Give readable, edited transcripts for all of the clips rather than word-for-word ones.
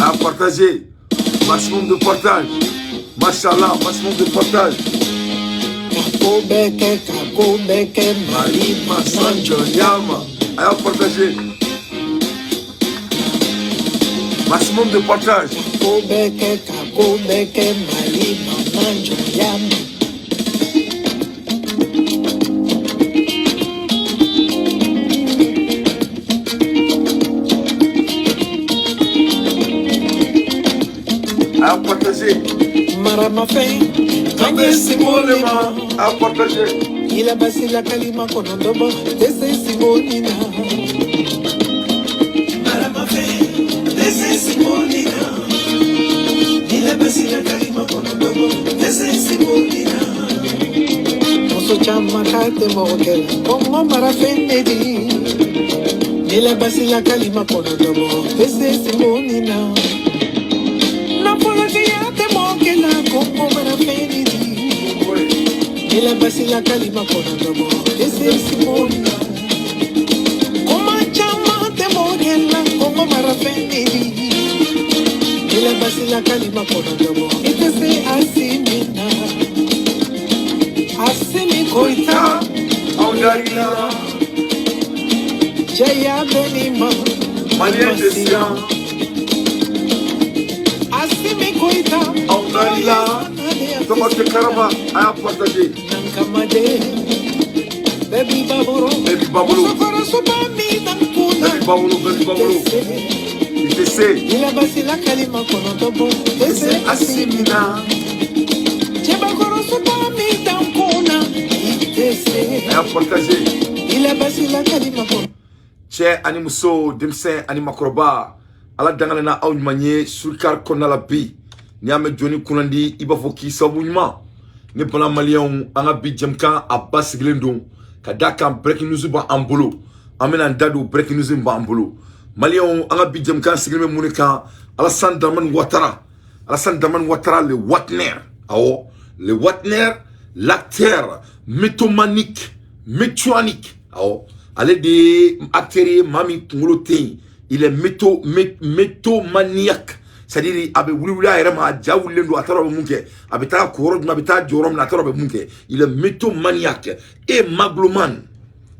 à partager. Maximum de partage. Machallah, maximum de partage. Kakobeke, Malima Sanjo Yama. À partager. Maximum de partage. Kakobeke, Malima Sanjo Yama. À partager. Maramafé, Kame Simolema. À partager. il a passé la kalima konondobo, dese Simonina. Maramafé, dese Simonina. Il a passé la kalima konondobo, dese Simonina. Moso chama kate mokel, como marafé nedi. Il a passé la kalima konondobo, dese Simonina. Como marafé il a passé la kalima konondobo, dese Simonina. Como chama te mogela, como marafé il a passé la kalima konondobo, dese Asimina. Asimi koita, Angarila. Jaya Benima, Malien de Sian. Asimi koita, Angarila. Comment te caramba à partager. Nankamade, Baby Baboro, Baby Babolo. Baby Babolo, Baby Babolo. ITC. il a passé la kalima konondobo, dese Asimina. Jebakoro supami tampona, ITC. À partager. Il a passé la kalima konondobo. Che animuso dimsen animakroba. Ala dangalena aw nyanye surkar konala bi. Ni ame joni kunandi iba fo ki sabu nyuma. Ne bana malion anga bi jamkan abas glendon. Kadaka breaking news ba ambolo. Amena ndadu breaking news ba ambolo. Malion anga bi jamkan sigleme munika Alassane Dramane Ouattara. Alassane Dramane Ouattara le Watner. Awo, le Watner, l'acteur mythomanique, métuanique. Awo, allez de acteur mami tungolote. Il est mythomaniaque. C'est-à-dire abe wulwula yɛrɛ ma ja wulilen don a taara bɛ mun kɛ a bɛ taa kɔrɔ dun a bɛ taa jɔyɔrɔ min na a taara bɛ mun kɛ il est mythomaniaque et maglomane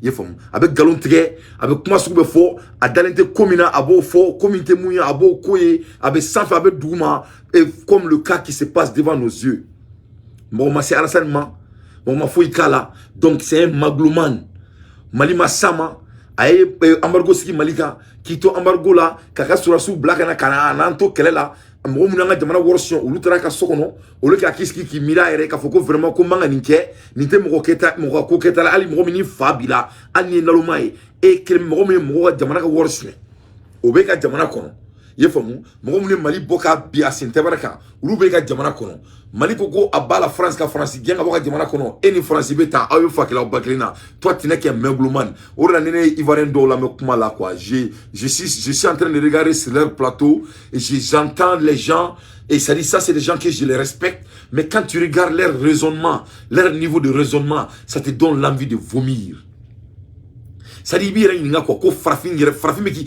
i ye faamu a bɛ nkalon tigɛ a bɛ kuma sugu bɛ fɔ a dalen tɛ ko min na a b'o fɔ ko min tɛ mun ye a b'o ko ye a bɛ sanfɛ a bɛ duguma comme le cas qui se passe devant nos yeux mɔgɔ ma se Alassane ma mɔgɔ ma foyi k'a la donc c'est un maglomane Mali ma sama a ye embargo sigi Mali kan k'i to embargo la k'a ka sɔrɔdasiw bila ka na ka na n'an to kɛlɛ la mɔgɔ minnu an ka jamana wɔri sɔn olu taara ka so kɔnɔ olu k'a k'i sigi k'i miiri a yɛrɛ k'a fɔ ko vraiment ko n man ka nin kɛ nin tɛ mɔgɔ ko kɛta la hali mɔgɔ min ni fa b'i la hali ni ye naloma ye e kelen mɔgɔ min ye mɔgɔ ka jamana ka wɔri suɲɛ o bɛ ka jamana kɔnɔ i ye faamu mɔgɔ minnu ye Mali bɔ k'a bin a sen tɛbɛrɛ kan olu bɛ ka jamana kɔnɔ Mali ko ko a b'a la France ka France gɛn ka bɔ ka jamana kɔnɔ e ni France bɛ taa aw ye fa kɛla aw ba kelen na toi tu n'es qu'un mégalomane o de la ni ne ye Ivoirien dɔw lamɛn kuma la quoi je suis en train de regarder sur leur plateau et j'entends les gens et ça dit ça c'est des gens que je les respecte mais quand tu regardes leur raisonnement leur niveau de raisonnement ça te donne l'envie de vomir. Ça dit bien il quoi ko farafin bɛ ki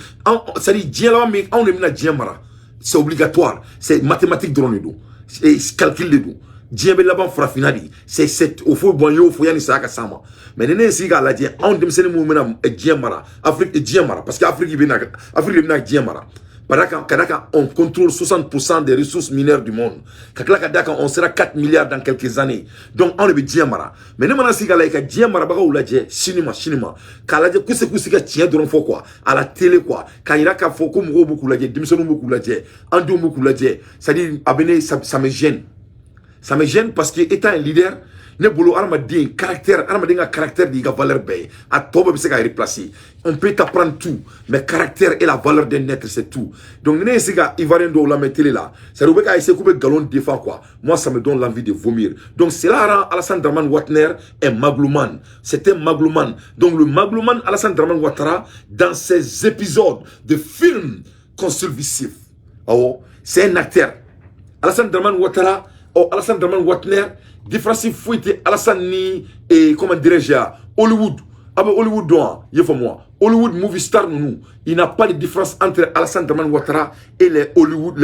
ça dit diɲɛ laban min anw de bɛna diɲɛ mara c'est obligatoire c'est mathématique dɔrɔn de don c'est calcul de don diɲɛ bɛ laban farafinna de c'est au fo bon yo fo yanni saya ka s'a ma mais ni ne ye sigi k'a lajɛ anw denmisɛnnin minnu bɛna diɲɛ mara Afrique diɲɛ mara parce que Afrique de bɛna diɲɛ mara Kadaka, on contrôle 60% des ressources minières du monde. Kadaka, on sera 4 milliards dans quelques années. Donc, on est bien mara. Mais nous, on si ka diɲɛ marabaga ou la cinéma. K'a lajɛ kusi ka tiɲɛ dɔrɔn fɔ quoi. À la télé quoi. K'a yira k'a fɔ ko mɔgɔw b'u k'u lajɛ, denmisɛnninw b'u k'u lajɛ, an denw b'u k'u lajɛ. C'est-à-dire, ça me gêne. Ça me gêne parce que étant un leader, ne bolo aramaden caractère de la valeur bête à toi se replacer on peut t'apprendre tout mais caractère et la valeur d'un être c'est tout donc ne c'est gars Ivoirien do la mettre là ça veut pas essayer couper galon défend quoi moi ça me donne l'envie de vomir donc cela rend Alassane Dramane Ouattara un maglomane c'est un maglomane donc le maglomane Alassane Dramane Ouattara dans ses épisodes de films convulsifs c'est un acteur Alassane Dramane Ouattara Alassane Dramane Ouattara différence fouille Alassane ni et comment dirais-je Hollywood Hollywood doit il faut moi Hollywood movie stars, nous, il n'y a pas de différence entre Alassane Dramane Ouattara et les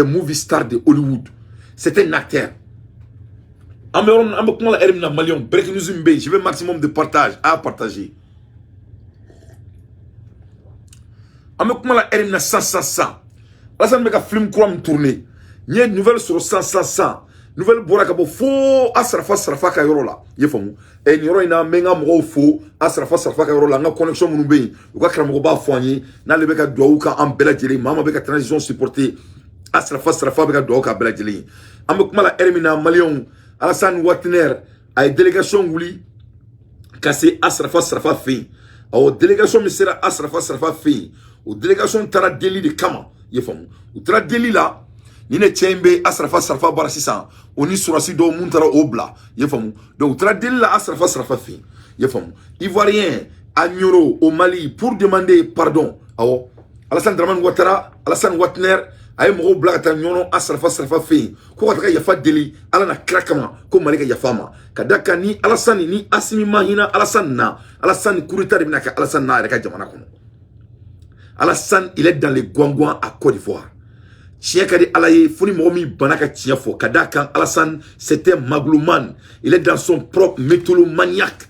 movie stars de Hollywood. C'est un acteur. Breaking news, je veux maximum de partage à partager. Alassane meka film quoi tourner. Il y a une nouvelle sur 100. Nouvelle borakabo fo asrafa ka yoro la. Ye famu. E ni yoro ina menga mo fo asrafa ka yoro la nga connexion munu be. U ka kramo ba foanye na le beka do ka am bela jeli mama beka transition supporter asrafa beka do ka bela jeli. Am kuma la Hermina Malion Alassane Ouattara ay délégation wuli kase asrafa fi. Au délégation misera asrafa fi. Au délégation tara deli de kama. Ye famu. U tara deli la ni ne tchembe asrafa bara sisan oni surasi do muntara obla ye famu donc tradil la asrafa fi ye famu ivoirien à Nioro au Mali pour demander pardon awo Alassane Dramane Ouattara Alassane Ouattara ay mo obla ta nyono asrafa fi ko ka yafa deli ala na krakama ko malika yafama kadaka ni Alassane ni Assimi Mahina Alassane kurita de binaka Alassane na reka jamana kono Alassane il est dans les Gwangwan à Côte d'Ivoire. Chiekadi Alaye, Funi Momi Banaka Tiafo, Kadakan Alassane, c'était Maglouman. Il est dans son propre métallomaniaque.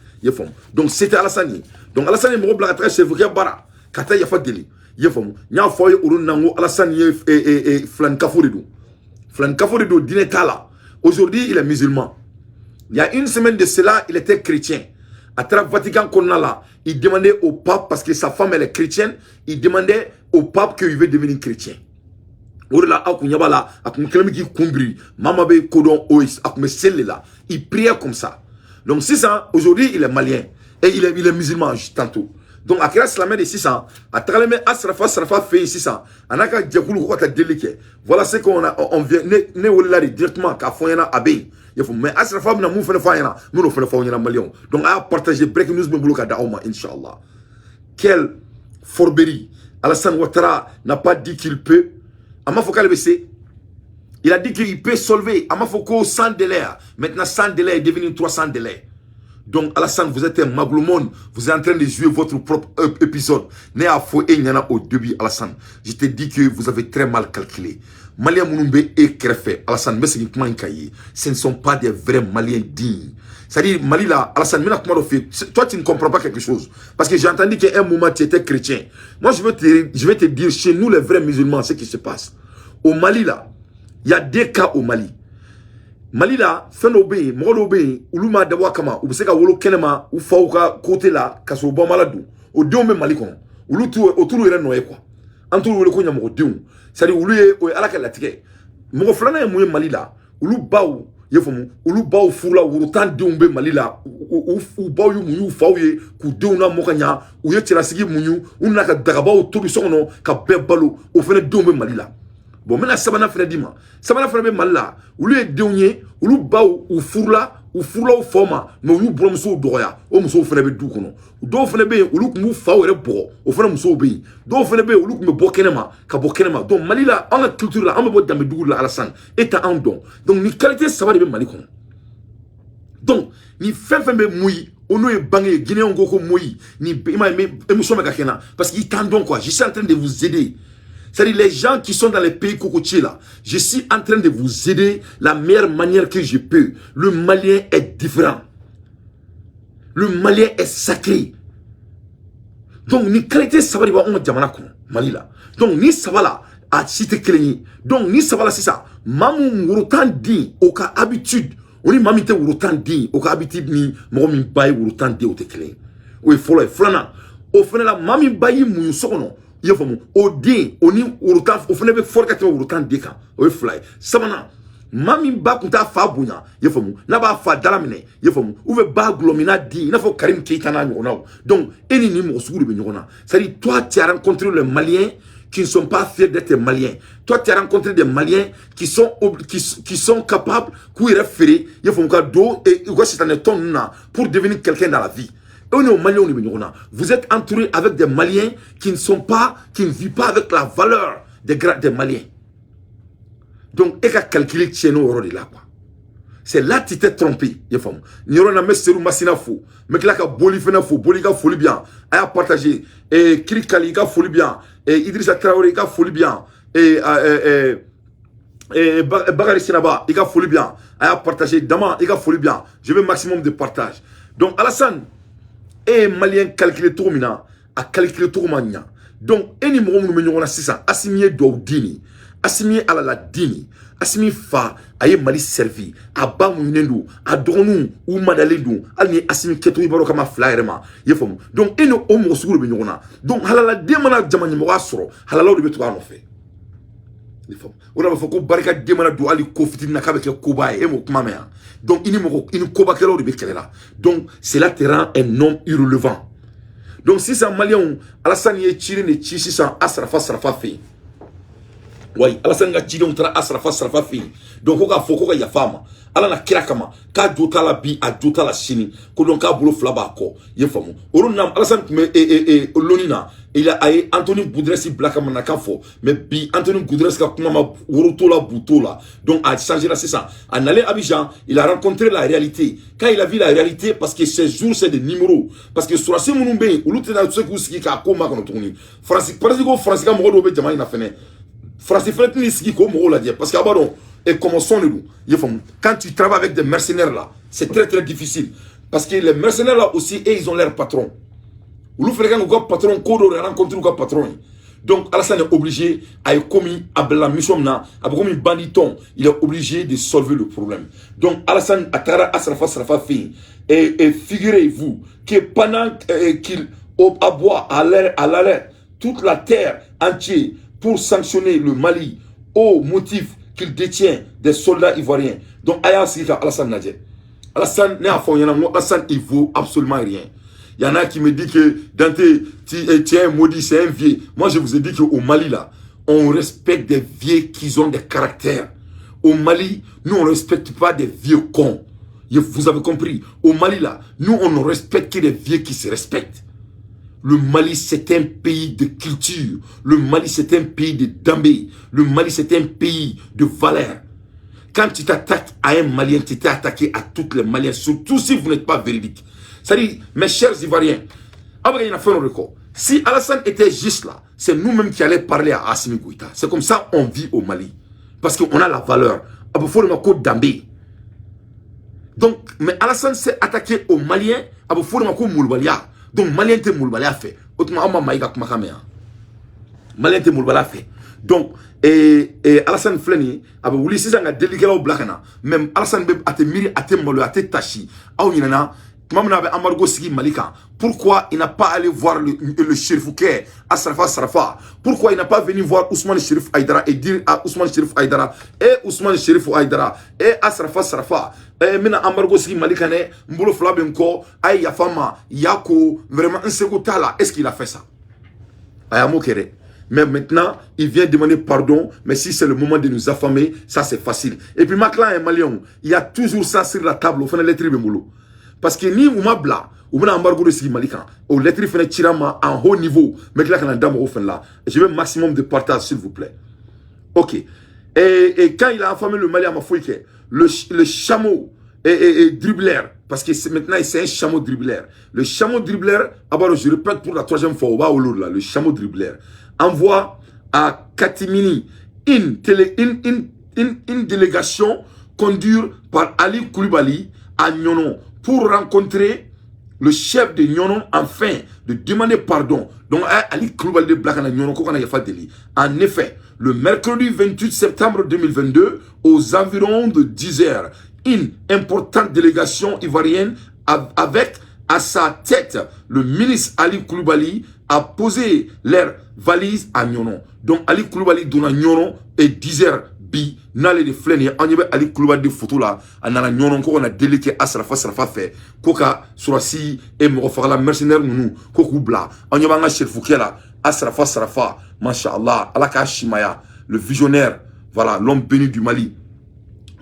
Donc c'était Alassane. Donc Alassane est mort blagatra chez Vouria Bara. Kata Yafa Deli. Nya foye Urunango, Alassane et Flankaforido. Flankaforido Dinetala. Aujourd'hui, il est musulman. Il y a une semaine de cela, il était chrétien. À travers Vatican Konala, il demandait au pape, parce que sa femme elle est chrétienne, il demandait au pape qu'il veut devenir chrétien. Il priait comme ça. Donc 600, aujourd'hui il est malien. Et il est musulman tantôt. Donc à Kira Slamé de 600, à Traleme Asrafa fait 600. Anaka Djakoulou Kota Delike. Voilà ce qu'on a, on vient, ne directement qu'à Foyana Abbé. Mais Asrafa n'a mou fait Foyana, nous fait Foyana Malion. Donc à partager Breaking News Mboulouka Daoma, Inch'Allah. Quelle forberie. Alassane Ouattara n'a pas dit qu'il peut. Il a dit qu'il peut solver. Amafoko 100 délais. Maintenant 100 délais est devenu 300 délais. Donc Alassane, vous êtes un magloumon. Vous êtes en train de jouer votre propre épisode. Au début, Alassane. Je te dis que vous avez très mal calculé. Malien Mounoumbe et Krefé. Alassane, ce ne sont pas des vrais Maliens dignes. C'est-à-dire, Mali là, Alassane, toi tu ne comprends pas quelque chose. Parce que j'ai entendu qu'à un moment tu étais chrétien. Moi je vais te dire, chez nous les vrais musulmans, ce qui se passe. Au Mali là, il y a des cas au Mali. Mali là, fin d'obé, mort obé, ou l'ouma d'awakama, ou seka wolo kenema, ou fauka côté là, kaso bon maladou. Au dieu même Mali kon. Ou l'outou, autour de noé quoi. Entour de konya mo dieu. C'est-à-dire, ou lui, ou alaka la tige. Mon flana est mouillé Mali là, ou l'ou baou. Yefomu ulu baw fula wurutan deumbe malila u baw yu munyu fawye ku deuna mokanya u ye tilasigi munyu unaka dagabaw tobi sono ka bebalo o fene deumbe malila bon mena sabana fene dima sabana fene be malila ulu ye deunye ulu baw u furla u foma no yu bromso doya o muso fene be du kono do fene be ulu ku fawre bo o fene muso be do fene be ulu ku me bokenema ka bokenema donc malila en la culture la en bo dambe dugul la Alassane eta en don donc ni qualité ça va de Mali kono donc ni fenfe be mouyi ono e bangé guinéen ngoko mouyi ni ima émotion me kakena parce qu'il tendon quoi je suis en train de vous aider. C'est-à-dire les gens qui sont dans les pays cocotiers là, je suis en train de vous aider la meilleure manière que je peux. Le Malien est différent. Le Malien est sacré. Donc ni qualité ça va dire on jamana ko Mali là. Donc ni ça va là à cité clé. Donc ni ça va là c'est ça. Mamu wurutan di oka habitude. Oni mamite wurutan di oka habitude ni mo mi bay wurutan di o te clé. Oui follow flana. O fena la mami bayi mu sokono. Yefomu odi oni urutan ofene be forkate urutan deka o fly sabana mami ba kunta fa bunya yefomu na ba fa dalamine yefomu ouve ba glomina di na fo Karim Keita na nyona donc eni ni mo suguru be nyona c'est à dire toi tu as rencontré les Maliens qui ne sont pas fiers d'être Maliens. Toi tu as rencontré des Maliens qui sont capables pour référer yefomu ka do et c'est un ton pour devenir quelqu'un dans la vie. Vous êtes entouré avec des Maliens qui ne vivent pas avec la valeur des Maliens. Donc, il faut calculer chez nous là quoi. c'est là que tu t'es trompé. N'y a pas de massina fou. Mais là, boli fena fou, boli ka folie bien. A partager. Et Krikali ka folie bien. Et Idrissa Traoré ka folie bien. Et Bakary Sinaba, il ka folie bien. A partager. Dama, il ka folie bien. Je veux maximum de partage. Donc Alassane, et Malien calculer tout mina, a calculer tout mania. Donc, eni mo mo menyo na sisa, asimiye do dini, asimiye ala la dini, asimi fa aye Mali servi, a ba mu nendu, a donu ou madalendu, alni asimi keto ibaro kama flyerema, yefom. Donc eni o mo suguru menyo na. Donc halala demana jamani mo asro, halala do betu ano fe. Yefom. Ona ba foko barika demana do ali kofiti na kabe ke kobaye e mo kuma me. Donc ini koba kelo do be kelela. Donc cela te rend un homme irrelevant. Donc si c'est un Malien, Alassane est tiré de Chichi sans Asrafa fait. Oui, Alassane a tiré de Asrafa fait. Donc on a foko ya femme. Ala na kirakama ka dota la bi a dota la chini ko donc ka bolo flaba ko ye famu orunam Alassane me lonina il a Anthony Goudres blakama na kafo mais bi Anthony Goudres ka kuma ma woroto la butola donc a changé la c'est ça en allant à Abidjan il a rencontré la réalité quand il a vu la réalité parce que ces jours c'est des numéros parce que sur ce munumbe uluté na tse kusiki ka koma kono tuni France par exemple France ka mo do be jama ina fene France fait ni ski ko mo la dire parce que abaro et comment sont-nous? Quand tu travailles avec des mercenaires là, c'est très très difficile. Parce que les mercenaires là aussi, et ils ont leur patron. Vous faites un patron, rencontrer un patron. Donc Alassane est obligé à commis à la mission na, à commis banditon, il est obligé de solver le problème. Donc Alassane Attara Asrafa fait. Et figurez-vous que pendant qu'il aboie à l'arrêt toute la terre entière pour sanctionner le Mali au motif qu'il détient des soldats ivoiriens. Donc, Alassane Nadje. Alassane, Alassane, il vaut absolument rien. Il y en a qui me disent que Dante, tu es un maudit, c'est un vieux. Moi, je vous ai dit qu'au Mali, là, on respecte des vieux qui ont des caractères. Au Mali, nous, on ne respecte pas des vieux cons. Vous avez compris. Au Mali, là, nous, on ne respecte que des vieux qui se respectent. Le Mali, c'est un pays de culture. Le Mali, c'est un pays de dambé. Le Mali, c'est un pays de valeur. Quand tu t'attaques à un Malien, tu t'es attaqué à tous les Maliens, surtout si vous n'êtes pas véridique. C'est-à-dire, mes chers Ivoiriens, si Alassane était juste là, c'est nous-mêmes qui allons parler à Assimi Goïta. C'est comme ça qu'on vit au Mali. Parce qu'on a la valeur. Donc, mais Alassane s'est attaqué aux Maliens, donc Malien te moulbala fait. Autrement, on m'a maïga kuma kamea. Malien te moulbala fait. Donc, Alassane Fleni, abe wuli si zanga délicat au blakana. Même Alassane be ate miri ate molo ate tachi. Aou yinana, comment abe amargo sigi malika. Pourquoi il n'a pas allé voir le shérif Ouké, Asrafa? Pourquoi il n'a pas venu voir Ousmane Chérif Aïdara et dire à Ousmane Chérif Aïdara et Ousmane Chérif Aïdara et Asrafa? Mina amargo sigi malika ne mbolo flabenko ay yafama yako vraiment un segotala. Est-ce qu'il a fait ça? Ayamo kere. Mais maintenant, il vient demander pardon. Mais si c'est le moment de nous affamer, ça c'est facile. Et puis Maclan et Malion, il y a toujours ça sur la table au fin de l'être bémolo. Parce que ni ou mabla, ou bien embargo de sigi malika, ou l'être fait tirama en haut niveau, mais là quand on dame au fin là, je veux un maximum de partage s'il vous plaît. Ok. Et quand il a affamé le Mali à Mafouike, le chameau et dribbleur, parce que maintenant c'est un chameau dribbleur. Le chameau dribbleur, je répète pour la troisième fois, le chameau dribbleur envoie à Katimini une délégation conduite par Ali Koulibaly à Nyonon pour rencontrer le chef de Nyonon afin de demander pardon. Donc Ali Koulibaly de Blakana Nyonon, en effet, le mercredi 28 septembre 2022, aux environs de 10 h, une importante délégation ivoirienne avec à sa tête le ministre Ali Koulibaly a posé leurs valises à Nyonon. Donc Ali Koulibaly donna Nyonon et 10 h bi n'allait de flâner. On y avait Ali Koulibaly de photo là. On a Nyonon qu'on a délégué Asrafa fait. Koka surasi et Morofala mercenaire nous Kokoubla. On y avait un chef Fouké là. Asrafa, Masha'Allah, Alaka Shimaya, le visionnaire, voilà, l'homme béni du Mali.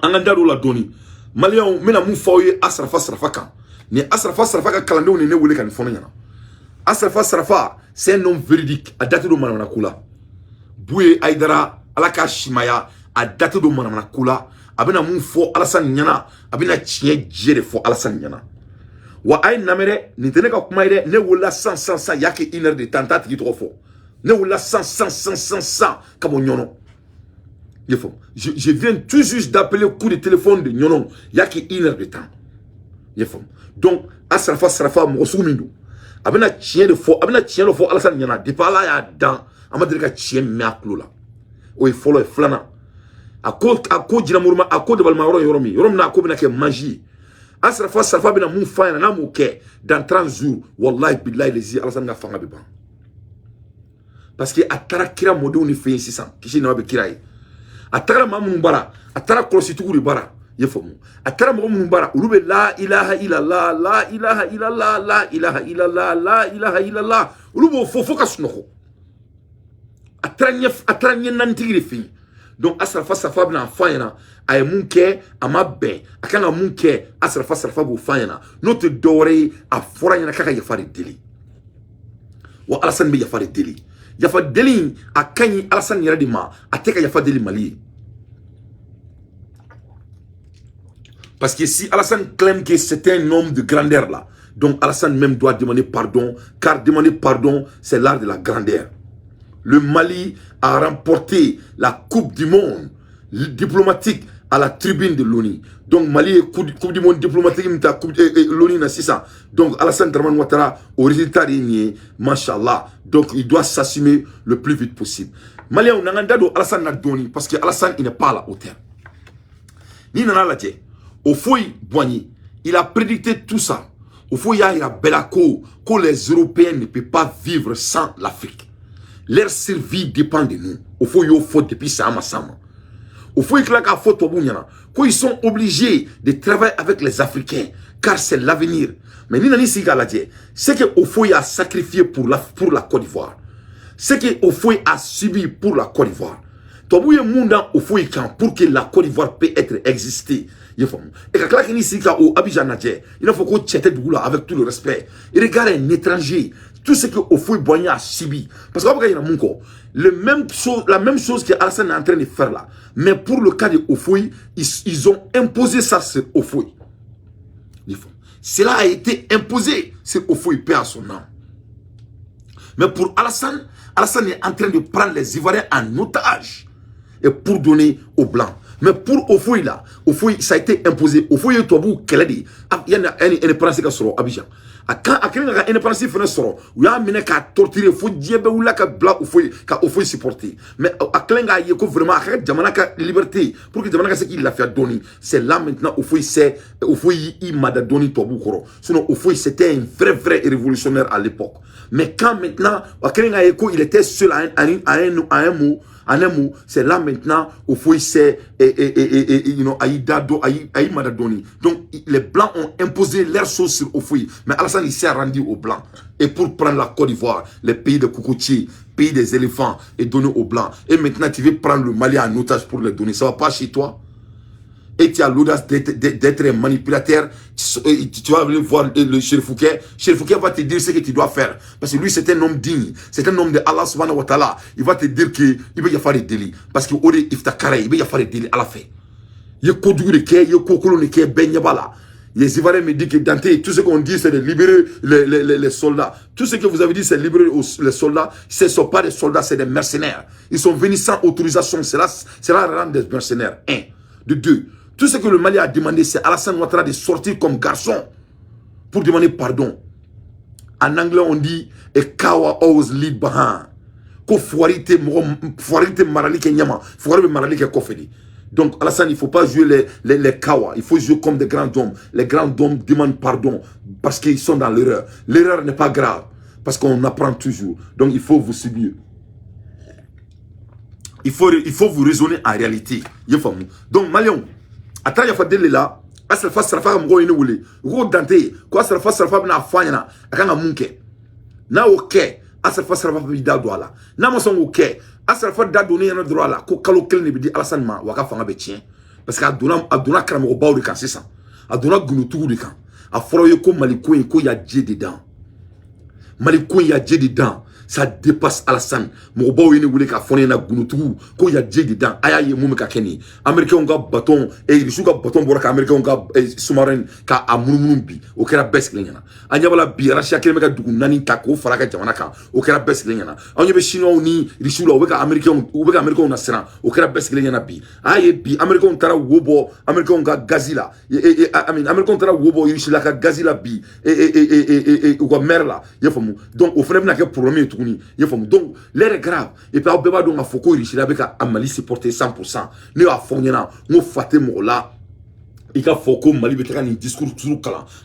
Angandaro la doni. Malien, mena mou faouye Asrafa kan. Ni Asrafa kan kalande ou ne wole kan fono yana. Asrafa, c'est un homme véridique. A daté de Manamana Koula. Bouye Aïdara, Alaka Shimaya, a daté de Manamana Koula. abena mun fo Alassane nyana abena chien jere fo Alassane nyana wa ay namere ni tene ka kuma ide ne wala 100 yake 1 heure de temps tati trop fort ne wala 100 comme nyono je viens tout juste d'appeler coup de téléphone de nyono yake 1 heure de temps donc asrafa mo sumindu abena chien de fo Alassane nyana de pas là ya dans amade ka chien me aklo la o follow flana ako jina murma ako de balma yoromi na ako bina ke magie asrafa bina mun fayna na mu ke dans 30 jours wallahi billahi les Alassane nga fanga be ban parce que atara kira modo ni fe 600 kishi na be kirai atara mamun bara atara krosi tuguri bara yefomu atara mamun bara ulube la ilaha illallah la ilaha illallah la ilaha illallah la ilaha illallah ulubo fofo kasnoko atranye nantigri fi donc asrafa bina fayna ay munke amabe akanga munke asrafa bu fayna note dore a foranya kaka yafari deli wa Alassane be yafari deli yafa deli akanyi Alassane yara di ma ateka yafa deli mali parce que si Alassane clame que c'est un homme de grandeur là donc Alassane même doit demander pardon car demander pardon c'est l'art de la grandeur. Le Mali a remporté la Coupe du Monde diplomatique à la tribune de l'ONU. Donc Mali est Coupe du Monde diplomatique l'ONU na 600. Donc Alassane Dramane Ouattara au résultat dernier, machallah. Donc il doit s'assumer le plus vite possible. Mali on a do Alassane na doni parce que Alassane il n'est pas à la hauteur. Ni nana la tie. Au fouille Boigny, il a prédicté tout ça. Au fouille il y a Belako que les Européens ne peuvent pas vivre sans l'Afrique. Leur survie dépend de nous. Au fond, il faut depuis ça, au fond, ils sont obligés de travailler avec les Africains, car c'est l'avenir. Mais c'est qu'au fond, il a sacrifié pour la Côte d'Ivoire. C'est qu'au fond, il a subi pour la Côte d'Ivoire. Pour que la Côte d'Ivoire puisse être exister. Et quand il y a au Abidjan, il faut qu'on tchète avec tout le respect. Il regarde un étranger. Tout ce que Ofoui Boigny a subi. Parce que la même chose que Alassane est en train de faire là. Mais pour le cas de Ofoui, ils ont imposé ça sur Ofoui. Cela a été imposé sur Ofoui, paix à son âme. Mais pour Alassane est en train de prendre les Ivoiriens en otage. Et pour donner aux Blancs. Mais pour Ofoui là, Ofoui, ça a été imposé. Ofoui est Toabou Keledi. Il y a une indépendance qui est Abidjan. Quand il y a une indépendance qui est sortie, il y a un qui a torturé, il faut dire que Ofoui supporter. Mais il y a vraiment une liberté pour que Jamana ce qu'il a fait donner. C'est là maintenant Ofoui il m'a donné Toabou Koro. Sinon Ofoui c'était un vrai révolutionnaire à l'époque. Mais quand maintenant, il était seul à un mot. En un mot, c'est là maintenant au fond c'est Aïe Madadoni. Donc les Blancs ont imposé leurs choses sur Ofoui. Mais Alassane il s'est rendu aux Blancs. Et pour prendre la Côte d'Ivoire, les pays de Koukouti, pays des éléphants, et donner aux Blancs. Et maintenant tu veux prendre le Mali en otage pour les donner. Ça va pas chez toi? Et tu as l'audace d'être un manipulateur. Tu vas aller voir le Chérif Fouquet. Chérif Fouquet va te dire ce que tu dois faire. Parce que lui, c'est un homme digne. C'est un homme de Allah subhanahu wa ta'ala. Il va te dire qu'il va y avoir des délits. Parce qu'il va y avoir des délits à la fin. Il y a Kodou de Ké, il y a Kokolo de Ké, Ben Yabala. Les Ivoiriens me disent que Dante, tout ce qu'on dit, c'est de libérer les soldats. Tout ce que vous avez dit, c'est de libérer les soldats. Ce ne sont pas des soldats, c'est des mercenaires. Ils sont venus sans autorisation. C'est là rendre des mercenaires. 1. De 2. Tout ce que le Mali a demandé, c'est Alassane Ouattara de sortir comme garçon pour demander pardon. En anglais, on dit « A kawa always lead behind ». Ko fuarite marali ke nyama, fuarite marali ke kofedi. Donc Alassane, il ne faut pas jouer les kawa, il faut jouer comme des grands hommes. Les grands hommes demandent pardon parce qu'ils sont dans l'erreur. L'erreur n'est pas grave parce qu'on apprend toujours. Donc il faut vous subir. Il faut vous raisonner en réalité. Donc Malion, Atra ya fadele la asrafa srafa mgo ine wule go dante ko asrafa na afanya akanga munke na oke asrafa srafa bi da do ala na mo son oke asrafa da do ne na do ala ko kalo kel ne bi di Alassane ma waka fanga be tien parce que aduna kramo ko bawri kan c'est ça aduna gunu tugu kan a foro yo ko maliko ko ya dje dedans maliko ya dje dedans ça dépasse Alassane. Mourbaou yene voulait qu'à fonder na Gounotou, qu'il y a Dieu dedans, aïe moumeka Kenny. Américain on a bâton, et il souka bâton borak américain on a sous-marin, ka amoumoumbi, au kera best lingana. Anyabala bi, Rachia Kelmeka Dougou Nani Tako, Faraka Jamanaka, au kera best lingana. Anyabé chinois ni, Richoula, ou américain on a séran, au kera best lingana bi. Aïe bi, américain on tara wobo, américain on a gazila, américain on tara wobo, Richilaka gazila bi, ou quoi merla, yefamou. Donc, au final, il y a un problème. Donc, l'air est grave. Et puis, on a Foko Richila avec Mali se porter 100%. Nous avons fait un faté là. Il a Foko Mali avec un discours sur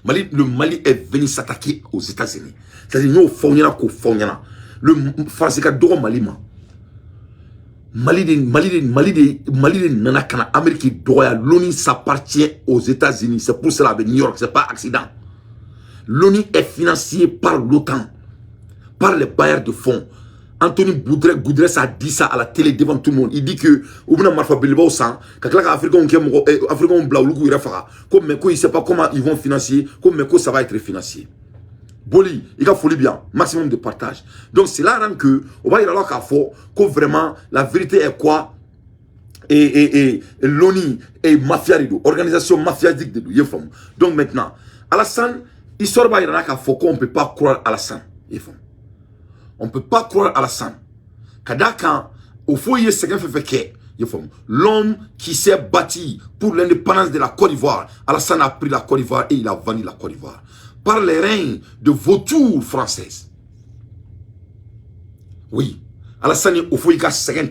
Mali. Le Mali est venu s'attaquer aux États-Unis. C'est-à-dire, nous avons fait le français a deux Mali. Mali de Nanakana, Amérique Doya, l'ONU s'appartient aux États-Unis. C'est pour cela avec New York, c'est pas accident. L'ONU est financé par l'OTAN, par les bailleurs de fonds. Anthony Goudres a dit ça à la télé devant tout le monde. Il dit que Oubna Marfa Bilbao sang, quand l'Africain Africain Blaouloukou il fera, comme Meko il sait pas comment ils vont financer, comme Meko ça va être financier. Boli, il a folie bien, maximum de partage. Donc c'est là que on va y aller qu'à fond, que vraiment la vérité est quoi? Et l'ONU et mafia rido, organisation mafiatique de l'UEFOM. Donc maintenant, Alassane, histoire va y aller qu'à fond qu'on ne peut pas croire Alassane. On ne peut pas croire Alassane. Kadaka, au foyer, c'est qu'un fait l'homme qui s'est bâti pour l'indépendance de la Côte d'Ivoire. Alassane a pris la Côte d'Ivoire et il a vendu la Côte d'Ivoire. Par les règnes de vautours françaises. Oui. Alassane au foyer, c'est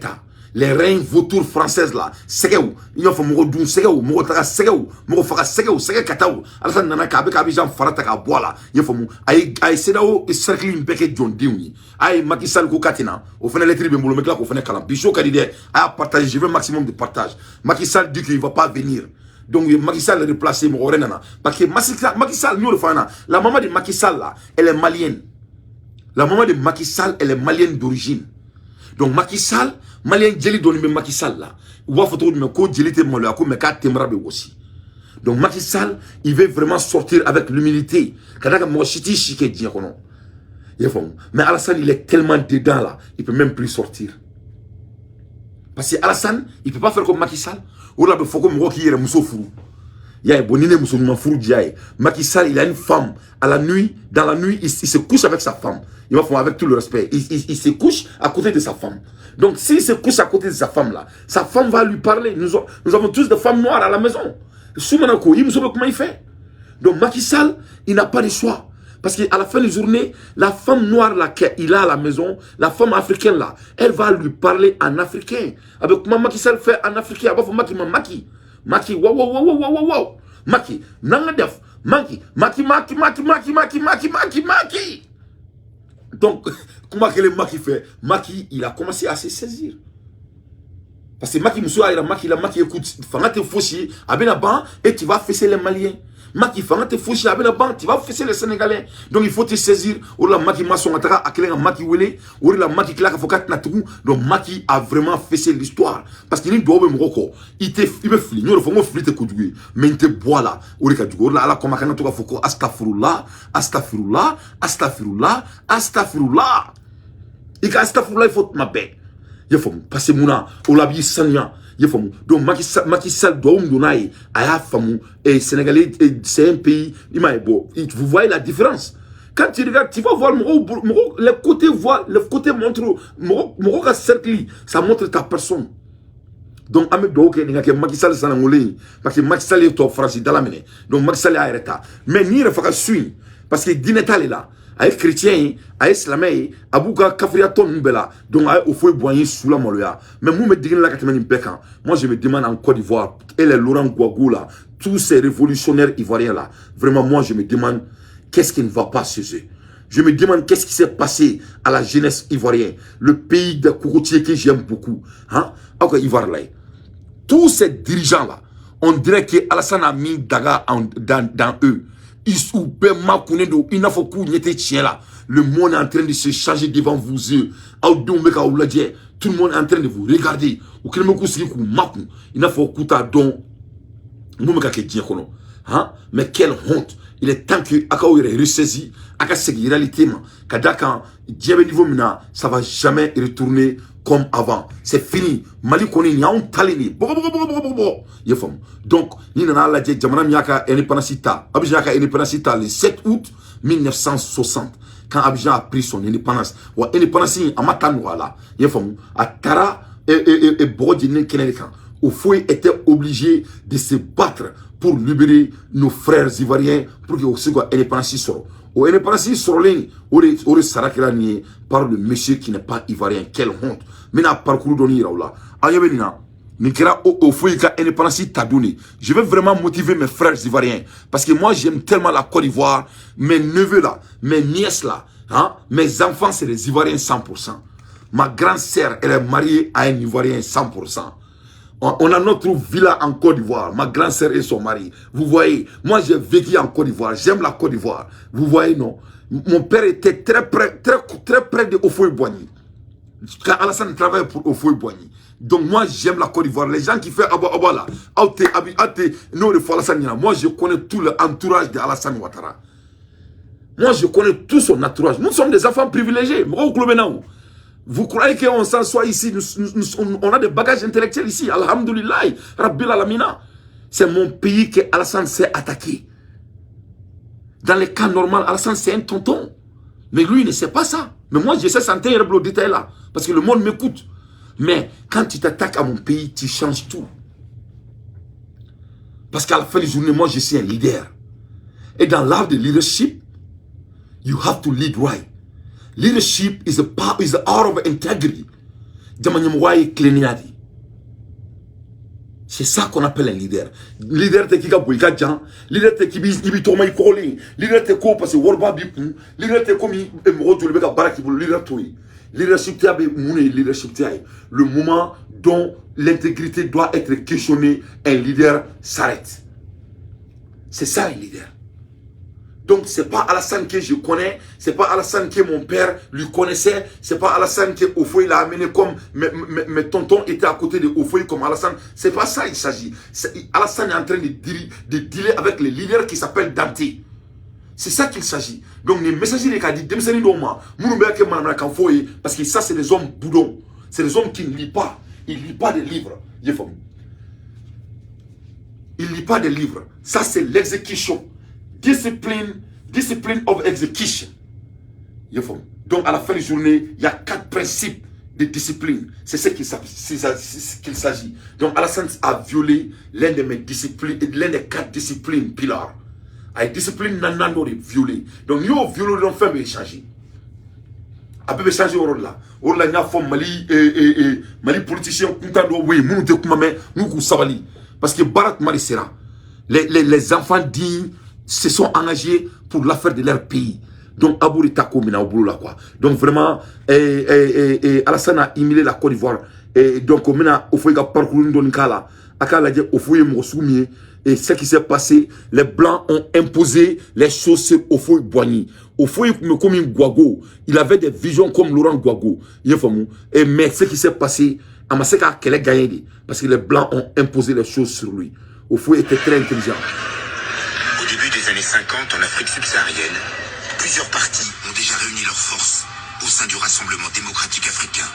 les règnes vautours françaises là, c'est où il y a fait Morodou, c'est où Morotaka, c'est où Morofaka, c'est où c'est Katao. Alassane nana kabe kabijan farataka boala. Il y a fait aïe sedao et cercle une bec John Dewey. Aïe Macky Sall ko katina. Au final les tribus mbolo mekla ko final kalam. Bicho kadide a partager, je veux maximum de partage. Macky Sall dit qu'il va pas venir. Donc Macky Sall est replacé mon renana parce que Macky Sall nous le faisons. La maman de Macky Sall là, elle est malienne. La maman de Macky Sall, elle est malienne d'origine. Donc Macky Sall, malien djeli doni me Macky Sall là. Ou va photo de me ko djeli te malo ko me ka temra be aussi. Donc Macky Sall, il veut vraiment sortir avec l'humilité. Kadaka mo chiti chike dien kono. Mais Alassane, il est tellement dedans là, il peut même plus sortir. Parce que Alassane, il peut pas faire comme Macky Sall. Ou là, il faut que mo ki yere muso furu. Il y a bonine muso ma furu diaye. Macky Sall, il a une femme à la nuit, dans la nuit, il se couche avec sa femme. Il va faire avec tout le respect. Il se couche à côté de sa femme. Donc, s'il se couche à côté de sa femme là, sa femme va lui parler. Nous avons tous des femmes noires à la maison. Soumanako, il me semble comment il fait. Donc, Macky Sall, il n'a pas de choix. Parce qu'à la fin de la journée, la femme noire là qu'il a à la maison, la femme africaine là, elle va lui parler en africain. Avec comment Macky Sall fait en africain. Avec Maki, wow. Maki, nangadef, Maki. Donc, comment que le Maki fait? Maki, il a commencé à se saisir. Parce que Maki Moussa, Maki écoute, Fangate Fouchi, Abenaban, et tu vas fesser les Maliens. Maki Fangate Fouchi, Abenaban, tu vas fesser les Sénégalais. Donc il faut te saisir. Ou la Maki Masson Atara, Akelen Maki Wele, ou la Maki Klaka Fokat Natou. Donc Maki a vraiment fessé l'histoire. Parce qu'il doit me Morocco. Il me flit, nous le faisons fliter Koudoué. Mais il te boit là. Ou le Kadougo, là, comme Akana Toka Foko, Astafirullah. Il il faut ma paix. Parce que Mouna, on l'a vu Sanya. Donc Macky Sall doit donner à Famou et Sénégalais, c'est un pays. Vous voyez la différence. Quand tu regardes, tu vas voir le côté montre Moro cercle, ça montre ta personne. Donc Ahmed Douke Macky Sall sanangolé parce que Macky Sall est au France dans la mine. Donc Macky Sall est arrêté. Mais ni le faire suivre parce que Dinetal est là. Aïe chrétien, aïe islamé, abouka kafriaton mbela, donc aïe au fouet boigné sous la moloya. Mais moi me dis là moi je me demande en Côte d'Ivoire, et les Laurent Gbagbo là, tous ces révolutionnaires ivoiriens là, vraiment moi je me demande qu'est-ce qui ne va pas chez eux. Je me demande qu'est-ce qui s'est passé à la jeunesse ivoirienne, le pays de courtiers que j'aime beaucoup, hein, Ivoire là. Tous ces dirigeants là, on dirait que Alassane a mis Daga dans eux. Le monde est en train de se changer devant vos yeux. Tout le monde est en train de vous regarder. Mais quelle honte. Il est temps que Akao est ressaisi, Aka segi réalité, Kadaka, Diable niveau mina, ça va jamais retourner comme avant. C'est fini. Mali koni ni on talini. Donc, ni nana la dje jamana miaka indépendance ta. Abidjan ka indépendance ta le 7 août 1960. Quand Abidjan a pris son indépendance. Wa indépendance a matan wala. Yefam. A tara et Borodjinen Kenekan. Au fouet était obligé de se battre pour libérer nos frères ivoiriens pour que aussi quoi indépendance soit. Au indépendance sur ligne, au Sarakirani par le monsieur qui n'est pas ivoirien. Quelle honte. Maintenant parcours d'oni là. Ayabelina. Nikera au fouet ka indépendance tadouni. Je veux vraiment motiver mes frères ivoiriens parce que moi j'aime tellement la Côte d'Ivoire, mes neveux là, mes nièces là, hein, mes enfants c'est des Ivoiriens 100%. Ma grande sœur elle est mariée à un Ivoirien 100%. On a notre villa en Côte d'Ivoire. Ma grande sœur et son mari. Vous voyez, moi j'ai vécu en Côte d'Ivoire. J'aime la Côte d'Ivoire. Vous voyez, non? Mon père était très près de Ofoy-Boigny. Quand Alassane travaille pour Ofoy-Boigny. Donc moi j'aime la Côte d'Ivoire. Les gens qui font Aba là, non le Alassane, moi je connais tout l'entourage de Alassane Ouattara. Moi je connais tout son entourage. Nous sommes des enfants privilégiés. Vous croyez qu'on s'en soit ici, on a des bagages intellectuels ici, alhamdoulilah, Rabbil Alamina. C'est mon pays que Alassane s'est attaqué. Dans les cas normaux, Alassane c'est un tonton. Mais lui, il ne sait pas ça. Mais moi, je sais sentir le détail là. Parce que le monde m'écoute. Mais quand tu t'attaques à mon pays, tu changes tout. Parce qu'à la fin de la journée, moi, je suis un leader. Et dans l'art de leadership, you have to lead right. Leadership is the art of integrity. C'est ça qu'on appelle un leader. Leader te kika boyka jan, leader te kibi toma ikoli, leader te ko parce worba bipu, leader te komi emro to le baraki pour leader toi. Leadership tiabe mune leadership tiabe. Le moment dont l'intégrité doit être questionnée, un leader s'arrête. C'est ça un leader. Donc, ce n'est pas Alassane que je connais, ce n'est pas Alassane que mon père lui connaissait, ce n'est pas Alassane que Ofoy l'a amené comme mes tontons étaient à côté de Ofoy comme Alassane. Ce n'est pas ça il s'agit. Alassane est en train de dealer avec les leaders qui s'appellent Dante. C'est ça qu'il s'agit. Donc, les messages les cas dit, parce que ça, c'est des hommes boudons. C'est des hommes qui ne lisent pas. Ils ne lisent pas des livres. Ils ne lisent pas des livres. Ça, c'est l'exécution. Discipline of execution. Donc à la fin de la journée, il y a 4 principes de discipline. C'est ce qu'il s'agit. Donc Alassane a violé l'un de mes disciplines, l'un des 4 disciplines pillars. La discipline n'a pas violé. Donc nous avons violé l'on fait échanger. Après changer au rôle là. Au rôle là, il y a Mali politicien oui, nous savali. Parce que Barat Mali sera. Les enfants dignes se sont engagés pour l'affaire de leur pays. Donc, Abouri Tako Mina au là quoi. Donc, vraiment, Alassane a humilié la Côte d'Ivoire. Et donc, on a offert un parcours dans le cas là. Akala dit offert Mossoumi. Et ce qui s'est passé, les Blancs ont imposé les choses sur Ofoy-Boigny. Ofoy comme un Gouago. Il avait des visions comme Laurent Gouago. Et mais ce qui s'est passé, Amaseka qu'elle gagné. Parce que les Blancs ont imposé les choses sur lui. Ofoy était très intelligent. Au début des années 50, en Afrique subsaharienne, plusieurs partis ont déjà réuni leurs forces au sein du Rassemblement démocratique africain,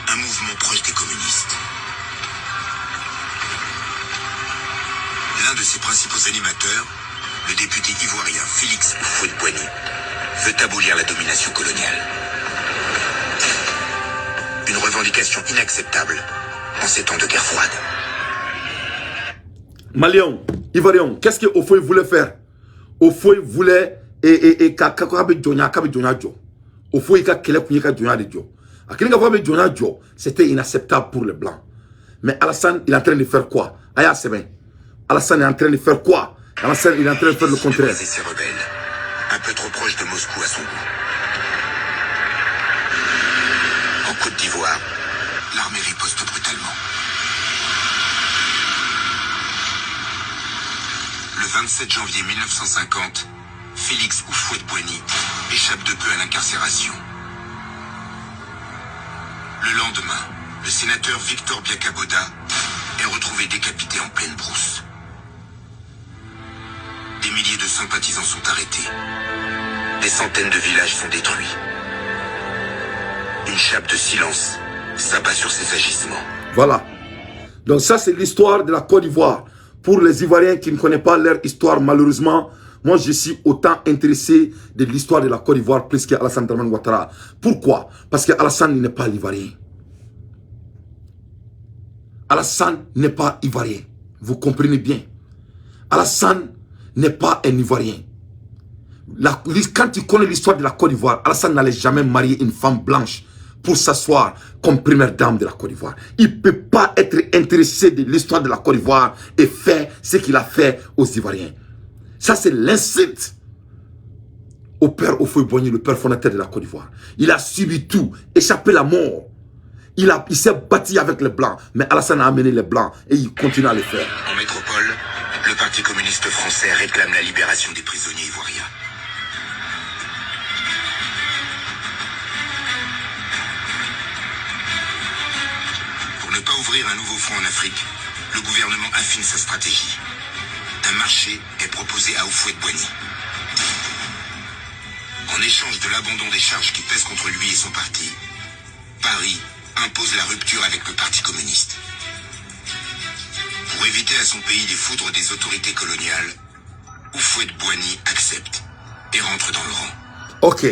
un mouvement proche des communistes. L'un de ses principaux animateurs, le député ivoirien Félix Houphouët-Boigny, veut abolir la domination coloniale. Une revendication inacceptable en ces temps de guerre froide. Maliens, Ivoiriens, qu'est-ce que Ofoy voulait faire? Ofoy voulait c'était inacceptable pour les Blancs. Mais Alassane, il est en train de faire quoi? Alassane est en train de faire quoi? Alassane, il est en train de faire le contraire. Ces rebelles, un peu trop proches de Moscou à son goût. En Côte d'Ivoire, l'armée riposte brutalement. Le 27 janvier 1950, Félix Houphouët-Boigny échappe de peu à l'incarcération. Le lendemain, le sénateur Victor Biakaboda est retrouvé décapité en pleine brousse. Des milliers de sympathisants sympathisants sont arrêtés. Des centaines de villages sont détruits. Une chape de silence s'abat sur ces agissements. Voilà. Donc ça, c'est l'histoire de la Côte d'Ivoire. Pour les Ivoiriens qui ne connaissent pas leur histoire, malheureusement, moi, je suis autant intéressé de l'histoire de la Côte d'Ivoire plus qu'Alassane Dramane Ouattara. Pourquoi? Parce qu'Alassane n'est pas l'Ivoirien. Alassane n'est pas Ivoirien. Vous comprenez bien. Alassane n'est pas un Ivoirien. Quand tu connais l'histoire de la Côte d'Ivoire, Alassane n'allait jamais marier une femme blanche pour s'asseoir comme première dame de la Côte d'Ivoire. Il ne peut pas être intéressé de l'histoire de la Côte d'Ivoire et faire ce qu'il a fait aux Ivoiriens. Ça, c'est l'insulte au père Houphouët-Boigny, le père fondateur de la Côte d'Ivoire. Il a subi tout, échappé la mort. Il s'est battu avec les Blancs, mais Alassane a amené les Blancs et il continue à le faire. En métropole, le Parti communiste français réclame la libération des prisonniers ivoiriens. Pour ne pas ouvrir un nouveau front en Afrique, le gouvernement affine sa stratégie. Un marché est proposé à Houphouët-Boigny. En échange de l'abandon des charges qui pèsent contre lui et son parti, Paris impose la rupture avec le Parti communiste. Pour éviter à son pays les foudres des autorités coloniales, Houphouët-Boigny accepte et rentre dans le rang. Ok,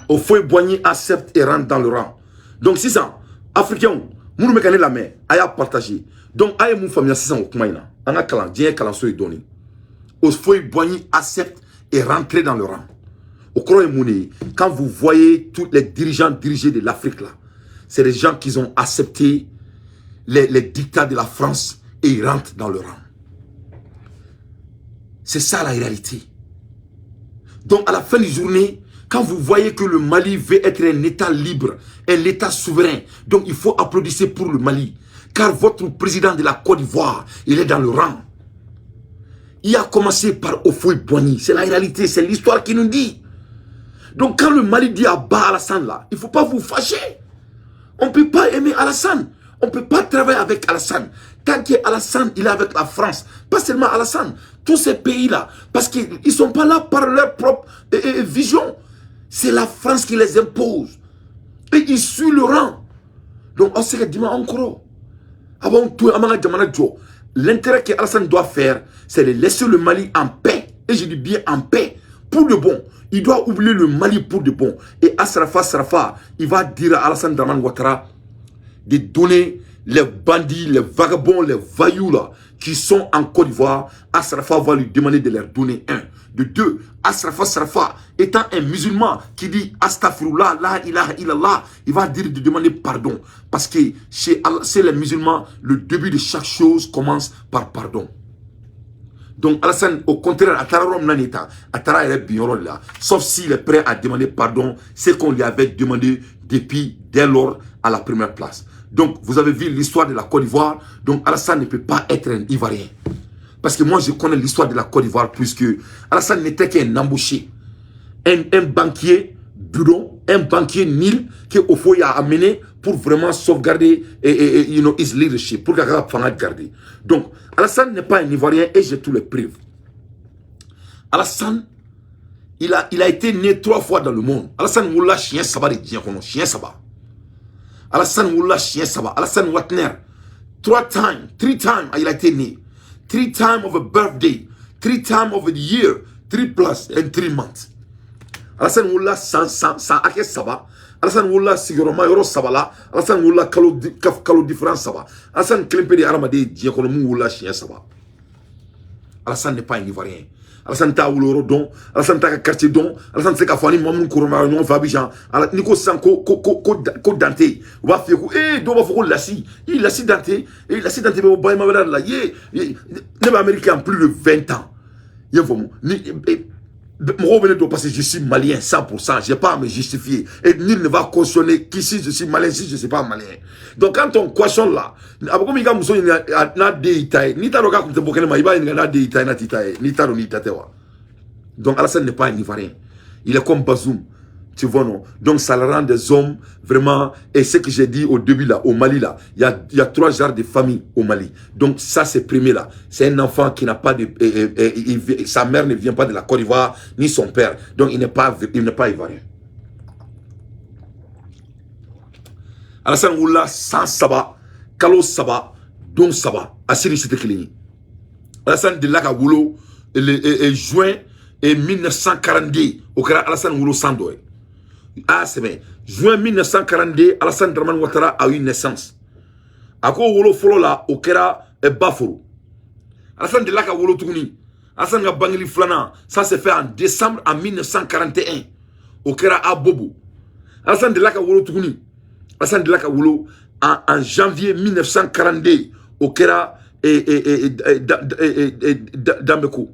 Houphouët-Boigny accepte et rentre dans le rang. Donc c'est ça, Africains, nous nous mettons la main, à partager. Donc aïe mon famille c'est ça au Koumaïna, on a calan, j'ai calan sur donné. Houphouët-Boigny accepte et rentre dans le rang. Au Croix et quand vous voyez tous les dirigeants dirigés de l'Afrique là, c'est des gens qui ont accepté les dictats de la France et ils rentrent dans le rang. C'est ça la réalité. Donc à la fin de la journée, quand vous voyez que le Mali veut être un État libre, un État souverain, donc il faut applaudir pour le Mali. Car votre président de la Côte d'Ivoire, il est dans le rang. Il a commencé par Houphouët-Boigny. C'est la réalité, c'est l'histoire qui nous dit. Donc quand le Mali dit à bas Alassane là, il ne faut pas vous fâcher. On ne peut pas aimer Alassane. On ne peut pas travailler avec Alassane. Tant qu'Alassane, il est avec la France. Pas seulement Alassane. Tous ces pays-là. Parce qu'ils ne sont pas là par leur propre vision. C'est la France qui les impose. Et ils suivent le rang. Donc on sait que dimanche encore. Avant tout, l'intérêt qu'Alassane doit faire, c'est de laisser le Mali en paix. Et je dis bien en paix. Pour de bon. Il doit oublier le Mali pour de bon. Et Sarafa, il va dire à Alassane Dramane Ouattara de donner les bandits, les vagabonds, les voyous là, qui sont en Côte d'Ivoire. Sarafa va lui demander de leur donner un. De deux, Sarafa étant un musulman qui dit Astaghfirullah, la ilaha illallah, il va dire de demander pardon. Parce que chez les musulmans, le début de chaque chose commence par pardon. Donc Alassane, au contraire, Atara est bien là. Sauf s'il est prêt à demander pardon, c'est qu'on lui avait demandé depuis dès lors à la première place. Donc vous avez vu l'histoire de la Côte d'Ivoire. Donc Alassane ne peut pas être un Ivoirien. Parce que moi je connais l'histoire de la Côte d'Ivoire puisque Alassane n'était qu'un embauché. Un banquier bureau, un banquier nil que Houphouët a amené pour vraiment sauvegarder his leadership, pour garder. Donc, Alassane n'est pas un Ivoirien et j'ai tous les preuves. Alassane, il a été né 3 fois dans le monde. Alassane Moula, chien Saba de Diakono, chien Saba. Alassane Moula, chien Saba. Alassane Watner, 3 times, il a été né. 3 times of a birthday, 3 times of a year, 3 plus and 3 months. Alassane Moula, sans ake Saba. Alassane Moula, Siguroma, Yoro Sabala. Alassane Moula, Kalo différent Saba. Alassane Klempe de Aramade, Diakono Moula, chien Saba. Alassane n'est pas un Ivoirien. Alassane ta wuloro don, Alassane ta quartier don, Alassane se ka fani mamun kuroma non fabijan, niko san ko dante, wa fi ko do ba foko lasi, il lasi dante, be boy ma la ye les américains plus de 20 ans. Yefo ni moi venez parce que je suis malien 100%, j'ai pas à me justifier et nul ne va cautionner qu'ici je suis malien si je suis pas malien. Donc quand on cautionne là, aboko mi ga muso na de itaï, ni ta roka comme te bokene ma iba na de itaï na titaï, ni ta ni tatewa. Donc Alassane n'est pas un Ivoirien. Il est comme Bazoum. Tu vois, non? Donc, ça le rend des hommes vraiment. Et ce que j'ai dit au début, là, au Mali, là, il y a 3 genres de familles au Mali. Donc, ça, c'est premier, là. C'est un enfant qui n'a pas de. Sa mère ne vient pas de la Côte d'Ivoire, ni son père. Donc, il n'est pas ivoirien. Alassane Oula, sans Saba, Kalo Saba, Don Saba, Assiri Site Kilini. Alassane de Laka Wolo, juin 1942, au Kara Alassane Wolo Sandoe. Ah, c'est bien. Juin 1942, Alassane Draman Ouattara a eu naissance. Ako Wolo Folo là, au Kera Baforo. Alassane de Laka Wolo Touni. Alassane Bangili Flana, ça s'est fait en décembre en 1941. Au Kera Abobo. Alassane de Laka Wolo Touni. Alassane de Laka Wolo en janvier 1942. Au Kera Dambeko.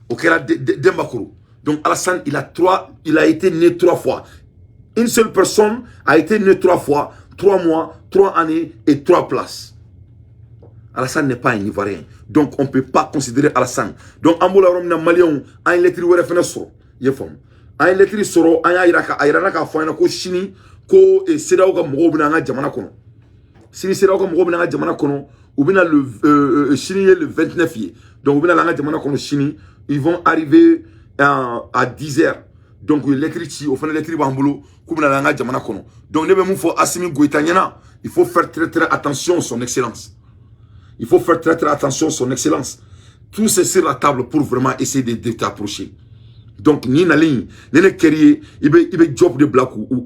Au Kera Dembakoro. Donc Alassane, il a été né 3 fois. Une seule personne a été née 3 fois, 3 mois, 3 années et 3 places. Alassane n'est pas un Ivoirien. Donc on ne peut pas considérer Alassane. Donc Ambola Romna Malion a une lettre où il a fait a une lettre soro a irana ka fana ko chini ko sedaw ka mogo bina nga jamana kono. Sini sedaw ka mogo bina nga jamana kono ou bina le chini le 29 juillet. Donc ou bina nga jamana kono chini, ils vont arriver à 10h. Donc l'électricité au fond de l'électricité bambolo comme la langue jamana kono. Donc ne me faut Assimi Goïta nyana, il faut faire très attention son excellence. Il faut faire très attention son excellence. Tout c'est sur la table pour vraiment essayer de t'approcher. Donc ni na ligne, ni ne kérier, il be job de black ou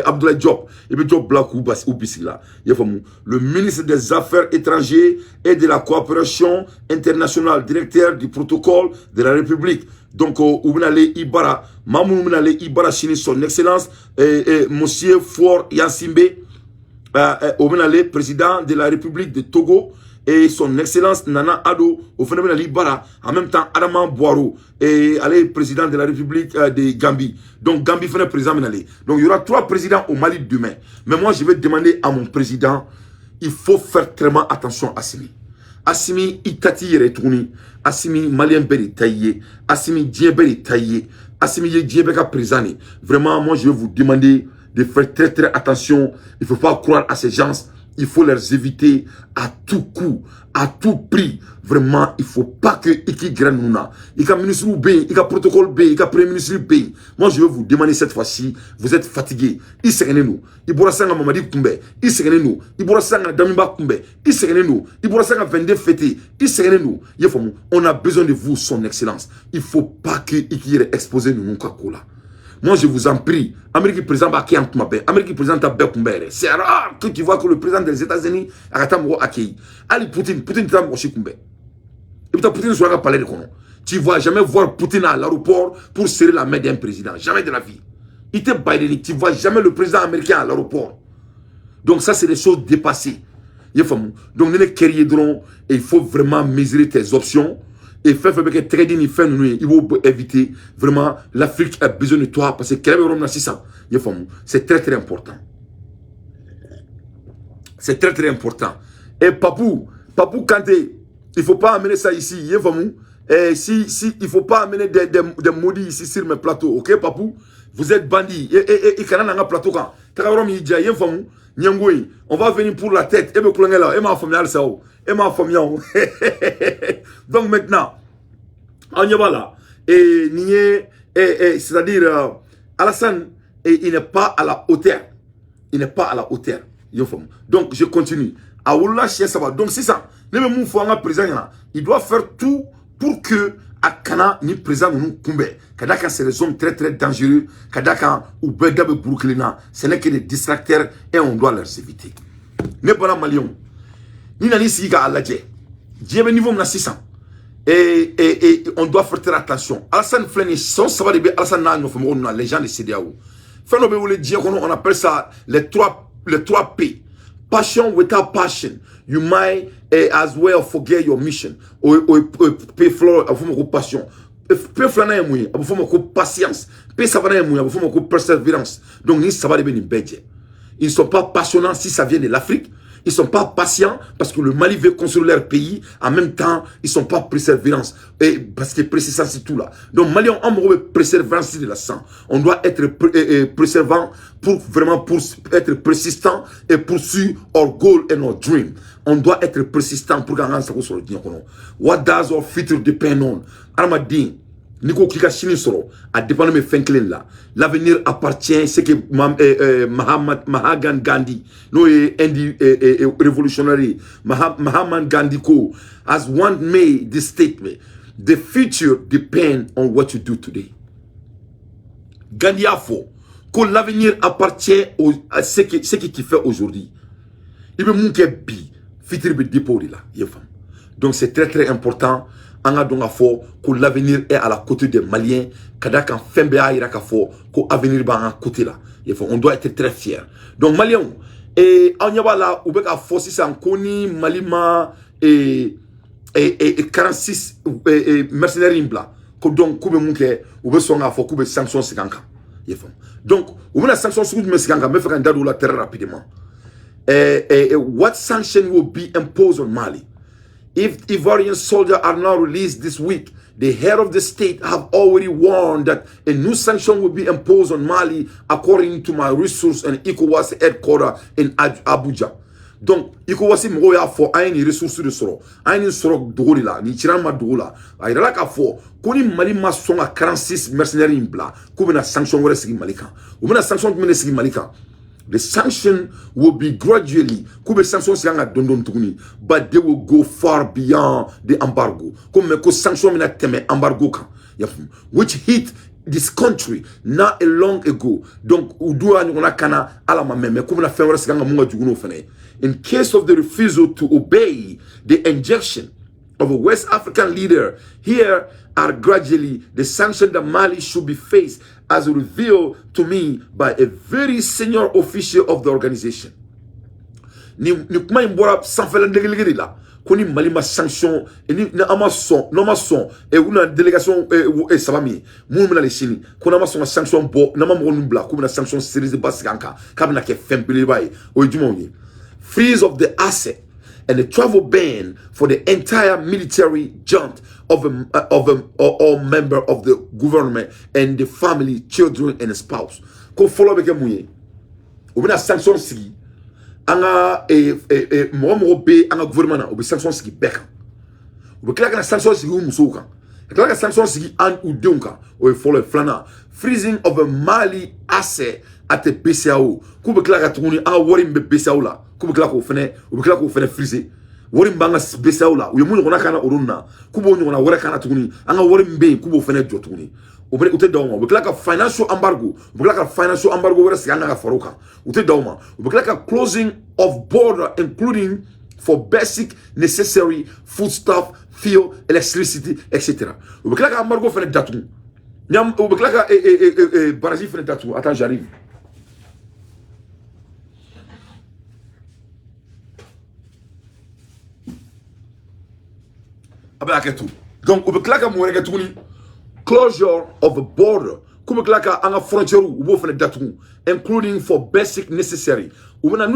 Abdoulaye Diop, il be job black ou bisila. Le ministre des Affaires étrangères et de la coopération internationale, directeur du protocole de la République. Donc Oubnale Ibara, Mamou Oubnale Ibara Chini, son excellence, monsieur Fort Yansimbe, Oubnale président de la République de Togo, et son excellence Nana Ado au phénomène Libara, en même temps Adama Boiro, et allez, président de la République de Gambie. Donc Gambie fait un président menalé. Donc il y aura 3 présidents au Mali demain. Mais moi je vais demander à mon président, il faut faire très attention à Assimi. Assimi Itati Retourni, Assimi Malien Beri Taillé, Assimi Djeberi Taillé, Assimi Djebeka président. Vraiment, moi je vais vous demander de faire très attention. Il ne faut pas croire à ces gens. Il faut les éviter à tout coup, à tout prix. Vraiment, il ne faut pas que Iki Granouna, Ika ministre B, Ika protocole B, Ika premier ministre B. Moi, je vais vous demander cette fois-ci, vous êtes fatigués. Iserenenu, Iborasanga Mamadi Kumbe, Iserenenu, Iborasanga Damiba Kumbe, Iserenenu, Iborasanga Vende Fete, Iserenenu. On a besoin de vous, son excellence. Il ne faut pas que Iki exposé nous Kakola. Moi, je vous en prie, Amérique président Baki Antmabe, Amérique président Tabé Kumbere. C'est rare que tu vois que le président des États-Unis a accueilli. Ali Poutine t'a moché Kumbe. Et puis Poutine soit parler de Kono. Tu ne vas jamais voir Poutine à l'aéroport pour serrer la main d'un président. Jamais de la vie. Il te Biden, tu ne vois jamais le président américain à l'aéroport. Donc ça, c'est des choses dépassées. Donc, il faut vraiment mesurer tes options. Et faire que trading il fait nous il faut éviter vraiment l'Afrique a besoin de toi parce que c'est très important. C'est très important. Et Papou Kanté, il faut pas amener ça ici, et si il faut pas amener des maudits ici sur mes plateaux, OK Papou, vous êtes bandits et quand on a un plateau quand on va venir pour la tête et me clonger là et ma famille ça et ma famille. Donc maintenant, on y va là. Et c'est-à-dire, Alassane, il n'est pas à la hauteur. Il n'est pas à la hauteur. Donc je continue. Donc c'est ça. Il doit faire tout pour que Akana ni présent nous kumbe. Kadaka c'est des hommes très dangereux. Kadaka ou Begabe Brooklyn, ce n'est que des distracteurs et on doit les éviter. Ne pas la Malion. Ni nani siga aladje. Dieu niveau na 600. Et on doit faire très attention. Alassane Fleni, son savoir de Alassane na les gens de CDAO. On appelle ça les 3 P. Passion without passion. You might as well forget your mission. Ou pay floor, à passion. Pay flana mouille, à patience. Pay savana mouille, à persévérance. Donc, ni savoir de ni bedje. Ils ne sont pas passionnants si ça vient de l'Afrique. Ils sont pas patients parce que le Mali veut construire leur pays. En même temps, ils sont pas persévérants. Et parce que préservance, c'est tout là. Donc, Maliens, on veut persévérance de la sang. On doit être persévérant pour vraiment pour être persistant et poursuivre our goal and our dream. On doit être persistant pour gagner ça sur le dieu. What does our future depend on? Armadin. Nico Kika Chini Soro, a dépendre de mes fins clés là. L'avenir appartient à ce que Mahatma Gandhi, no révolutionnaire, Mahatma Gandhi has one made this statement. The future depends on what you do today. Gandhi a fait que l'avenir appartient à ce que tu fais aujourd'hui. Il veut montrer bi, futur be dépôt là, donc c'est très très important. On a donc à faire que l'avenir est à la côté des Maliens. Kada kan fembe a ira ka fo que l'avenir ba à côté là. On doit être très fiers. Donc Maliens et on y va là ou beka force c'est en koni Malima et 46 mercenaires imbla. Que donc kube munke ou be songa fo kube sanctions sikanka. Donc on a sanctions sur me sikanka me faire un dado là très rapidement. What sanction will be imposed on Mali? If Ivorian soldiers are not released this week, the head of the state have already warned that a new sanction will be imposed on Mali according to my resource and ECOWAS headquarters in Abuja. Donc, ECOWAS mo ya fo ayni ressources de soro. Ayni soro dogoli la, ni tirama dogola. Ayra ka fo, koni Mali ma songa 46 mercenaires imbla, ko bena sanction wala sigi Malika. Ou bena sanction ko sigi Malika. The sanction will be gradually, but they will go far beyond the embargo. Which hit this country not a long ago. Donc, in case of the refusal to obey the injunction of a West African leader, here are gradually the sanctions that Mali should be faced as revealed to me by a very senior official of the organization. Ni kuma imbora sanfela ndegelegele la koni Mali ma sanction ni amason no mason e una délégation e sabami mu na le chini kona mason sanction bo na ma mo nubla ko na sanction series de basikanka kabna ke fempele bai o jumongi freeze of the asset and the travel ban for the entire military junta of all member of the government and the family, children and spouse. Ko follow beke muye. Obina sanction sigi. Anga mo be anga gouvernement obi sanction sigi beka. Obi klaka na sanction sigi umusoka. Klaka sanction sigi an ou deunka o follow flana. Freezing of a Mali asset at the BCAO. Ko be klaka tuni anga wori mbe BCAO la. Ko be klaka o fene freezer. Wori mbanga BCAO la. Uyo muni kona kana oruna. Kubo nyona wora kana tuni. Anga wori mbe kubo fene jo tuni. Obre ute dauma. Obeklaka financial embargo. Obeklaka financial embargo wora siganga ga faroka. Ute dauma. Obeklaka closing of border including for basic necessary foodstuff, fuel, electricity, etc. Obeklaka embargo fene datu. Nyam obeklaka baraji fene datu. Attends, j'arrive. Donc, closure of the border, including for basic necessary. Courant,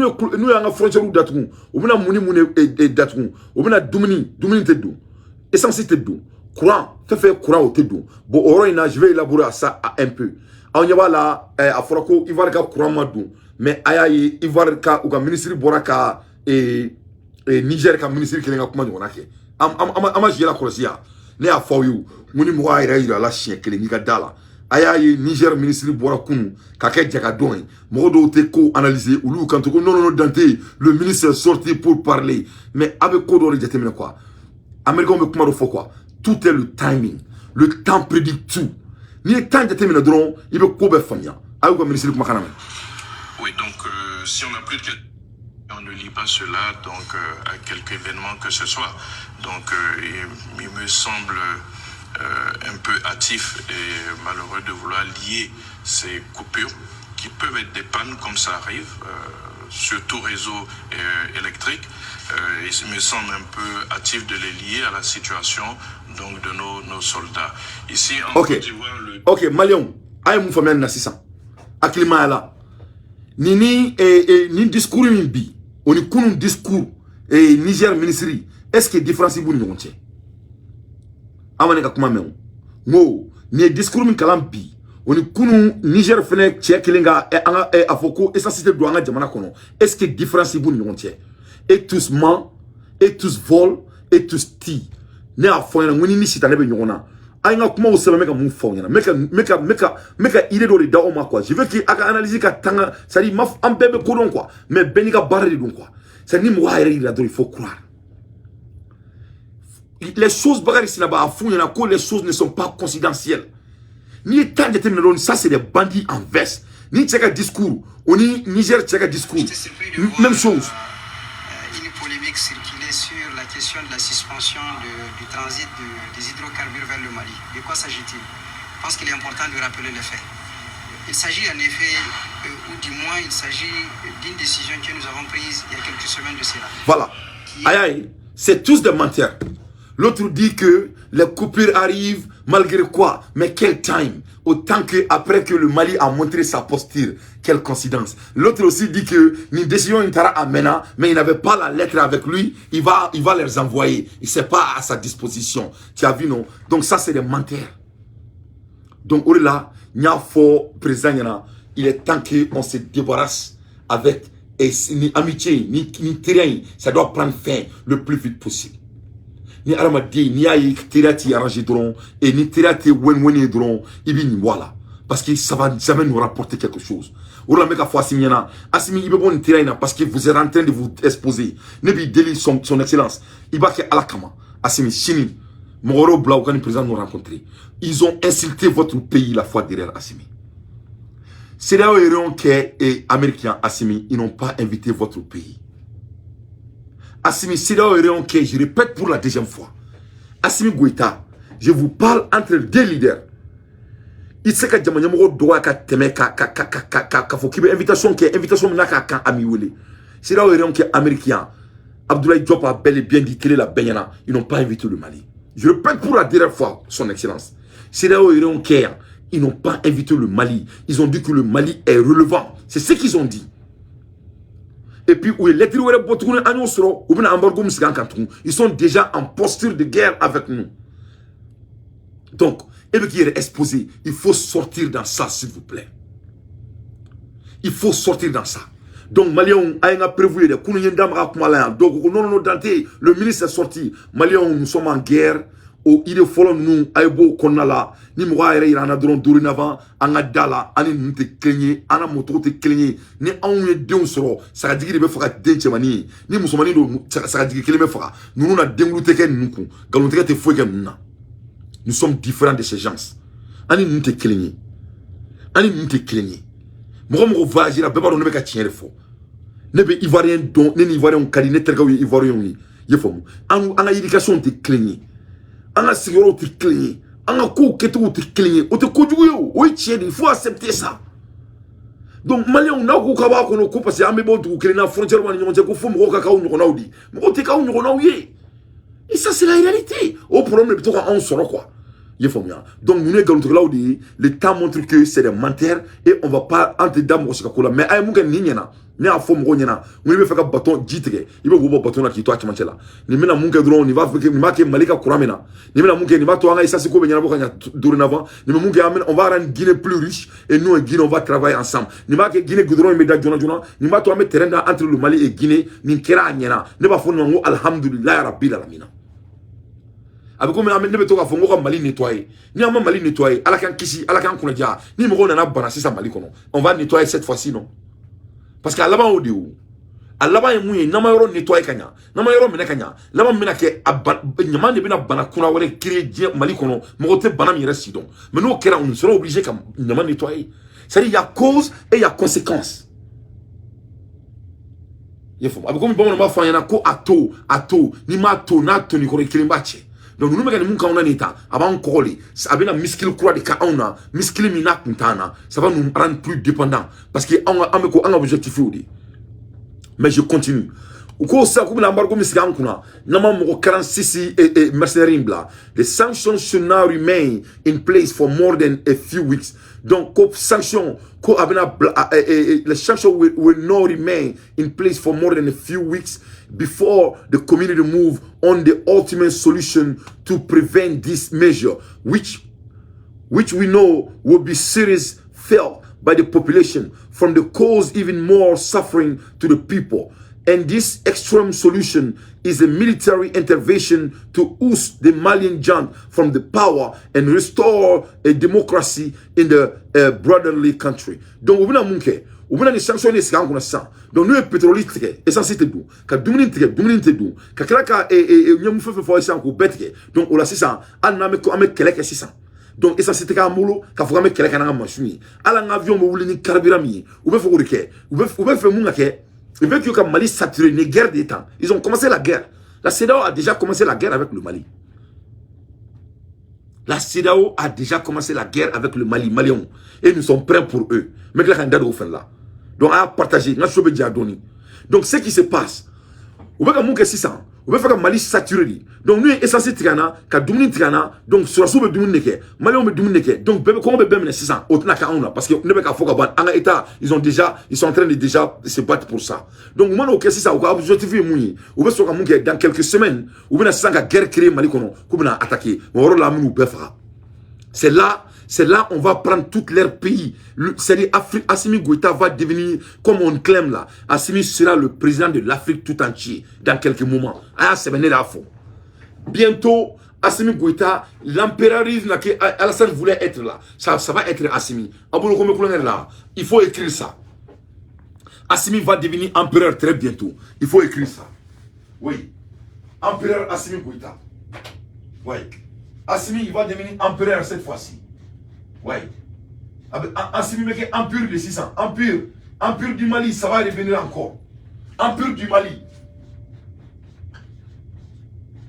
bon, je vais élaborer ça un peu. On y va là, à Forako, il va y avoir courant madou, mais aïe, il va y avoir ministre Boraka et Niger, comme ministre qui est là, ama jela korosia ne a for you muni mo ayira ira la chien kele ni gadala aya ye Niger ministre bora kunu ka ke jaga don mo do te ko analyser ou quand ko non danté le ministre est sorti pour parler mais avec ko do jetemina quoi américain me kuma do fo quoi tout est le timing le temps prédit tout ni temps jetemina dron il be ko be fanya ayo ko ministre kuma kana oui donc si on a plus de on ne lit pas cela donc à quelque événement que ce soit. Donc il me semble un peu hâtif et malheureux de vouloir lier ces coupures qui peuvent être des pannes comme ça arrive sur tout réseau électrique. Il me semble un peu hâtif de les lier à la situation donc de nos soldats. Ici en Côte d'Ivoire Ok, Malion, aïe mon famille na 600. Akilima là. Ni discours bi. on est un discours et Niger ministry est-ce que différence est bonne non tient amane ka kuma men ngo ni discours min kalam bi on est un Niger fene tient kelinga e afoko essentiel do anga jamana kono est-ce que différence est bonne non tient et tous ment et tous vol et tous ti ne a fo ngoni ni sita ne be nyona aïna kuma osela meka mun fo nyana meka idée do le da o ma quoi je veux que aka analyser ka tanga ça dit maf am bebe ko don quoi mais benika barre don quoi ça dit moi il faut croire les choses bagari ici là-bas à fond yana ko les choses ne sont pas coïncidentielles ni tant de termes ça c'est des bandits en veste ni tcheka discours on y Niger tcheka discours même chose. Une polémique circulait sur la question de la suspension du transit des hydrocarbures vers le Mali. De quoi s'agit-il? Je pense qu'il est important de rappeler les faits. Il s'agit en effet, ou du moins il s'agit d'une décision que nous avons prise il y a quelques semaines de cela. Voilà. Aïe aïe, c'est tous des menteurs. L'autre dit que les coupures arrivent malgré quoi? Mais quel time? Autant que après que le Mali a montré sa posture. Quelle coïncidence. L'autre aussi dit que une décision intara amena, mais il n'avait pas la lettre avec lui. Il va les envoyer. Il n'est pas à sa disposition. Tu as vu, non? Donc ça, c'est des menteurs. Donc, là, il y a fort président. Il est temps qu'on se débarrasse avec ni amitié, ni terrain. Ça doit prendre fin le plus vite possible. Ni aramadi ni ayi tirati arrangé dron et ni tirati wen dron ibini voilà parce que ça va jamais nous rapporter quelque chose. Oula meka fo asimiana asimi ibe bon tiraina parce que vous êtes en train de vous exposer. Nebi délit son excellence. Ibake alakama asimi chini Moro Blau quand le président nous rencontrer. Ils ont insulté votre pays la fois derrière Assimi. C'est là où les Américains Assimi, ils n'ont pas invité votre pays. Assimi, c'est là où je répète pour la deuxième fois. Assimi Goïta, je vous parle entre deux leaders. Il sait que Djamanyamoro doit teme invitation naka amiwele. C'est là où les Américains, Abdoulaye Diop a bel et bien dit qu'il est la Benyana. Ils n'ont pas invité le Mali. Je répète pour la dernière fois, son excellence. C'est là où ils n'ont pas invité le Mali. Ils ont dit que le Mali est relevant. C'est ce qu'ils ont dit. Et puis, ils sont déjà en posture de guerre avec nous. Donc, et qui est exposé, il faut sortir dans ça, s'il vous plaît. Il faut sortir dans ça. Donc, Maliens a prévu de le ministre est sorti. Maliens, nous sommes en guerre. Il faut nous aibo konala ni moa ere irana dron dorénavant anga dala ani nte klenye ana moto te klenye ni anwe den soro saka digi be faka den chemani ni musomani do saka digi keleme faka nous na denglu te ken nuku galon te fo ken na nous sommes différents de ces gens ani nte klenye mo voyager la beba do ne ka tiere fo ne be ivoirien don ne ivoirien kali terga ivoirien ni yefo anga éducation te klenye anga sigoro te cligner anga ko keto te cligner o te kojugo yo o tieni il faut accepter ça. Donc malien on a ko kaba ko no ko parce ambe bo tu cligner frontière man nyonje ko fo mo ka ka on naudi mo te ka on naudi et ça c'est la réalité au problème plutôt quand on sort quoi il faut bien. Donc nous ne naudi le temps montre que c'est des menteurs et on va pas entre dames ko la mais ay mu kan ninyana ni a fo mo nyana mu be faka bâton jitre il be go bâton na ki to atmanche la ni mena mu ke drone ni va feke ni ma ke malika kuramena ni mena mu ke ni va to anga isa siko be nyana bo kanya dorénavant ni mu ke amen on va rendre Guinée plus riche et nous et Guinée on va travailler ensemble ni ma ke Guinée goudron me da jona ni ma to amen terrain entre le Mali et Guinée ni kera nyana ne ba fo ngo alhamdulillah rabbil alamin avec comme amen ne be to ka fo ngo Mali nettoyer ni ama Mali nettoyer ala kan kisi ala kan kunaja ni mo na bana ça Mali kono on va nettoyer cette fois-ci non. Parce qu'à l'avant au déo, à l'avant il mouille, n'a pas eu nettoyer kanya, n'a pas eu menakanya, l'avant menake n'yaman de bina bana kuna wale créer Mali kono, mogote bana mi reste donc. Mais nous kera on sera obligé comme n'yaman nettoyer. C'est-à-dire il y a cause et il y a conséquence. Il faut. Avec comme bon on va faire yana ko ato, ni ma to na to ni ko kilimbache. Donc nous mettons mun kauna neta avant koli abena miskil kura de ka ona miskil mina kuntana ça va nous rendre plus dépendants parce que on a un objectif aussi. Mais je continue uko sa ko na embargo miskan kuna na ma mo 46 et mercenaires bla the sanctions should now remain in place for more than a few weeks. Donc sanctions the sanction will not remain in place for more than a few weeks before the community move on the ultimate solution to prevent this measure, which we know will be serious felt by the population, from the cause even more suffering to the people. And this extreme solution is a military intervention to oust the Malian junta from the power and restore a democracy in the brotherly country. Donc, on a des sanctions qui sont ça. Donc, nous, les pétroliers, essentiel de tout. Quand dumuni te tout. Quand quelqu'un est fait ça encore bête. Donc, on a 600. On a quelqu'un 600. Donc, essentiel de tout. Molo, quand vous avez quelqu'un en machine. Alors, un avion, vous voulez carburant. Vous pouvez faire quoi? Vous pouvez faire mon que. Ils veulent que le Mali saturé une guerre des temps. Ils ont commencé la guerre. La CEDEAO a déjà commencé la guerre avec le Mali. La CEDEAO a déjà commencé la guerre avec le Mali, Maliens. Et nous sommes prêts pour eux. Mais que la candidat au fin là. Donc, à partager. Donc, ce qui se passe, vous voyez que 600. Vous voyez que le Mali saturé. Donc, nous, essentiel Tirana, quand Doumini Tirana, donc, sur la soupe Doumini Neke, Maliens me Doumini Neke. Donc, comment on peut 600 au Tnaka, parce que nous n'avons pas en État, ils sont en train de déjà se battre pour ça. Donc, moi, ok, c'est ça, on va objectifier Mouni. Ou bien, dans quelques semaines, ou bien, sans la guerre créée Mali, qu'on a attaqué. On va la Mounou Befra. C'est là on va prendre tous leurs pays. C'est-à-dire Assimi Goïta va devenir, comme on clame là, Assimi sera le président de l'Afrique tout entier dans quelques moments. Ah, c'est venu là fond. Bientôt, Assimi Goïta, l'empereurisme que Alassane voulait être là, ça va être Assimi. Là, il faut écrire ça. Assimi va devenir empereur très bientôt. Il faut écrire ça. Oui. Empereur Assimi Goïta. Oui. Assimi, il va devenir empereur cette fois-ci. Oui. Assimi Meke, empire de 600. Empire du Mali, ça va revenir encore. Empire du Mali.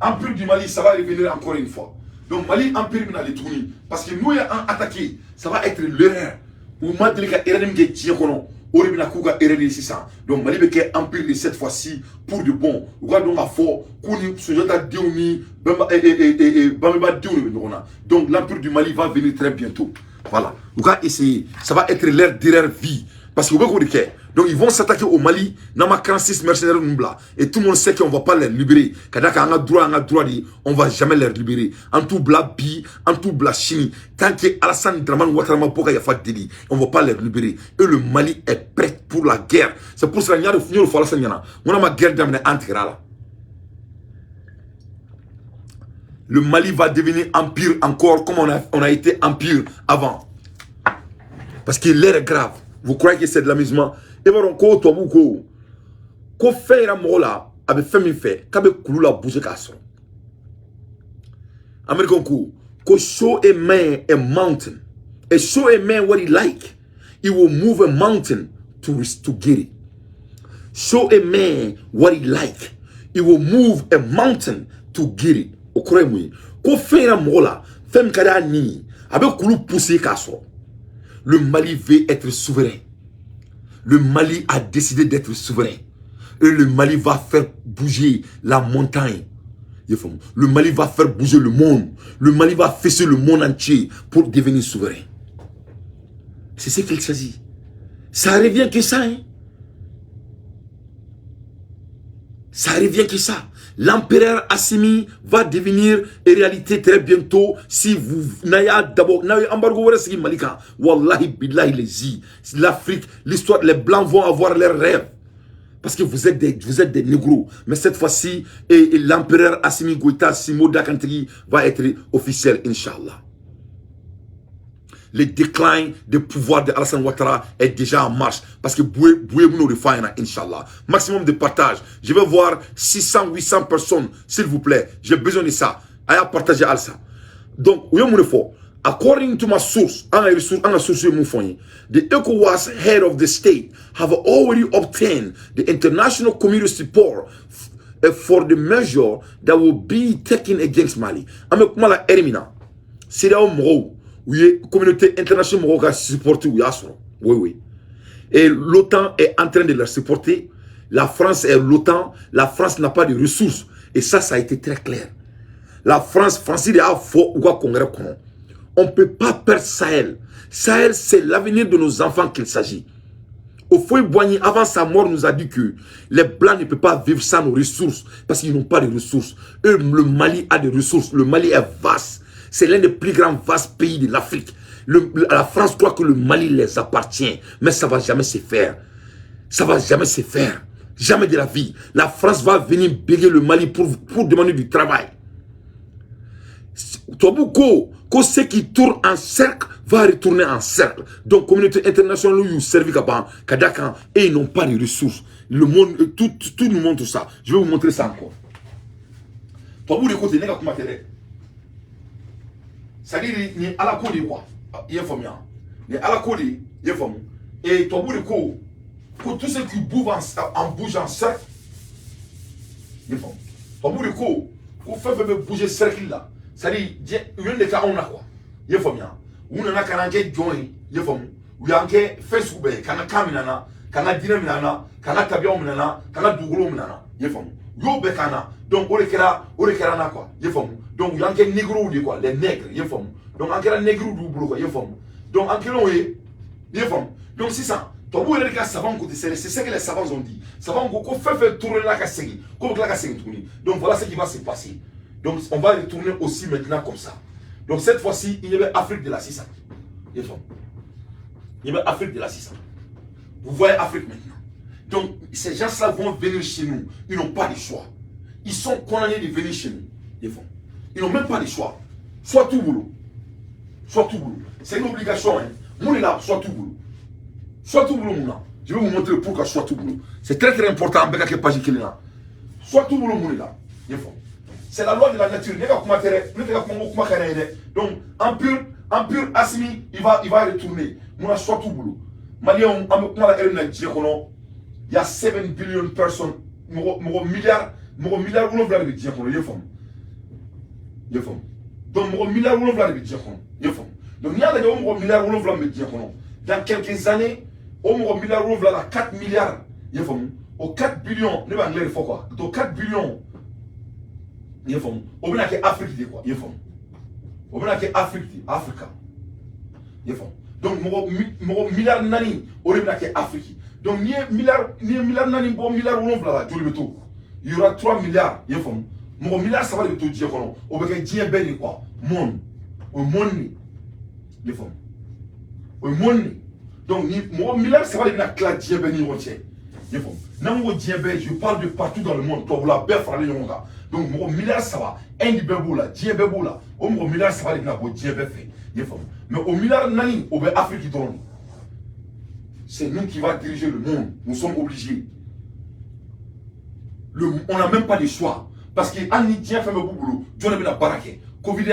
Empire du Mali, ça va revenir encore une fois. Donc Mali, empire de Mali, parce que nous, avons attaqué, ça va être l'erreur. Ou Madrika Erenim qui tient qu'on Oribina Kuga Ereni 600. Donc Mali Beke empire de cette fois-ci pour de bon. Regardons à fort. Kouni, Sojata Diouni, Bamba Diouni. Donc l'empire du Mali va venir très bientôt. Voilà. Essayer. Ça va être leur dernière vie. Parce que donc ils vont s'attaquer au Mali, dans ma 46 mercenaires et tout le monde sait qu'on ne va pas les libérer. Quand on a droit, on ne va jamais les libérer. En tout bla bi, en tout bla chini. Tant que Alassane Draman Ouattara Poka Yafa Deli, on ne va pas les libérer. Et le Mali est prêt pour la guerre. C'est pour ça qu'il y a de finir le Alassane Yana. On a ma guerre d'amener intégrale. Le Mali va devenir empire encore comme on a été empire avant. Parce que l'air est grave. Vous croyez que c'est de l'amusement? Et voilà, ko fait la mola, avec fait fait, qu'avec coulou la bouche casson. American ko show a man a mountain, and show a man what he like, he will move a mountain to get it. Show a man what he like, he will move a mountain to get it. Au croyez-moi, ko fait la mola, fait kada ni, avec coulou pousser casson. Le Mali veut être souverain. Le Mali a décidé d'être souverain. Et le Mali va faire bouger la montagne. Le Mali va faire bouger le monde. Le Mali va fesser le monde entier pour devenir souverain. C'est ce qu'il s'agit. Ça revient que ça. Hein? Ça revient que ça. L'empereur Assimi va devenir une réalité très bientôt si vous n'avez d'abord embargo Malika. Wallahi billahi les l'Afrique, l'histoire, les blancs vont avoir leurs rêves. Parce que vous êtes des négros. Mais cette fois-ci, l'empereur Assimi Goïta Simo Dakantri va être officiel, Inch'Allah. Le déclin du pouvoir de Alassane Ouattara est déjà en marche. Parce que Boué-Bouno Refine, Inch'Allah. Maximum de partage. Je vais voir 600, 800 personnes, s'il vous plaît. J'ai besoin de ça. Allez partager ça. Donc, according to my source, the ECOWAS head of the state have already obtained the international community support for the measure that will be taken against Mali. Amekuma Erimina. C'est là où oui, communauté internationale Maroc supporte oui. Et l'OTAN est en train de la supporter. La France est l'OTAN. La France n'a pas de ressources. Et ça a été très clair. La France, a faux ou congrès. On ne peut pas perdre Sahel. Sahel, c'est l'avenir de nos enfants qu'il s'agit. Houphouët-Boigny, avant sa mort, nous a dit que les Blancs ne peuvent pas vivre sans nos ressources parce qu'ils n'ont pas de ressources. Eux, le Mali a des ressources. Le Mali est vaste. C'est l'un des plus grands vastes pays de l'Afrique. La France croit que le Mali les appartient, mais ça ne va jamais se faire. Ça ne va jamais se faire. Jamais de la vie. La France va venir béguer le Mali pour demander du travail. Tobouko, que ceux qui tournent en cercle va retourner en cercle. Donc, communauté internationale, nous servent Kadakan et ils n'ont pas de ressources. Le monde, tout nous montre ça. Je vais vous montrer ça encore. Tobouko, c'est comment t'es. C'est-à-dire, il y a à la côte de quoi? Il y a il y a à la côte, il y a et Tobouko, pour tous ceux qui bougent en cercle, il y a Tobouko, pour faire bouger ce cercle là. C'est-à-dire, il y a des cas on a quoi? Il y a on a un joint, il y a un Facebook, kana kaminana, kana dinaminana, kana tabiaminana, kana douglomina, il y a yo bekana, donc on est là quoi, il y a donc il y a un négro de quoi, les nègres, il y a donc en un négro du boulot, il y a donc en quel il y a donc c'est ça. Toi, les gars savants côté c'est ce que les savants ont dit. Savants qu'on fait tourner la cassée, comme la cassée tourner. Donc voilà ce qui va se passer. Donc on va retourner aussi maintenant comme ça. Donc cette fois-ci, il y avait Afrique de la Cissa. Il y avait Afrique de la Cissa. Vous voyez Afrique maintenant. Donc ces gens-là vont venir chez nous. Ils n'ont pas de choix. Ils sont condamnés de venir chez nous. Ils n'ont même pas de choix. Soit tout boulot. Soit tout boulot. C'est une obligation. Hein. Mon est là, soit tout boulot. Soit tout boulot, mon. Je vais vous montrer pourquoi soit tout boulot. C'est très très important. Soit tout boulot, mon est là. C'est la loi de la nature. Donc, en pur Assimi, il va retourner. Mon soit tout boulot. Il y a 7 billion de personnes. Milliard ou l'on de dire qu'on est femme. Donc, milliard ou l'on de dire qu'on est femme. Donc, il y a des milliards ou l'on de dire qu'on dans quelques années, au milliard ou l'on 4 milliards. Il y a au 4 billions, ne va pas dire quoi. Donc, 4 billions. Il y a au moins Afrique de quoi. Il y a au moins Afrique, Africa. Il y a donc, mon milliard nani, au moins Afrique. Donc, ni milliard nani, bon milliard ou l'on là, il y aura 3 milliards. Il y a mon milliard, ça va le tout dire qu'on au moins dire ben quoi. Monde. Au monde. Il y a au monde. Donc, mon milliard, ça va être la dire ben entier. Il y a je parle de partout dans le monde. Toi, vous la belle frère, donc, mon milliard, ça va. Un de bébou là, 10 bébou là. Au mon milliard, ça va être là, 10 bébé. Mais au milliard, nani, au Afrique qui donne. C'est nous qui va diriger le monde. Nous sommes obligés. On n'a même pas de choix. Parce que Anidien fait beaucoup boulot. Dieu n'a pas de baraque. Covid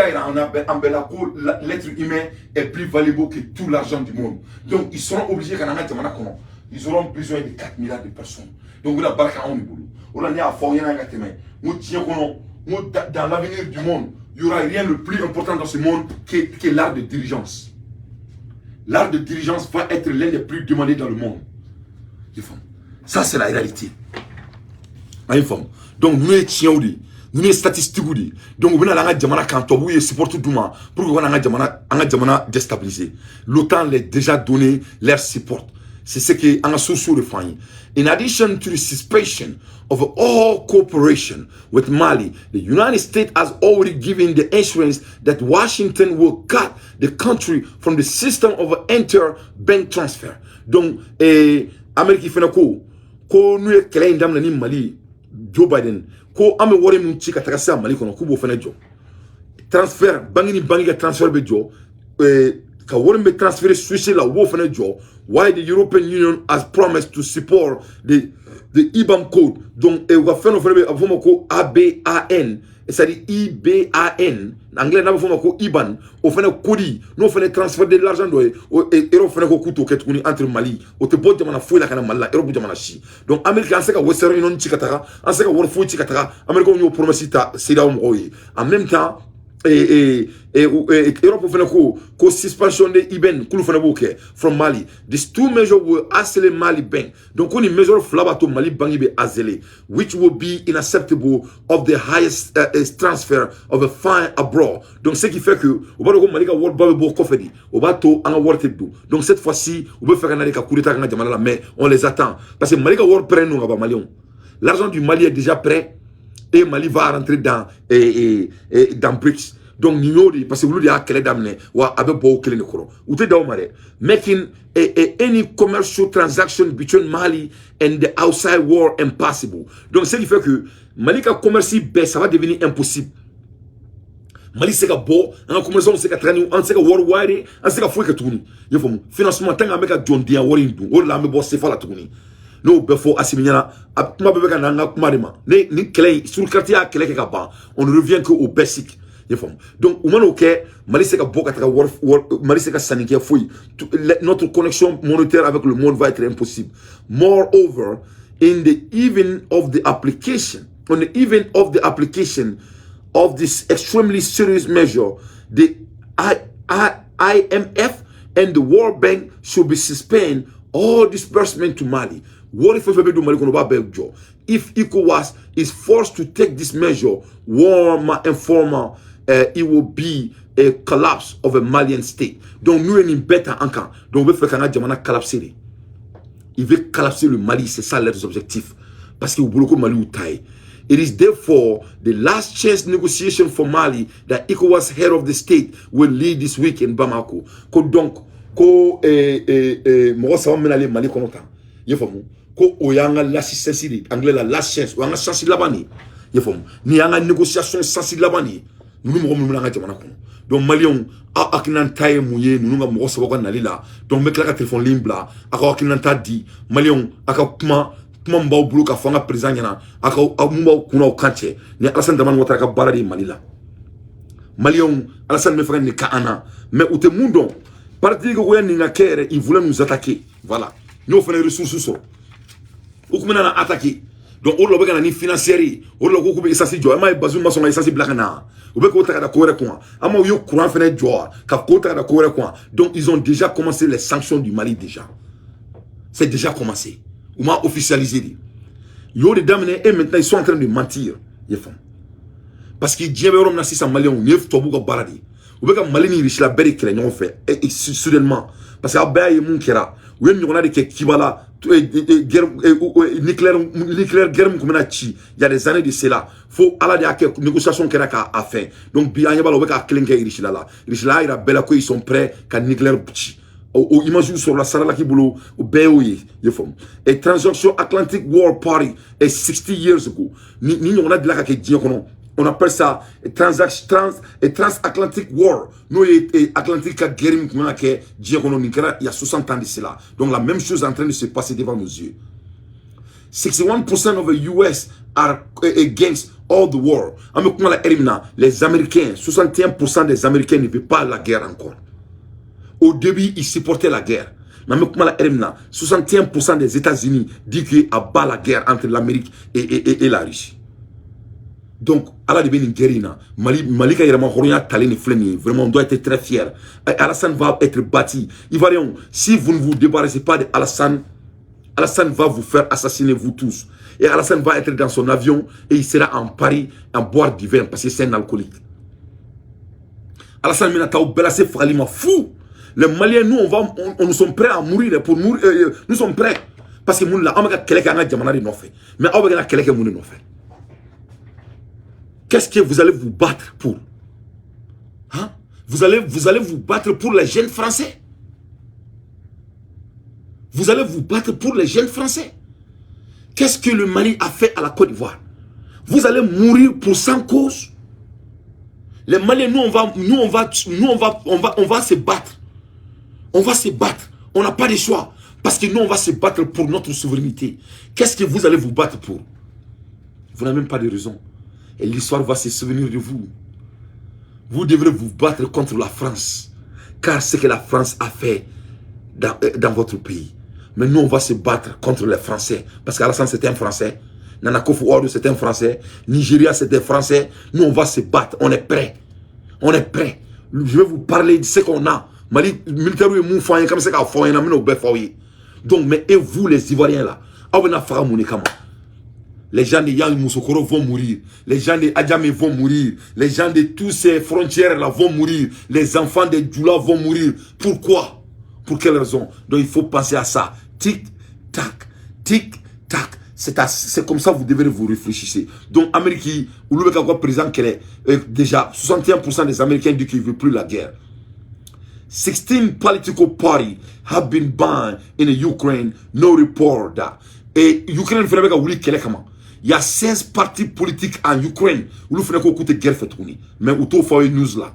l'être humain est plus valuable que tout l'argent du monde. Donc, ils seront obligés qu'en mettre comment. Ils auront besoin de 4 milliards de personnes. Donc, vous avez baraque en boulot. On a à fort, dans l'avenir du monde, il n'y aura rien de plus important dans ce monde que l'art de dirigeance. L'art de dirigeance va être l'un des plus demandés dans le monde. Ça, c'est la réalité. Donc, nous étions nous sommes statistiques. Donc, nous avons des quand on supporte tout le monde pour que nous ayons déstabilisé. L'OTAN les déjà donné leur support. C'est ce qui est en sociaux refining. In addition to the suspension of all cooperation with Mali, the United States has already given the assurance that Washington will cut the country from the system of inter-bank transfer. Donc, Amérique fait ko nous est dans le Mali, Joe Biden, ko ame wori mun ci ka tagasa Mali kono kubo fene jo. Transfer bangi transfer be jo ka wori be transfer switch la wo fene jo. Why the European Union has promised to support the IBAN code. Donc, on va faire un ABAN, c'est-à-dire IBAN. En anglais, on va faire un IBAN. On fait un code, nous faisons transfert de l'argent et on fait un couteau entre Mali. On te botte de fouille la canne Mali, et on botte de Chi. Donc, Américain, c'est que Western Union Chikatara, on sait que World Food Chikatara, Américain, on promet c'est là où on en même temps, Europe fana ko suspension de Iben kulu fana bo ke from Mali. These two measures will isolate Mali bank. Donc on measure flabato Mali bank be azele, which will be inacceptable of the highest transfer of a fine abroad. Donc ce qui fait que au bas de Mali ka world ba bo kofedi au bas to anga world tedu. Donc cette fois-ci on veut faire un ka coup d'état nga jamana la, mais on les attend parce que Mali ka world prêt nous ba Malion. L'argent du Mali est déjà prêt et Mali va rentrer dans BRICS. Donc nous parce que vous dites qu'elle est damnée ou avec beaucoup de koro ou te daumare making any commercial transaction between Mali and the outside world impossible. Donc ce qui fait que Mali ka commerce baisse, ça va devenir impossible. Mali c'est que bon en commerce on c'est que traîner on c'est que worldwide on c'est que faut que tourner il faut financement tant avec John Dia wori ndu o la me bo c'est fa la tourner no be fo asiminyana kuma be ka nanga kuma de ma ni clé sur le quartier à clé ka ba on ne revient que au basic. Donc, Mali c'est que sanité fouille. Notre connexion monétaire avec le monde va être impossible. Moreover, on the event of the application of this extremely serious measure, the IMF and the World Bank should be suspend all disbursement to Mali. What if if ECOWAS is forced to take this measure, warm and formal, it will be a collapse of a Malian state. Donc nous sommes bêta encore. Donc on veut faire qu'un Djamana collapser. Il veut collapser le Mali, c'est ça leurs objectifs. Parce que le Mali ou taille. It is therefore the last chance negotiation for Mali that ECOWAS head of the state will lead this week in Bamako. Donc moi ça va mener Mali comme ça. Il faut ko oyanga l'assistance anglais la last chance oyanga chance labani. Il faut ni yanga négociation sans labani. Nous donc Malion a akinan taille mouillé nous nga mo so ko nalila donc me kla téléphone limbla aka akinan ta di Malion aka kuma mbaw bulu ka fanga président nyana aka mbaw kuna kanche ni Alassane Dramane Ouattara ka baradi Malila Malion Alassane me fanga ni kaana mais ou te mundo parti ko yani nga kere il voulait nous attaquer voilà nous fait les ressources so ou kuma na attaquer. Donc on l'a ni financière on l'a ko be essence jo ama bazum ma so ma essence blakana ou be ko ta da ko quoi ama yo courant fene jo ka ko ta da ko quoi. Donc ils ont déjà commencé les sanctions du Mali déjà. C'est déjà commencé. On m'a officialisé. Yo de dames et maintenant ils sont en train de mentir. Parce qu'ils disent que na 600 Maliens on yef to bu ko baradi. Ou be ka Mali ni riche la beri kele ñoo fait et soudainement parce que abaye mun kera ou en ñona de ke kibala guerre nucléaire guerre il y a des années de cela faut aller à la négociation qu'il a à faire donc bien il y a pas le clinquer Richela il a belle ils sont prêts qu'à nucléaire ou imagine sur la salle qui boulot au BOI et transaction Atlantic War Party et 60 years ago ni on a de la qui dit on appelle ça transatlantic war. Nous et Atlantique a guerre il y a 60 ans de cela. Donc la même chose est en train de se passer devant nos yeux. 61% of the US are against all the war. Les Américains, 61% des Américains ne veulent pas la guerre encore. Au début, ils supportaient la guerre. Mais 61% des États-Unis disent qu'il y a la guerre entre l'Amérique et la Russie. Donc, Allah de Benin Guérina, Malika Yerama Horoya Taleni Fleni, vraiment, on doit être très fier. Alassane va être bâti. Ivoirion, si vous ne vous débarrassez pas de Alassane, Alassane va vous faire assassiner vous tous. Et Alassane va être dans son avion et il sera en Paris à boire du vin parce que c'est un alcoolique. Alassane Minatao Belassé Falima fou. Les Maliens, nous sommes prêts à mourir pour mourir. Nous sommes prêts. Parce que nous, là, on va quelqu'un qui a fait. Mais on va quelqu'un qui a fait. Qu'est-ce que vous allez vous battre pour? Hein? Vous allez vous battre pour les jeunes Français? Vous allez vous battre pour les jeunes Français? Qu'est-ce que le Mali a fait à la Côte d'Ivoire? Vous allez mourir pour sans cause? Les Maliens, nous on va se battre. On va se battre. On n'a pas de choix. Parce que nous on va se battre pour notre souveraineté. Qu'est-ce que vous allez vous battre pour? Vous n'avez même pas de raison. Et l'histoire va se souvenir de vous. Vous devrez vous battre contre la France. Car ce que la France a fait dans votre pays. Mais nous, on va se battre contre les Français. Parce qu'Alassane, c'était un Français. Nana Akufo-Addo, c'était un Français. Nigeria, c'était un Français. Nous, on va se battre. On est prêts. On est prêt. Je vais vous parler de ce qu'on a. Mali militaire est mon foyer comme ça qu'a foyer na mino be foyer. Donc mais et vous les Ivoiriens là, abena fara monikama. Les gens de Yang Mousokoro vont mourir. Les gens de Adjamé vont mourir. Les gens de tous ces frontières là vont mourir. Les enfants de Djoula vont mourir. Pourquoi? Pour quelle raison? Donc il faut penser à ça. Tic tac, tic tac. C'est comme ça que vous devez vous réfléchir. Donc, Amérique, où le président qu'elle est, déjà, 61% des Américains disent qu'ils ne veulent plus la guerre. 16 political parties have been banned in Ukraine, no report that. Et Ukraine, il y a 16 partis politiques en Ukraine où il faut que la guerre fait tourner. Mais où il faut une news là.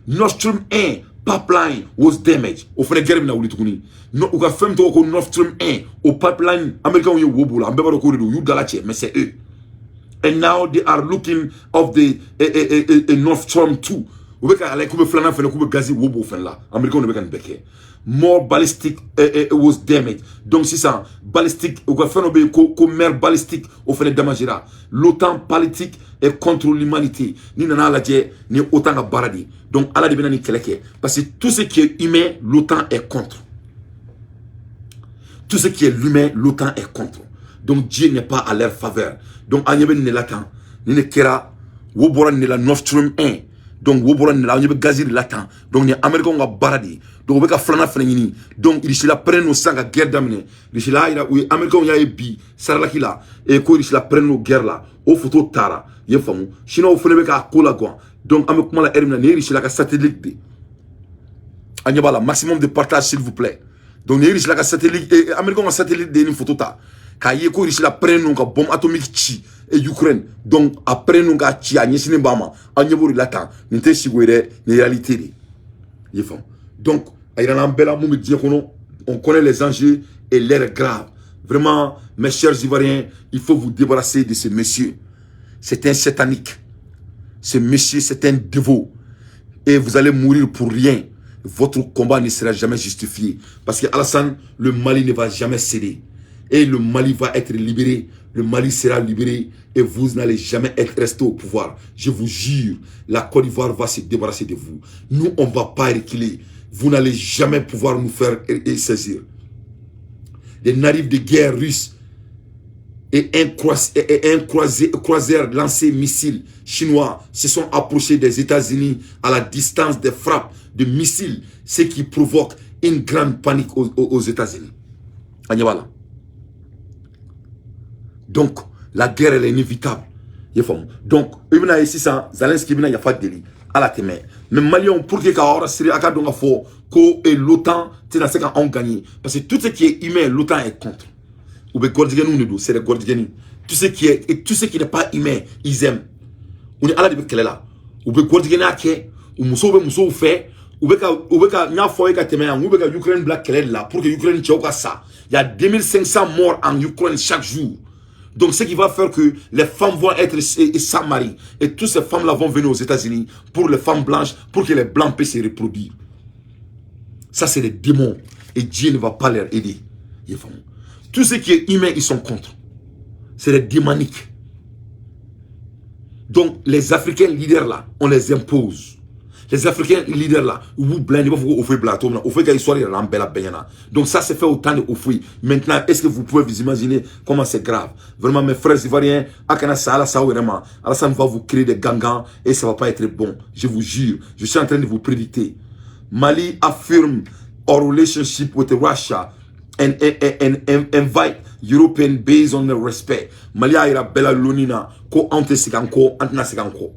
Nord Stream 1 pipeline was damaged. Au fait, guerre n'a tourner. No, ou fait que Nord Stream 1 au pipeline américain où il y a wobola, on peut pas recorrer you galache, mais c'est eux. And now they are looking of the Nord Stream 2. Ou bien aller comme flana fait le coup gazi wobo fait là. Américain ne peut pas béquer. More ballistic was damaged. Donc c'est ça, balistique ou fait no mer balistique au fait damagera. L'OTAN politique est contre l'humanité. Ni nana la dje ni autant à baradi. Donc ala de benani keleke parce que tout ce qui est humain, l'OTAN est contre. Tout ce qui est l'humain, l'OTAN est contre. Donc Dieu n'est pas à leur faveur. Donc Agnebe ne l'attend. Ni ne kera wobora ne la Nord Stream 1. Donc wobora ne la Agnebe gazir l'attend. Donc ni Américain nga baradi. Donc beka flana frenini. Donc il se la prenne au sang à guerre d'amener. Il se la ira oui Américain ya ebi sarlaki là et ko il se la prenne au guerre là. Au photo tara. Ye famu. Chino au fele beka kola quoi. Donc Américain la ermina ne il se la satellite de. Agneba la maximum de partage s'il vous plaît. Donc il y a un satellite américain, un satellite de une photo ta kaye ko il la prenne une bombe atomique chi et Ukraine. Donc après nous ga chi a nyesine bama anyebo lata nte sigwere ni réalité de yefam. Donc ayana mbela mu me dire on connaît les enjeux et l'air grave. Vraiment mes chers Ivoiriens, il faut vous débarrasser de ce monsieur. C'est un satanique. Ce monsieur c'est un dévot et vous allez mourir pour rien. Votre combat ne sera jamais justifié. Parce que Alassane, le Mali ne va jamais céder. Et le Mali va être libéré. Le Mali sera libéré. Et vous n'allez jamais être resté au pouvoir. Je vous jure, la Côte d'Ivoire va se débarrasser de vous. Nous, on ne va pas reculer. Vous n'allez jamais pouvoir nous faire saisir. Les navires de guerre russes et un croiseur lancé missiles chinois se sont approchés des États-Unis à la distance des frappes de missiles, ce qui provoque une grande panique aux États-Unis. Donc, la guerre elle est inévitable. Donc, il y a ici ça, Zelensky il y a pas de délit à la témé. Mais Maliens pour que quand Syrie a donc fort que l'OTAN c'est dans ce qu'on a gagné parce que tout ce qui est humain l'OTAN est contre. Ou bien Gordigani c'est les Gordigani. Tout ce qui n'est pas humain ils aiment. On est à la de quelle là. Ou bien Gordigani a que ou muso fait ou bien nya foyer ka témé ou bien Ukraine black quelle là pour que Ukraine tchoka ça. Il y a 2500 morts en Ukraine chaque jour. Donc, ce qui va faire que les femmes vont être sans mari. Et toutes ces femmes-là vont venir aux États-Unis pour les femmes blanches, pour que les blancs puissent se reproduire. Ça, c'est les démons. Et Dieu ne va pas leur aider. Tout ce qui est humain, ils sont contre. C'est les démoniques. Donc, les Africains leaders là, on les impose. Les Africains leaders là, vous blindez, vous offrez plateau, vous offrez qu'il soit l'ambella benyana. Donc ça c'est fait autant de offrir. Maintenant, est-ce que vous pouvez vous imaginer comment c'est grave? Vraiment, mes frères ivoiriens, Akana Saala Sao vraiment, Alassane va vous créer des gangans et ça va pas être bon. Je vous jure, je suis en train de vous prédicter. Mali affirme our relationship with Russia and invite European based on the respect. Mali a ira bella lonina ko ante siganko antna siganko.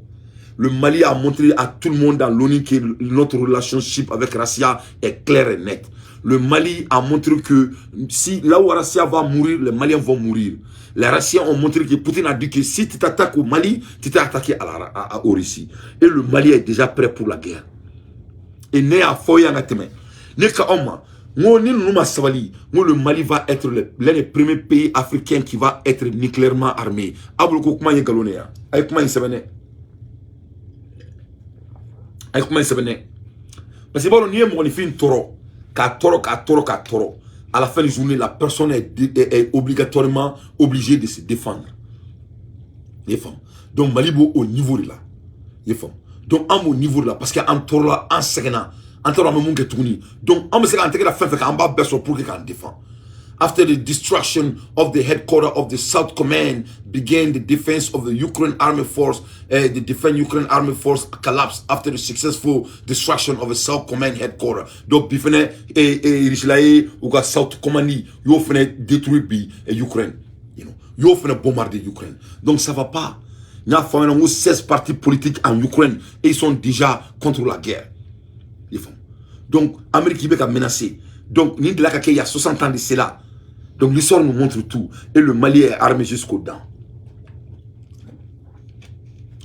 Le Mali a montré à tout le monde dans l'ONU que notre relationship avec Russia est claire et nette. Le Mali a montré que si là où Russia va mourir, les Maliens vont mourir. Les Russiens ont montré que Poutine a dit que si tu t'attaques au Mali, tu t'es attaqué au Russie. Et le Mali est déjà prêt pour la guerre. Et né à Foya Nateme. Né ka Oma. Le Mali va être l'un des premiers pays africains qui va être nucléairement armé. Comment il comment il s'appelle? Parce que bon, on y fait une toro. À la fin de la journée, la personne est obligatoirement obligée de se défendre. Donc Malibo au niveau de là. Donc à mon niveau là parce qu'en tour là en segna en tour mon que tourni donc on me sait en la fin fait qu'en bas besoin pour qu'on défend. After the destruction of the headquarters of the South Command began the defense of the Ukraine Army Force. The defense Ukraine Army Force collapsed after the successful destruction of the South Command headquarters. Donc bifene Israël ou ka South Command yo fene détruire bi Ukraine. You know, yo fene bombarder Ukraine. Donc ça va pas. Il y a 16 partis politiques en Ukraine et ils sont déjà contre la guerre. Donc l'Amérique a menacé. Donc il y a 60 ans de cela. Donc l'histoire nous montre tout. Et le Mali est armé jusqu'aux dents.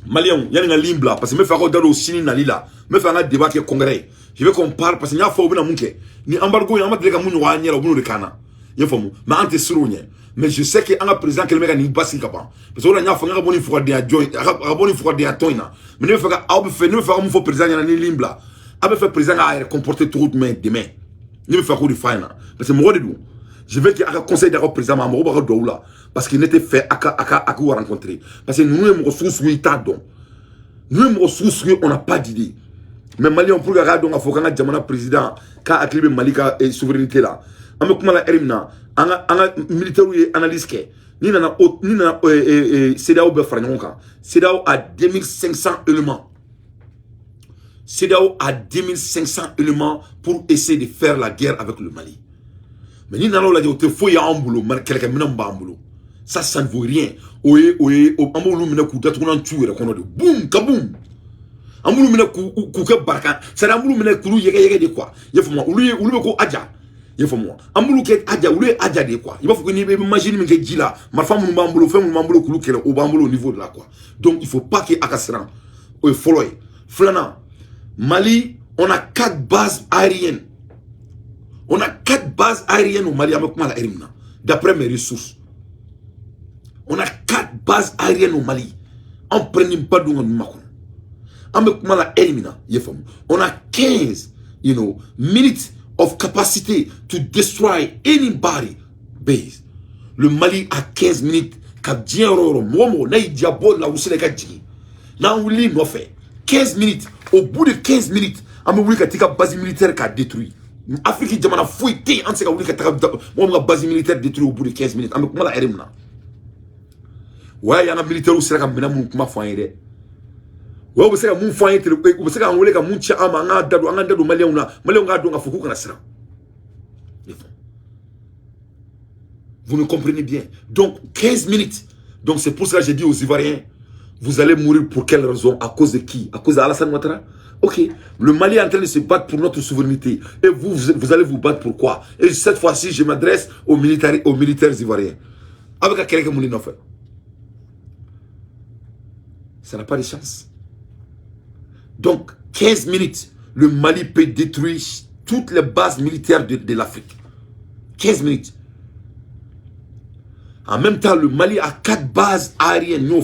Malien, il y a une ligne là. Parce que je vais faire un Sini Nalila. Je vais faire un débat qui est congrès. Je veux qu'on parle parce qu'il y a un faux Munke. Ni embargo, il y a un débat qui est au Kana. Il faut mais ante surunya. Mais je sais que un président qui est ni basi kapa. Parce que on a fait un bon fois de join, un bon fois de toina. Mais ne faire a fait ne faire un faux président ni ligne là. A fait président a comporter tout demain. Ne faire quoi du final. Parce que moi de nous. Je veux qu'il y ait un conseil de président parce qu'il n'était fait à rencontrer. Parce que nous, on n'a pas d'idée. Mais Mali, on peut regarder donc il faut qu'on ait président quand a Mali et souveraineté là. On me comment la RMNA, on militaire analyse que ni na CEDEAO be franonka. CEDEAO a 2500 éléments. CEDEAO a 2500 éléments pour essayer de faire la guerre avec le Mali. Mais ni nalo la dit au faut y a un boulot, quelqu'un mena un boulot. Ça ne vaut rien. Oye, amboulou mena coup d'être on tue qu'on a de boum kaboum. Amboulou mena coup que barka. C'est amboulou mena coup yega de quoi. Il faut moi oulu ko adja. Il faut moi. Amboulou ke adja oulu adja de quoi. Il faut que ni imagine me que là. Ma femme mon bamboulou fait mon bamboulou coup que au bamboulou au niveau de là quoi. Donc il faut pas qu'il akasran. Oye follow. Flana. Mali, on a 4 bases aériennes. On a 4 bases aériennes au Mali avec moi la RMNA, d'après mes ressources. On a 4 bases aériennes au Mali. On prenne pas de Makon. Avec moi la RMNA, on a 15, minutes of capacity to destroy anybody base. Le Mali a 15 minutes. Cap Diaro, Momo, Naï Diabo, la Oussé Gadji. Là, on lit, on fait 15 minutes. Au bout de 15 minutes, on a une base militaire qui a détruit. Afrique jamana fouité en se ka wuli ka taga mo nga base militaire détruit au bout de 15 minutes am ko la RMNA ouais yana militaire usira ka mena mun kuma foyer de ouais bo se ka mun foyer tele ko bo se ka wuli ka mun cha ama nga dadu malien nga do nga fuku kana sira. Vous me comprenez bien. Donc 15 minutes. Donc c'est pour ça que j'ai dit aux Ivoiriens, vous allez mourir pour quelle raison? À cause de qui? À cause d'Alassane Ouattara? Ok, le Mali est en train de se battre pour notre souveraineté. Et vous allez vous battre pour quoi? Et cette fois-ci, je m'adresse aux militaires ivoiriens. Avec quelqu'un qui m'a fait. Ça n'a pas de chance. Donc, 15 minutes, le Mali peut détruire toutes les bases militaires de l'Afrique. 15 minutes. En même temps, le Mali a 4 bases aériennes. Nous,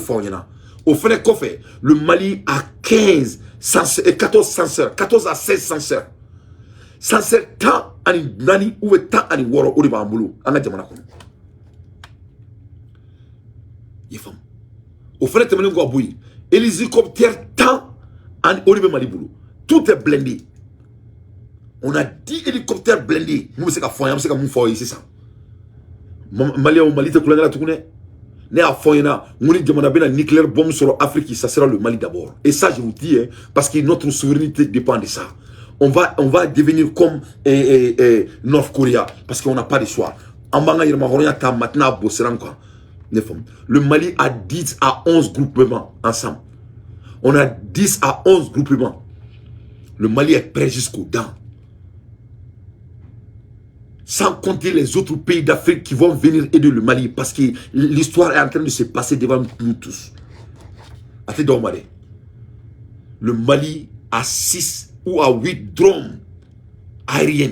au fait, le Mali a 14 censeurs, 14 à 16 censeurs. Censeurs tant ani nani ou tant ani woro ou de bambolo. Anga jamana kono. Yefam. Au fait, tu me dis et les hélicoptères tant ani ou de Malibolo. Tout est blindé. On a 10 hélicoptères blindés. Nous c'est qu'à foyer, c'est qu'à mon foyer, c'est ça. Mali au Mali te coulera la tourner. Ne a foyena, mouni demanda bien un nucléaire bombe sur l'Afrique, ça sera le Mali d'abord. Et ça, je vous dis, hein, parce que notre souveraineté dépend de ça. On va devenir comme North Korea, parce qu'on n'a pas de choix. Le Mali a 10 à 11 groupements ensemble. On a 10 à 11 groupements. Le Mali est prêt jusqu'aux dents. Sans compter les autres pays d'Afrique qui vont venir aider le Mali. Parce que l'histoire est en train de se passer devant nous tous. Le Mali a 6 ou à 8 drones aériens.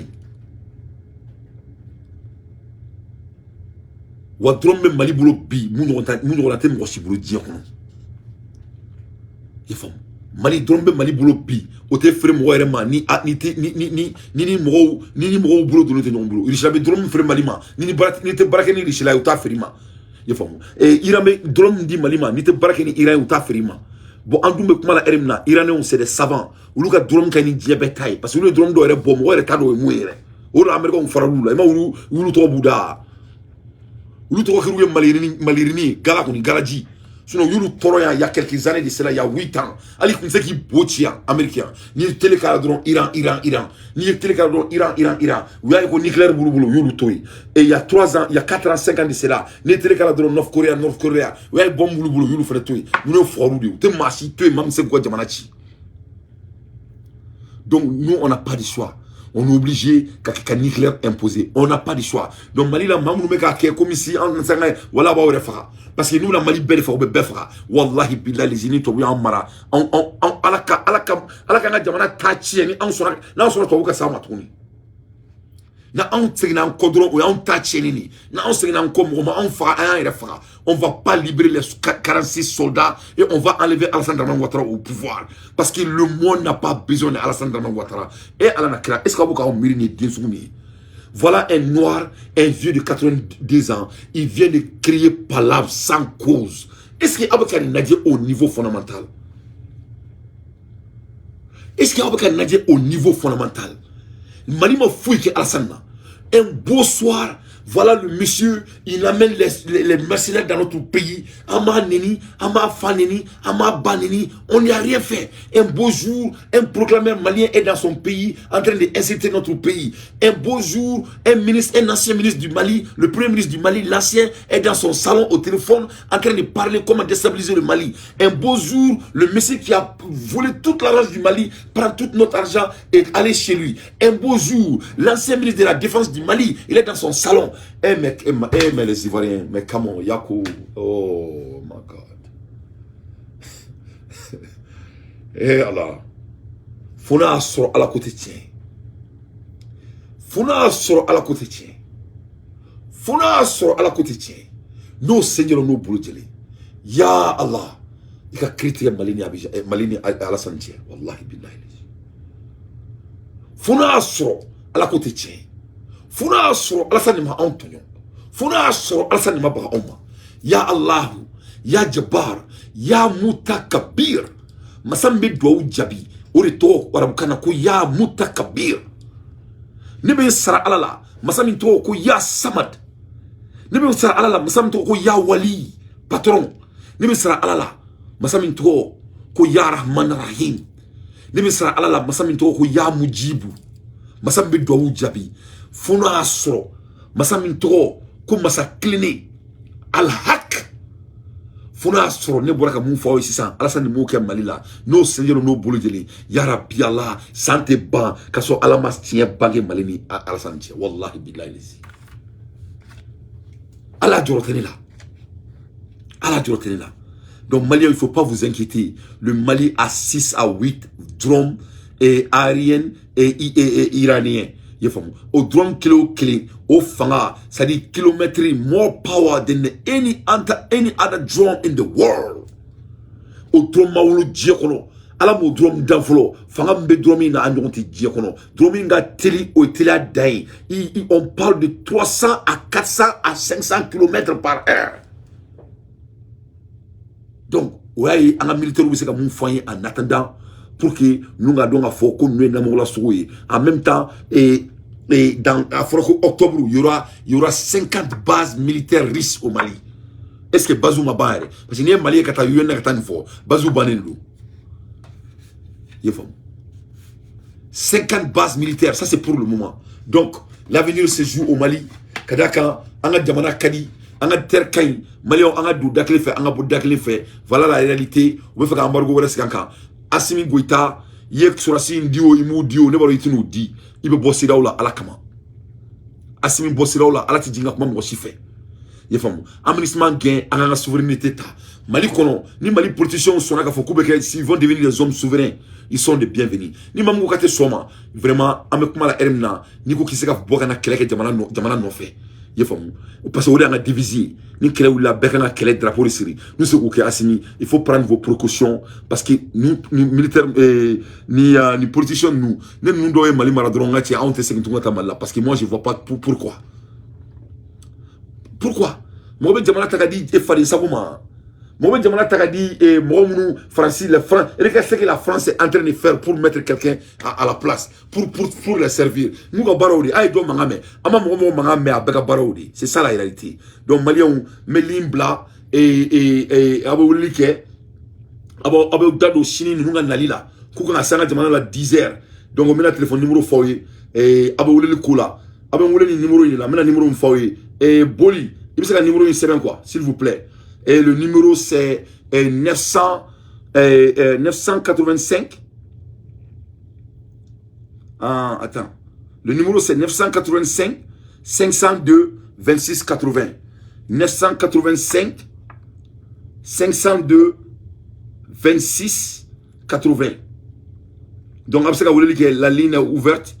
Ou drone même Mali boulot bi. Nous n'avons pas aussi boulot dire. Il faut. Mali drone même Mali boulot bi. Ote frère moi ni mo boulot de l'autre non boulot. Il jamais drone frère Mali ma. Ni te barake ni richela uta frima. Il faut. Et irame drone di Mali ma ni te barake ni ira uta frima. bon en dum kuma la erimna iranien c'est des savants ulu ka drum kan ni diabet tay parce que le drum do re bom wo re ta do mu yere o la america on fara lula ma ulu to buda ulu to ko malirini gala ko ni galaji sinon yulu toro il y a quelques années de cela il y a 8 ans ali kun se ki botia américain ni télécaladron Iran ni télécaladron Iran ou ya ko nucléaire boulou yulu toy et il y a 3 ans il y a 4 ans 5 ans de cela ni télécaladron North Korea ou ya bombe boulou yulu fere toy nous foru de te masi toy mam se ko jamanachi. Donc nous on n'a pas de choix. On est obligé qu'à nucléaire imposé. On n'a pas de choix. Donc Mali la mamou meka ke comme ici en sanga wala ba wala fara. Parce que nous la Mali belle fara be fara. Wallahi billahi les ini to wi amara. On alaka na jamana tachi ni on sona na sona to ka sama tuni. Na on tsina en kodron ou on tachi ni. Na on tsina en comme on fera un fara. On va pas libérer les 46 soldats et on va enlever Alassane Dramane Ouattara au pouvoir. Parce que le monde n'a pas besoin d'Alassane Dramane Ouattara. Et Alana Kra, est-ce que vous avez miré voilà un noir, un vieux de 82 ans, il vient de crier palabre sans cause. Est-ce qu'il y a un Nadia au niveau fondamental? Est-ce qu'il y a un Nadia au niveau fondamental? Mali m'a fouillé que Alassane. Un beau soir, voilà le monsieur, il amène les mercenaires dans notre pays. Ama Neni, Ama Faneni, Ama Baneni, on n'y a rien fait. Un beau jour, un proclameur malien est dans son pays, en train d'insulter notre pays. Un beau jour, un ancien ministre du Mali, le premier ministre du Mali, l'ancien, est dans son salon au téléphone, en train de parler comment déstabiliser le Mali. Un beau jour, le monsieur qui a volé toute l'argent du Mali, prend tout notre argent et aller chez lui. Un beau jour, l'ancien ministre de la Défense du Mali, il est dans son salon. Mais les Ivoiriens, mais comment, Yako, oh my God. Eh Allah, Fona sort à la côté tien. Fona sort à la côté tien. Fona sort à la côté tien. Nos seigneurs, nos bouloteli. Ya Allah, il a critiqué Malini Alassane tien. Wallahi billahi. Fona sort à la côté tien. Funa soro Alassane ma Antonio. Funa soro Alassane ma ba umma. Ya Allah, ya Jabbar, ya Mutakabir. Masambe do jabi. Ori to waramkana ko ya Mutakabir. Nebe sara alala, masami to ko ya Samad. Nebe sara alala, masami to ko ya Wali, patron. Nebe sara alala, masami to ko ya Rahman Rahim. Nebe sara alala, masami to ko ya Mujibu. Masambe do jabi. Funa soro masamin to ko masa clinique al hak funa soro ne bora ka mun fawo sisan Alassane mo ke Malila no seigneur no bolo jeli ya rabbi Allah santé ban kaso alamas tien bange Malini Alassane tien wallahi billahi lazi ala jorotene là donc Mali il faut pas vous inquiéter, le Mali a 6 à 8 drones et aériens et iraniens. Au drone kilo au fanga, ça dit kilomètre more power than any other drone in the world. Au drone maulu diekono, ala mo drone danfolo, fanga mbe drone na andonti diekono, drone nga teli o tela dai. On parle de 300 à 400 à 500 km par heure. Donc, ouais, un militaire ou c'est comme un foyer en attendant pour que nous avons à faire comme nous avons la souris. En même temps, et dans octobre, il y aura 50 bases militaires russes au Mali. Est-ce que Bazou m'a barré? Parce que les Maliens qui ont eu un acte fort, Bazou Banelou. 50 bases militaires, ça c'est pour le moment. Donc, l'avenir se joue au Mali. Kadaka, Anga Djamana Kadi, Anga Terkaï, Malion, Anga Doudakle fait, Anga Boudakle fait. Voilà la réalité. On va faire un embargo. Assimi Goïta, Yek Surasi Dio, Imu Dio, Nebaro Itinu Di, Ibe Bossiraoula, Alakama. Assimi Bossiraoula, Alatidinga, Mam Wasife. Yefam, Aménissement gain, Anga souveraineté. Mali Kono, ni Mali politiciens sont là, s'ils vont devenir des hommes souverains, ils sont les bienvenus. Ni Mamou Kate Soma, vraiment, Amekuma la Ermna, Niko Kiseka Bogana Kelek Jamana no fait. Parce qu'on a divisé, ni quel ou la berna quel drapeau de Syrie. Nous sommes Assimi, il faut prendre vos précautions parce que nous militaires ni politiciens nous devons Mali Maradron parce que moi je vois pas pourquoi. Moi ben Jamana Takadi et Fadi Sabouma Mohamed Jamana Tagadi et Mohamed Francis, le France, et regardez ce que la France est en train de faire pour mettre quelqu'un à la place, pour le servir. Nous, Baroudi, aïe, do mangame, ama Mohamed mangame à Beka Baroudi. C'est ça la réalité. Donc, Malion, Melimbla et Aboulike, Abou Dado Chini, nous avons Nalila, Kouka Sanga Jamana la 10h. Donc, on a le téléphone numéro foyer, et Aboulike Koula, Aboulike numéro, il a un numéro foyer, et Boli, il me un numéro, c'est bien quoi, s'il vous plaît. Et le numéro c'est 985. Ah, attends. Le numéro c'est 985 502 26 80. 985 502 26 80. Donc, la ligne est ouverte.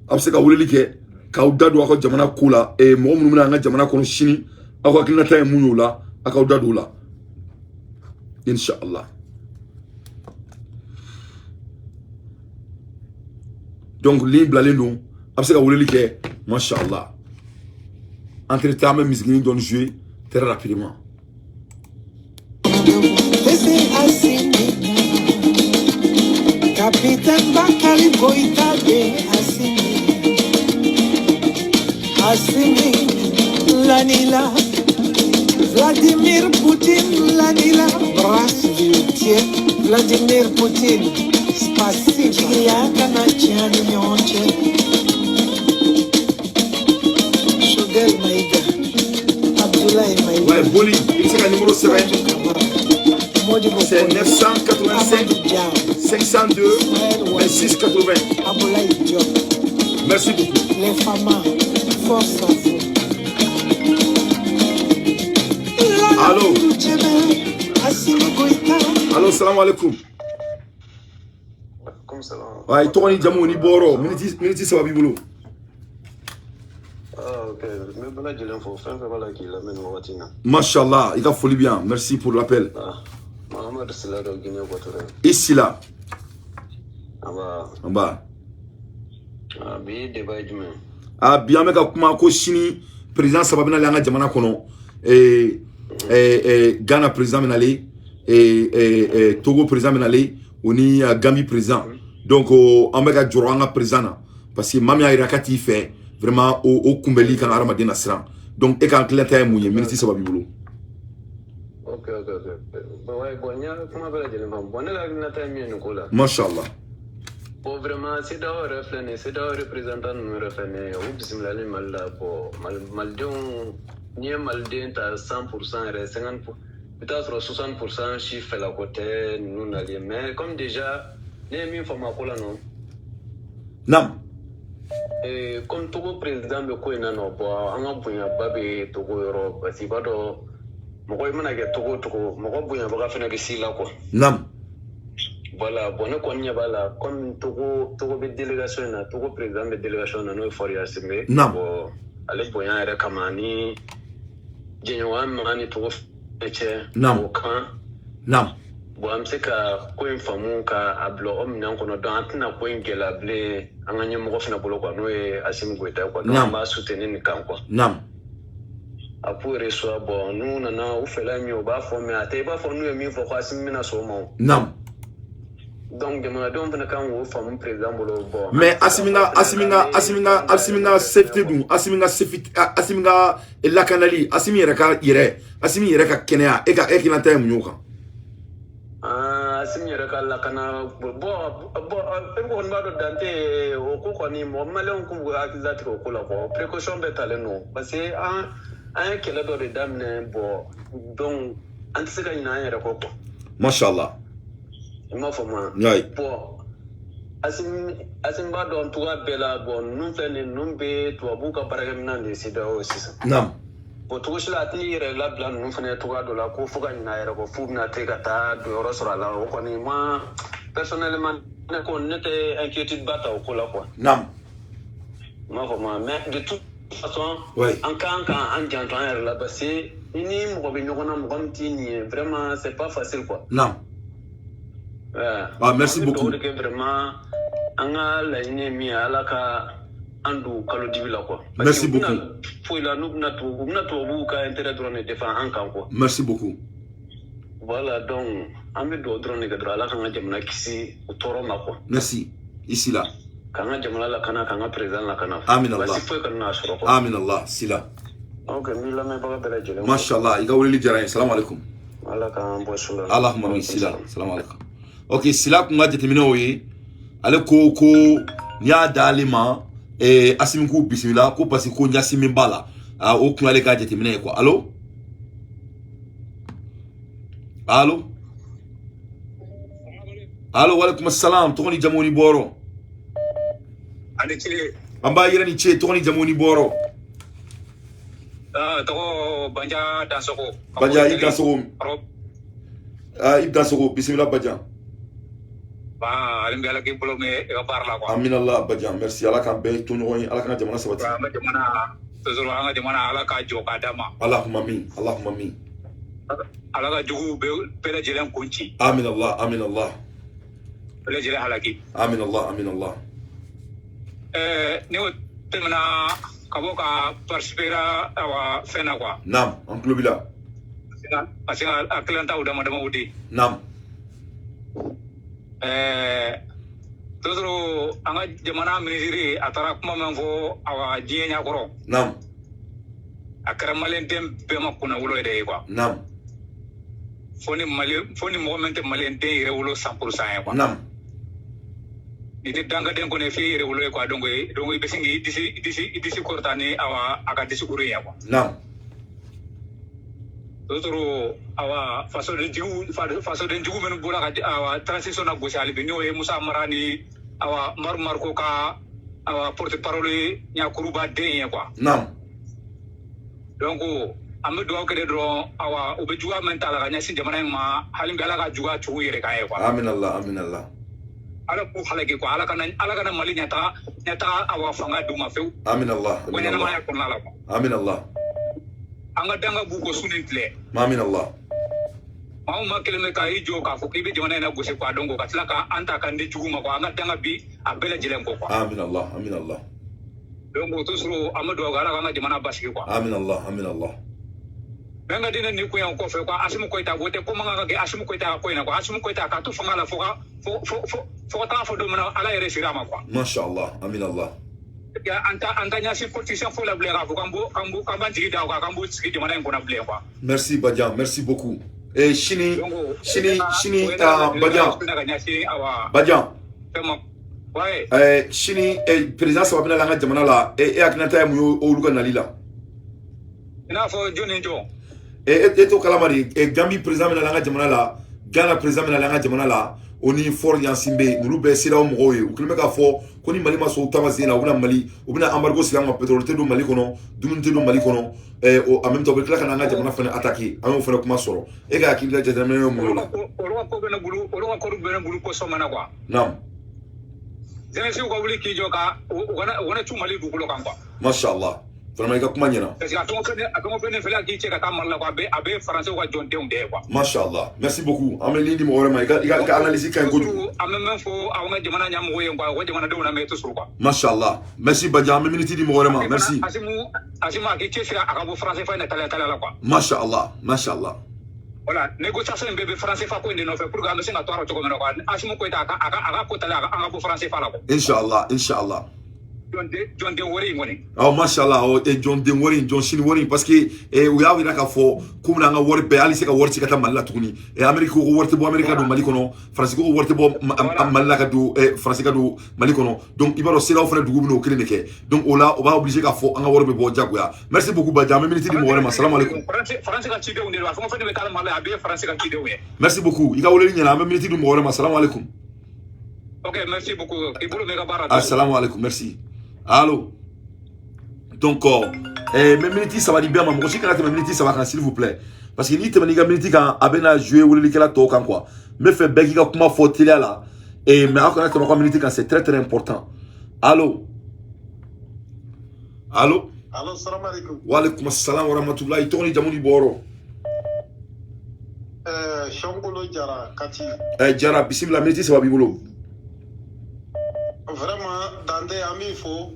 Abseka wulike Kauda do ako jamana kula et mo mumuna nga jamana kono shini ako akina tay munyo la akauda do la inshallah. Donc libre aller nous abseka wulike mashallah. Entre temps même musique donne jouer très rapidement. Capitaine Bakali Goïtabe Assimi Lanila Vladimir Poutine Lanila Здравствуйте Vladimir Poutine Спасибо Я каначан Йонче Шугел Маида Абдулlah Маида. Ouais, Boli, c'est le numéro 7. C'est 985 502 26 80. Merci beaucoup. Les femmes, force à vous. Allô. Allô, salam alaikum. Comme ça. Ouais, toi, ni Jamou, ni Boro. Miniti, ça va bibolo. Ah, ok. Mais bon, j'ai l'info. Voilà qui l'amène au Watina. Mashallah, il a folie bien. Merci pour l'appel. Ah, Mohamed Silla de Guinée Équatoriale. Ici là. En bas. Ah, bien, débat du même. Ah, bien, mais comme Chini, président Sababina Langa Jamana Kono, et Ghana président Menali, et Togo président Menali, on y a Gambie président. Donc, on m'a Djuranga président. Parce que Mamia Irakati fait vraiment au Kumbeli quand Arama Nasran. Donc, et quand Cléta est mouillé, ministre Sababibolo. Ok. Bon, comment appelle-t-il? Bon, la Mashallah. Bon, vraiment, c'est d'avoir reflété, c'est d'avoir représentant nous refléter. Ou bismillah, Maldon, ni Maldon, t'as 100%, 50%, peut-être 60% chiffre à la côté, nous n'allions. Mais comme déjà, les mêmes formes pour la non. Non. Et comme Togo président de Kouina, non, on a besoin de Togo Europe, parce qu'il va dans. Moi, je suis Togo, moi, je suis ici là, quoi. Non. Voilà, bon, on a comme Togo de délégation, Togo président de délégation, nous il faut y assumer. Non. Bon, allez, bon, il y a Kamani, Djenouan, Mani, Togo, non. Non. Bon, je sais que quand une femme qui a bloqué, on a un point qui a bloqué, on a un moment qui a bloqué, nous est assimilé, quoi. Donc, on va soutenir les camps, quoi. Non. Après, reçoit, bon, nous, on a fait la mieux, on va former, à tes pas former, mieux, faut pas assimiler à ce moment. Non. Donc, je me demande quand on fait un président, bon. Mais Asimina safety dun, Asimina la canali, Asimi reka Kenya, eka kinata munyoka. Ah, Asimi reka la cana, bon, on va dante au coconi, mon malin comme accusateur au cola, précaution bétale, non. Parce que un qui a de dames, bon, donc, un de ces gars, il n'a rien à Mashallah. Ma femme. Bon, Asimba don tuwa bela bon nous faisons nous be tuwa buka paragamina de sida aussi. Non. Bon tuwa shila atni la blan nous faisons tuwa de la ko fuga na era ko fubna tegata do rosora la ko ni ma personnellement ne ko n'était inquiétude bata au kola quoi. Non. Ma femme mais de toute façon en quand en jantan la passé ini mo be nyona mo gamtini vraiment c'est pas facile quoi. Non. Ah, merci beaucoup. Vraiment, merci beaucoup. Merci beaucoup. Voilà, donc, on met d'autres drone que droit là quand on a jamana kisi au toro mako. Merci. Ici là. Quand on a jamana la kana quand on président la kana. Amin Allah. Voici quoi qu'on a sur quoi. Amin Allah. Sila. Ok, mila me baga bela jele. Mashallah. Iga wuli jara. Salam alaikum. Allah kan bo sula. Allahumma min sila. Salam alaikum. Ok, sila kunga determiner oye. Ale ko nya dalima asimi ku bismillah ko parce ko nya simi bala. O kunga le ka determiner quoi. Allô? Allô? Allô, wa alaikum assalam. Toni jamoni boro. Ani chile. Amba yira ni che toni jamoni boro. Togo banja dansoko. Banja ib dansoko. Ib dansoko bismillah banja. Ba alim gala ki bolo me e parla quoi. Amin Allah banja. Merci Allah kan be to nyoy Allah kan jamana sabati. Ba jamana tozoro anga jamana ala ka joka dama. Allahumma min. Allahumma min. Ala ka jugu be pela jelen kunci. Amin Allah. Amin Allah. Pela jelen halaki. Amin Allah. Amin Allah. Ne o temana kaboka participera awa fena quoi. Nam, en clubila. Asina aklanta udama dama udi. Nam. Tozoro anga jamana ministry atara kuma manfo awa dienya koro. Nam. Akara malentem bema kuna ulo ede quoi. Nam. Foni momente malente ire ulo 100% quoi. Nam. Ite danga den ko ne fi ire ulo quoi donc besingi disi kortani awa aka disi kuriya quoi. Nam. Totoro awa faso den jugu men bula ka awa transition na gosali be no e Musa Marani awa mar ko ka awa porte parole nya kuruba den quoi. Nam. Donc amme do kede dro awa obe juga mental ka nya sin jamana ma halim gala ka juga chu yere ka e quoi. Amin Allah. Amin Allah. Ala ku halage ko ala kana mali nyata awa fanga duma few. Amin Allah. Ko Amin nyana ma Allah. ya ko nala ko. Amin Allah. Anga danga bu ko sunintle. Amin Allah. Mau makeleme ka ijo ka fo kibe jamana na gose kwa dongo ka tilaka anta kan de jugu ma ko anga danga bi abela jilen ko kwa. Amin Allah. Amin Allah. Donc to suru amado ga ala anga jamana basiki kwa. Amin Allah. Amin Allah. Benga dina ni ko yan ko fe kwa asimu ko ita gote ko manga ga asimu ko ita ko ina ko asimu ko ita ka to fanga la fo ta fo do mana ala yere sirama kwa. Masha Allah. Amin Allah. Ya anta nya si politicien fo la blera ko kambo tigi da ko kambo tigi jamana ko na blera kwa. Merci Badian. Merci beaucoup. Et Chini Badian. Badian. Ouais. Chini président sababina langa jamana la akinata mu oluga nalila. Ina fo joni jo. To kalamari Gambi président na langa jamana la, Ghana président na langa jamana la, oni for yansimbe nulu be sira mo ye. Ukilime ka fo koni Mali ma so tamazina ubina Mali, ubina embargo sila ma pétrole te do Mali kono, dumunte do Mali kono. En même temps be kila kana jamana fana attaquer. Amo fana kuma soro. E ga akili ja jamana mo la. Oro ko bena bulu ko somana kwa. Naam. Zene si ko wuli ki jo ka wana tu Mali du ko kan kwa. Mashallah. Vraiment ka kuma nyana. Parce que atongo pene fela ki che ka tamalla kwa abe français kwa jonte unde kwa. Mashallah. Merci beaucoup. Amelindi mo wala ma ka analyse kan godu. Amem fo awanga jamana nyam wo yen kwa jamana do na meto sur kwa. Mashallah. Merci Badian, me minute di mo wala ma. Merci. Asimu ki che fela akabo français fa na tala la kwa. Mashallah. Mashallah. Voilà, négociation bébé français fa ko inde no fe pour ga no singa toro choko mena kwa. Asimu ko ita aka ko tala aka bo français fa la ko. Inshallah, inshallah. John de wori ngoni. Oh mashallah, John de wori, John Shin wori parce que uya wira ka fo kuma nga wori be ali se ka wori ka ta malla tukuni. America ko wori bo America do Mali kono, France ko wori bo malla ka do France ka do Mali kono. Donc ibaro sela ofre du gubno kele neke. Donc on va obligé ka fo nga wori be bo jagoya. Merci beaucoup Badian, me minute di mo wori ma. Assalamu alaikum. France ka chide unde wa fo fa de kala malla abe France ka chide we. Merci beaucoup. Iga wole nyana me minute di mo wori ma. Assalamu alaikum. OK, merci beaucoup. Ibulu mega bara. Assalamu alaikum. Merci. Allô. Donc même minute ça va dire bien ma moi quand même minute ça va s'il vous plaît parce que ni te maniga minute quand abena jouer ou le kala to kan quoi me fait begi ka kuma faut là et mais encore te minute quand c'est très important. Allô. Allô. Allô, salam alaikum. Wa alaikum assalam wa rahmatullahi toni jamuni boro. Shongolo Jara Kati. Jara bismillah minute ça va bibolo. Vraiment, dans des amis, il faut.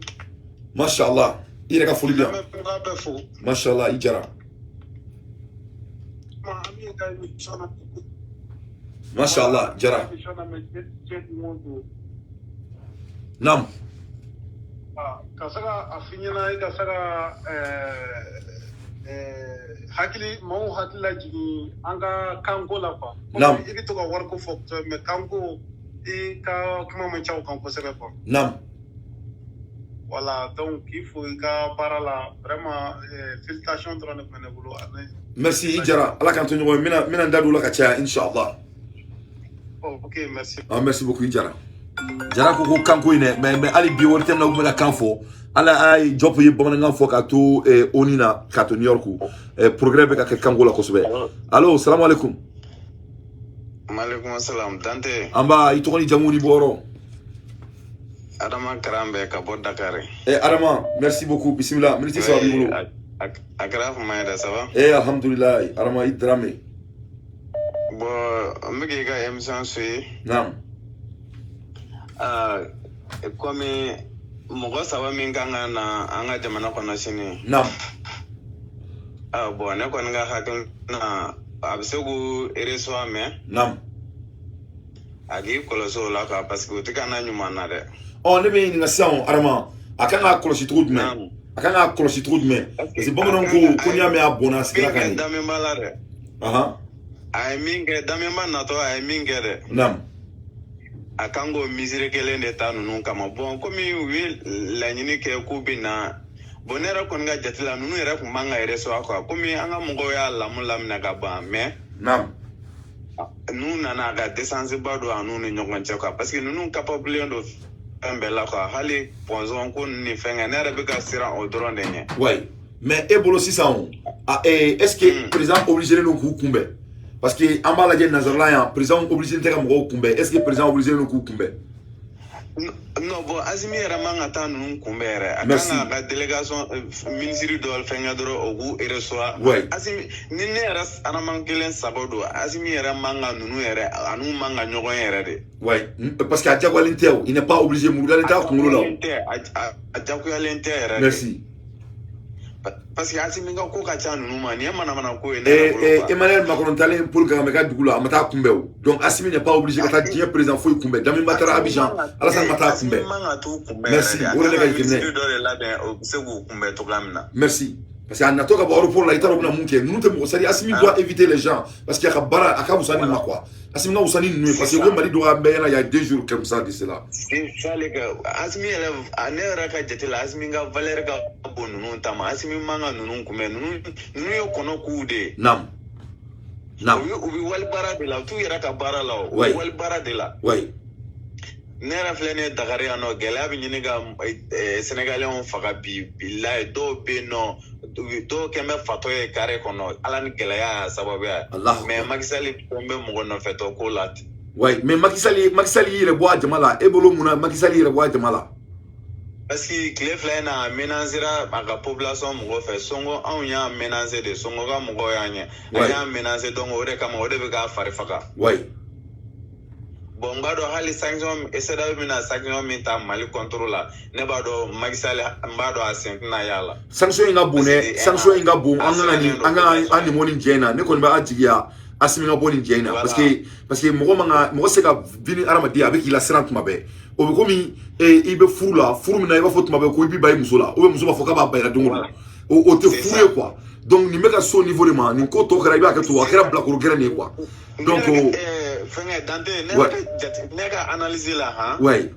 Mashallah. Il est à folie bien. Mashallah, Mashallah, il jara. Mashallah, Jara. Nam. Kasaga afinyana kasaga hakili mau hakila jigi anga kanko la kwa. Nam. Ibi to ka warko fok me kanko I ka kuma me chao kanko sebe kwa. Nam. Voilà, donc il faut ka parala vraiment félicitations trop ne mene bolo. Merci Jara. Allah kan tonyo mina ndadu la ka cha inshallah. Oh, OK, merci. Ah, merci beaucoup Jara. Jara ko kanko ine mais ali bi won tem na ko mena kanfo. Ala ay job yi bomna nganfo ka to onina ka to New York. Progrès ka kanko la ko sobe. Allo, salam alaikum. Maaleykum assalam Dante. Amba itoni jamuni boro. Adama Karambe ka bo Dakar. Adama, merci beaucoup. Bismillah. Merci ça bibolo. Akraf Maïda ça va? Alhamdulillah. Adama idrame. Bon, mbigi ga émission suyi. Naam. Comme mogo saba min kanga na anga jamana kono sini. Naam. Bon ne ko nga hakil na absegu ereso me. Naam. Agi koloso la ka parce que utikana nyuma na de. Ne be ni ngasan Adama akanga kolosi trop de men. Akanga kolosi trop de men. C'est bon non ko nya me abona sikira kan. Dame malare. Aha. Ay minge dame man na to ay minge de. Naam. Akango misire kele de tanu non kama bon komi wi la nyini ke kubina bonera kon nga jatila nunu era ku manga ereso akwa komi anga mungo ya lamulam na gaba me Naam. Nuna na ga desanse bado anu ni nyongon chaka parce que nunu capable ndo mbela kwa hali ponzon ko ni fenga na rabe ka sira o dron de nye. Ouais. Mais ebolo 600 est-ce que président obligé de nous kumbe? Parce que en bas la guerre Nazarlayan, président obligé de faire mon kumbe. Est-ce que président obligé de nous kumbe? Non, bon, Azimi Ramanga Tanu Kumbere, la délégation ministre de Fengadro Ogu et reçoit. Oui. Azimi, Nineras Aramankilen Sabodo, Azimi Ramanga Nunuere, Anu Manga Nyoere. Oui, parce qu'à Diagualinter, il n'est pas obligé de mourir l'état comme l'eau. Merci. Parce que Azimi Koka Chan Numa, Niamana Manako et Emmanuel Macron Talin pour que Gamega Doula, Mata Kumbeo. Donc Assimi n'est pas obligé de faire dire président Fouy Kumbe. Dami Matara Abidjan, Alassane Mata Kumbe. Merci. Merci. Parce qu'il y a un toka baro pour la itaro na munke. Nous te c'est Assimi doit éviter les gens parce qu'il y a bara akabusani na quoi. Assimi na usani nous parce que le mari doit mbena il y a 2 jours comme ça de cela. C'est ça les gars. Assimi elle anera ka jetela Assimi ga valeur ga bonu non tama Assimi manga nunu kume nunu yo kono kude. Nam. Nam. Ubi wal bara de la tu yera ka bara la. Wal bara de la. Oui. Nera flene Dakar ano gela bi nyini ga Sénégalais on faga billahi do be no do kembe fatoye kare kono ala ni gelaya sababu ya mais Macky Sall tombe mo no feto ko lati. Oui, mais Macky Sall yire boa jamala ebolo muna Macky Sall yire boa jamala. Parce que clé flena menazira aga population mo fe songo on ya menacer de songo ga mo ya nya ya menacer donc ore kama ore be ga fari faka. Oui. Bon ngado hali sanction eseda mina sanction minta mali contrôle ne bado Macky Sall mbado asentina yala sanction inga bone sanction inga bon anga ani moni jena ne ko ba ajiya Assimi nga boni jena parce que mo se ka vini aramadi avec il a 30 mabe o be komi ibe furula furu mina iba fotu mabe ko ibi bay musula o be musuba foka ba bayra dungu o te fure quoi donc ni meka so niveau de man ni ko to kara iba ka to akara blakuru grene quoi donc fenga Dante nega analyser la ha ouais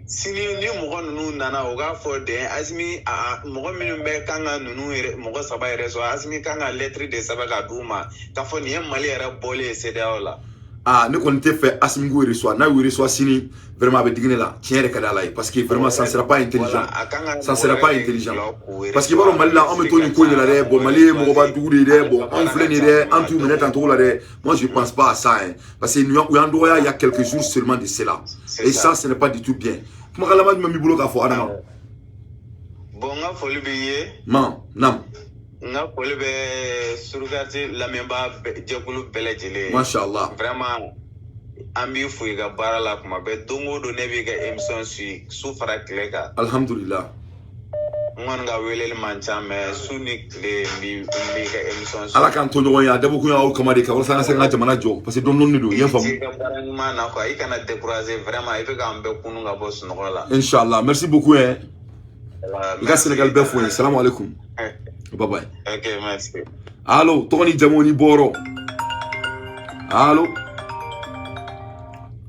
sini ni mogo nunu nana o ga fo de Assimi mogo minnu be kanga nunu mogo saba yɛrɛ so Assimi kanga lettre de saba ka duma ka fo ni Mali yɛrɛ bɔle CEDEAO la ne kɔni tɛ fɛ Assimi ko reçoit n'a eu reçoit sini vraiment avec digné là tiens rek ala parce que vraiment ça ne sera pas intelligent ça ne sera pas intelligent parce que baro Mali là on me toni ko ni la de bon Mali mogo ba dugu de bon on flène de en tout minute en tout là de moi je pense pas à ça hein parce que nous il y a quelques jours seulement de cela et ça ce n'est pas du tout bien kuma kala ma mi bulo ka fo Adama bon nga foli bi ye nam nga foli be surgati la memba jekulu belejele machallah vraiment ambi fu ga barala kuma be dongo do ne bi ga emission su fara klega alhamdulillah ngon ga welel mancha me sunik le mbi ka émission ala kan to nyoya dabo ku ya o kamade ka wala sa nga jamana jo parce que don non ni do yen fam mana ko ay kana décourager vraiment il faut gambe kunu nga boss no la inshallah merci beaucoup hein ga Sénégal be fo salam alaikum bye bye ok merci allo toni jamoni boro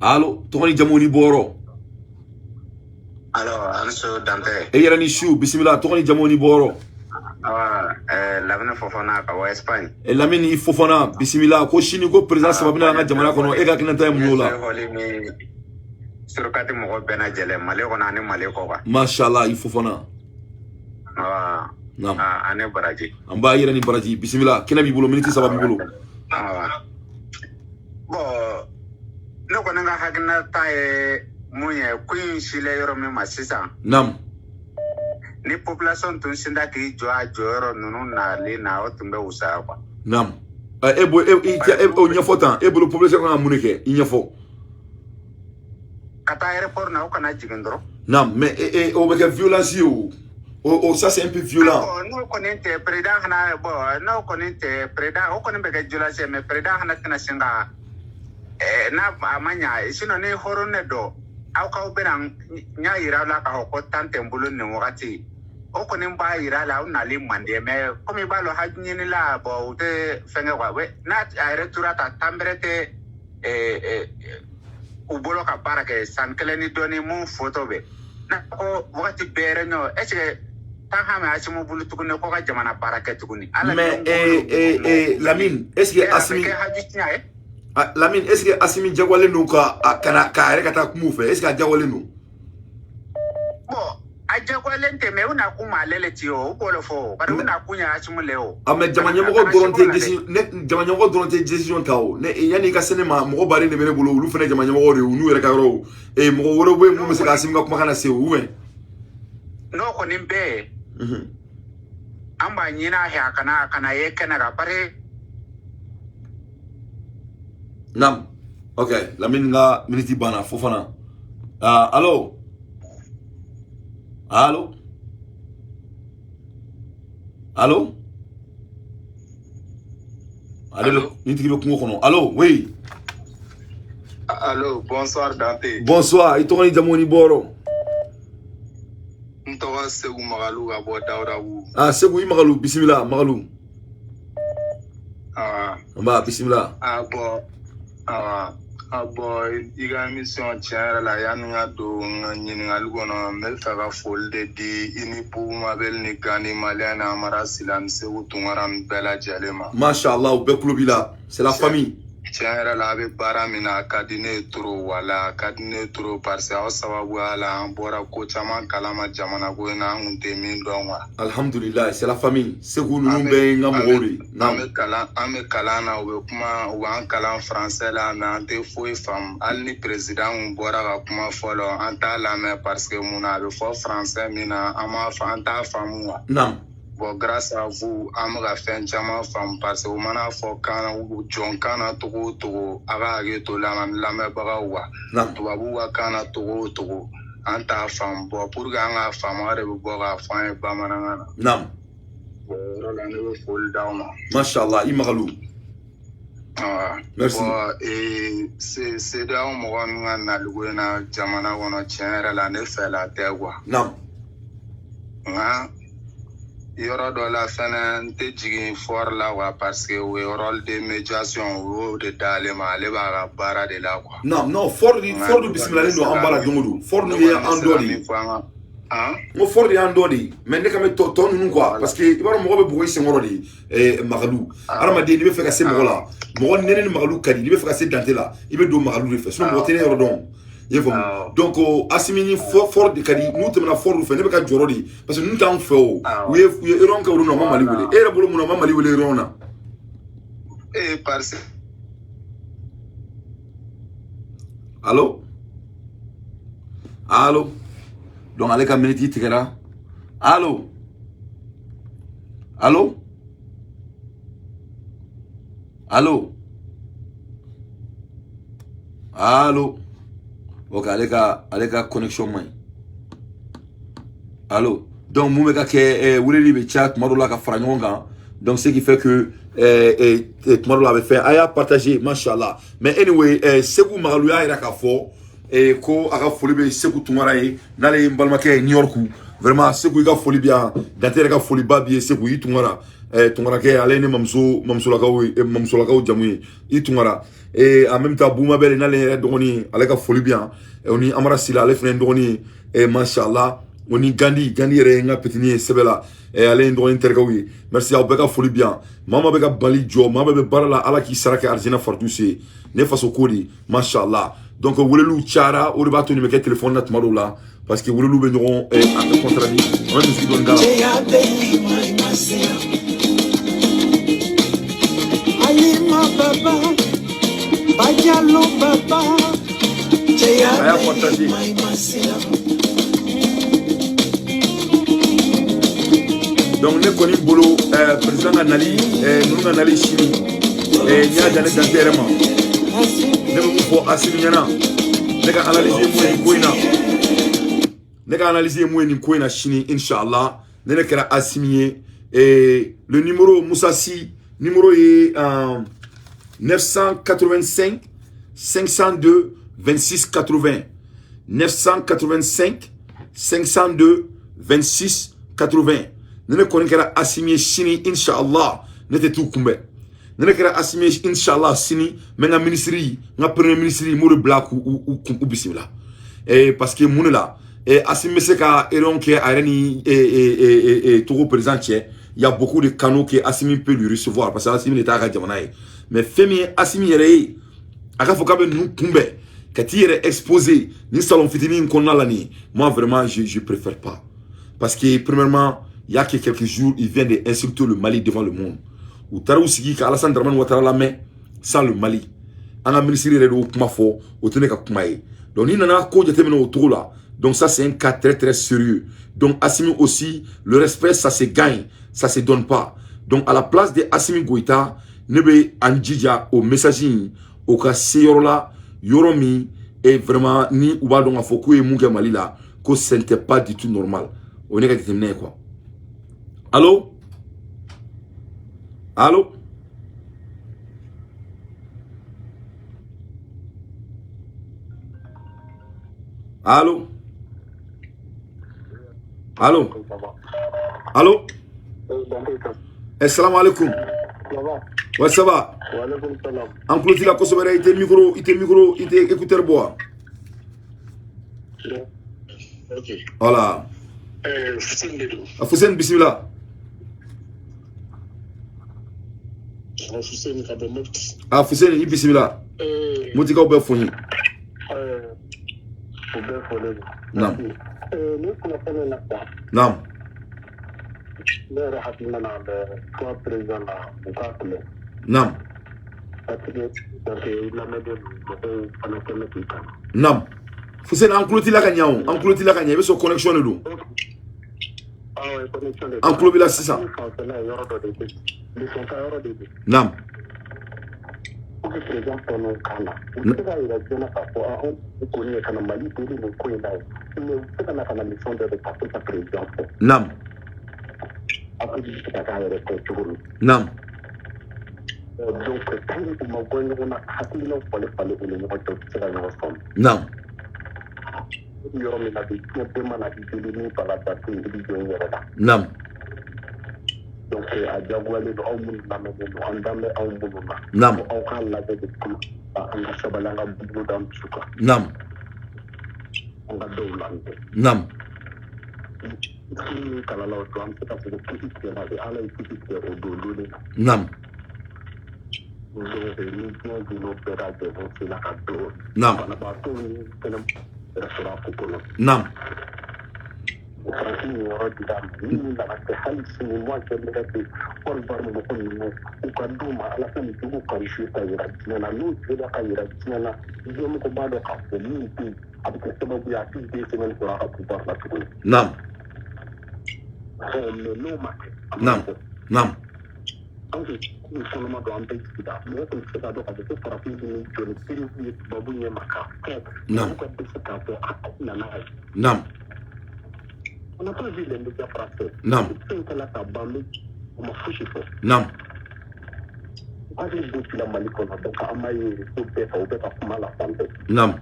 allo toni jamoni boro alors Anso Dante e yera ni chou bismillah toni jamoni boro Lamine Fofana ka wa Espagne e Lamine Fofana bismillah ko shini ko président sababina nga jamana kono e ga kinanta munola surkati mo bena jele male ko na ni male ko ba mashallah Fofana nam ane baraji amba yera ni baraji bismillah kina bi bolo miniti sababu bolo bo no ko nga hagna tae munye queen shile yoro me masisa nam ni population tun sinda ki jooro nunu na le na o tumbe usa kwa nam o nyafota bolo population ko amunike inyafo kata aéroport na o kana jigendro nam mais o be violence o ça c'est un peu violent no konente président hana bo no konente président o konen be violence mais président hana kana singa na amanya sino ne horone do au ka oberan nya ira la ka ko tante mbulu ne wakati o konen ba ira la una le mande me komi ba lo hajni ni la bo te fenge wa we na retura ta tambrete ubolo ka para ke san kele ni doni mu photo be na ko wakati bere no eche tahame asimu bulu tukune ko ka jamana para ke tukuni ala mais Lamine est-ce que Assimi Lamine est-ce que Assimi jagwale no ka kana ka re kata kumu fe est-ce que jagwale no bo ajagwale nteme una kuma lele tio ko lo fo bari una kunya Asimu leo ame jamanya mo doronte décision ne jamanya mo doronte décision taw ne yani ka senema mo bari ne bele bolo lu fene jamanya mo re nu re ka ro e mo woro be mo se ka Assimi ka kuma kana se uwe no ko nimbe amba nyina ha kana ye kana ga pare nam ok Lamine nga miniti bana Fofana allo nitigi be kungo kono allo oui Allô, bonsoir Dante. Bonsoir, itoni jamoni boro. Ntoga Segu Magalu ga bo Daouda wu. Segu Magalu, bismillah, Magalu. Ba bismillah. Iga mission tiara la yanuga do nyingal gono mel faga folde di ini bu mabel ni gani maliana amara silam Segu tungaram bela jalema. Mashallah, be klubila, c'est la famille. Tiara la be baramina kadine tro wala kadine tro parce que sababu ala bora ko chama kalama jamana go na unte min donwa. Alhamdulillah, c'est la famille. Segu numbe ngamori. Ame kalana we kuma wan kalan français la na te foi fam alni président bora ga kuma folo anta la mais parce que mona be fo français mina ama fa anta famwa. Nam. Bon, grâce à vous, amga fait chama fam parce que mana fo kana jon kana togo aga to la me baga wa. To babu wa kana togo anta fam bo pour nga fam are bo ga fa ba mananga. Nam. Rola ne full down. Mashallah, Imagalou. Merci. C'est da mo nga na luena jamana wono chenra la ne fait la tegwa. Nam. Nga yoro do la fana te jigi for la wa parce que we rôle de médiation ou de dalema le ba bara de la quoi. Non, for du bismillah no ambara jongodu. For no ye andodi. Mo for di andodi, mais ne kame to nu quoi parce que ibaro mo be boy sengoro di Magalou. Arama de be fe ka se mo la. Mo nene ni Magalou kadi, be fe ka se dante la. Ibe do Magalou le fe. So mo tene yoro don. Donc Assimini fort de kadi nous te na fort fait ne be ka jorodi parce que nous t'en fait we ron ka no mama liwele e bolo mo mama liwele rona parce Allô donc allez ka minute tikera allô ok, allez ka connexion mai. Allô, donc mon mec qui Willy be chat marola ka frangonga donc ce qui fait que marola avait fait aya partager machallah mais anyway Sekou Magalouya ira ka fo ko aka foli be Sekou Tounkara ye nale mbalmake New York vraiment Sekou ka foli bien Dantele ka foli ba bien Sekou yi Tounkara Tounkara ke ale ne mamso la ka jamu yi Tounkara et en même temps Bouma Bele nale doni ale ka foli bien oni Amara Sila ale fene doni machallah oni Gandhi re nga petini sebela ale doni tergawi merci à beka foli bien mama beka bali jo mama be barala ala ki saraka arjina fartuse ne faso kodi machallah donc wolelu chara o ba to ni meke téléphone na tmaro la parce que wolelu be ñoron en contrat ni on nous don dala Alima baba Bajalo baba aya partager donc ne koni bolo président Nali nous Nali chini nya dane danterema ne mo fo asiminyana ne ka analyser mo ni koina chini inshallah ne kera asimier le numéro Moussassi numéro est 985 502 26 80 985 502 26 80 ne koni kera asimier chini inshallah ne te tout kumbe ne kera asimier inshallah sini menga ministry nga premier ministry mo de black ou bismillah parce que mon là asimier se ka eron ke areni tout président il y a beaucoup de canaux que Assimi peut lui recevoir parce que Assimi est à Jamanaï mais Femi Assimi yere aka fokabe nous kumbe kati yere exposé ni salon fitini qu'on a l'année moi vraiment je préfère pas parce que premièrement il y a que quelques jours il vient d'insulter le Mali devant le monde ou tarou sigi ka Alassane Dramane Ouattara la main sans le Mali anga ministre redo kuma fo o tene ka kuma yi donc ni nana ko jete mena autour là donc ça c'est un cas très très sérieux donc Assimi aussi le respect ça se gagne ça se donne pas donc à la place de Assimi Goïta nebe anjija au messaging au cas là yoromi et vraiment ni uba donc afoko e munke Mali là que ce n'était pas du tout normal on est déterminé quoi. Allô allô allô allô allô assalamu alaikum ouais ça va en clôture la kosobere ite micro ite écouteur bois ok voilà Foussène bismillah Foussène ka be mufti Foussène bismillah moti ka be foni نعم نعم نعم نعم Foussène encloti la kanya be so connection do encloti la 600 نعم نعم نعم نعم نعم donc a jagwale do awmun namene no andame awmununa nam aw kala de ko anga sabalanga bugu dam suka nam anga dowlande nam kala law to am ta ko kiti na de ala kiti o do lole nam donc ni ko no pera de ko la ka do nam na ba to ni tenam restaurant ko no nam Francis Rodda ni la hali ni moi que le reste pour voir mon connu ou kaduma ala kan tugu kan shuta yira na no da ka yira na yo mo ko ba do ka ko ni ti abu ko sababu ya ti de semen ko aka ku ba la tugu nam no ma nam nam anke ni ko ma do ambe ti da mo ko se da do ka ko para fi ni jo ni ti babu ni maka ko nam ko se ka ko na na nam On n'a pas vu les médias français. Non. Non. Non.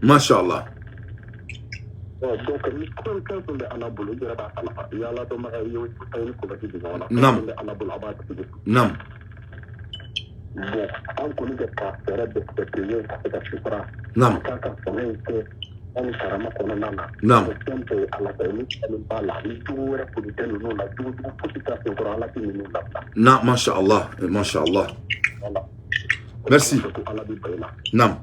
Mashallah. Donc, non. Bon, on connaît des caractères de prières, de chupra. Non. On carama konana. Non. Non, mashallah, mashallah. Merci. Non.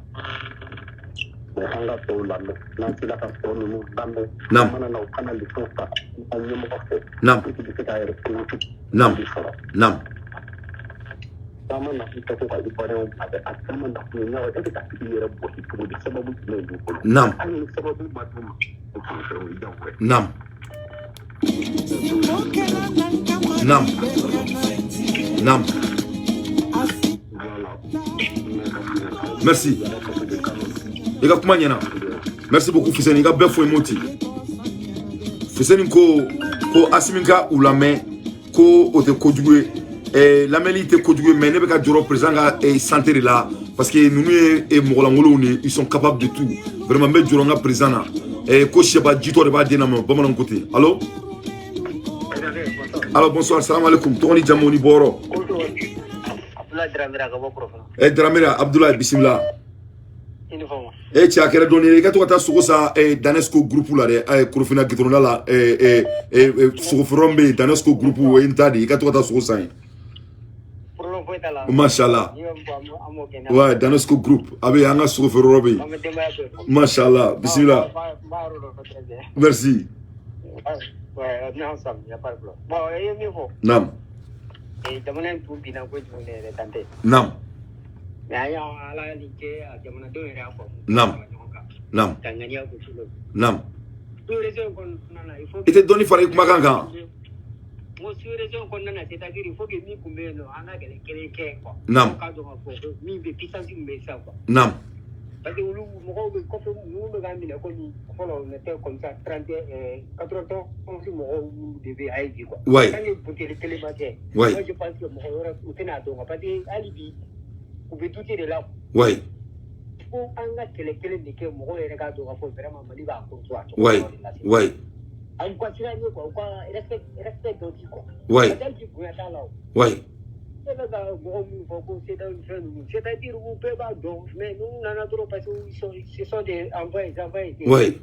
Non. Non. Non. Non. Nam. Nam. Nam. Nam. Merci. Il y a comment yana. Merci beaucoup Fisseni. Il y a bien fou emoti. Fisseni ko asiminka ou la main ko ote kodjoué. La mélite est mais ne peut pas jouer présent et santé là parce que nous et Mongolangolo ils sont capables de tout vraiment mais jouer en présent et coach pas du tout de pas dire non pas mon côté. Allô bonsoir salam alaikum Tony Jamoni Boro Dramira Abdoulaye bismillah tu as qu'à donner quand tu as sur ça Danesco groupe là Kurufina Gitrona là sur Frombe Danesco groupe Intadi quand tu as sur ça Mashallah. Ouais, dans notre groupe. Avec un sur Ferrobi. Mashallah. Bismillah. Merci. Nam. Nam. Nam. Nam. Nam. Et te donner fallait que Maganga. C'est-à-dire il faut que mi kumbe no ana kele quoi. Non. Non. Parce que nous mo ko ko nous me gambina ko ni follow ne te comme ça 30 80 ans on si mo devait aider quoi. Ouais. Quand il télé matin. Moi je pense que mo on tena donc parce que alibi vous pouvez tout dire là. Ouais. Pour anga kele ne ke mo ere ka do ko vraiment mali ba ko toi. Ouais. Ouais. Ouais. Ouais. C'est-à-dire vous pouvez pas donc mais nous n'en avons pas ce sont des envoyés. Ouais.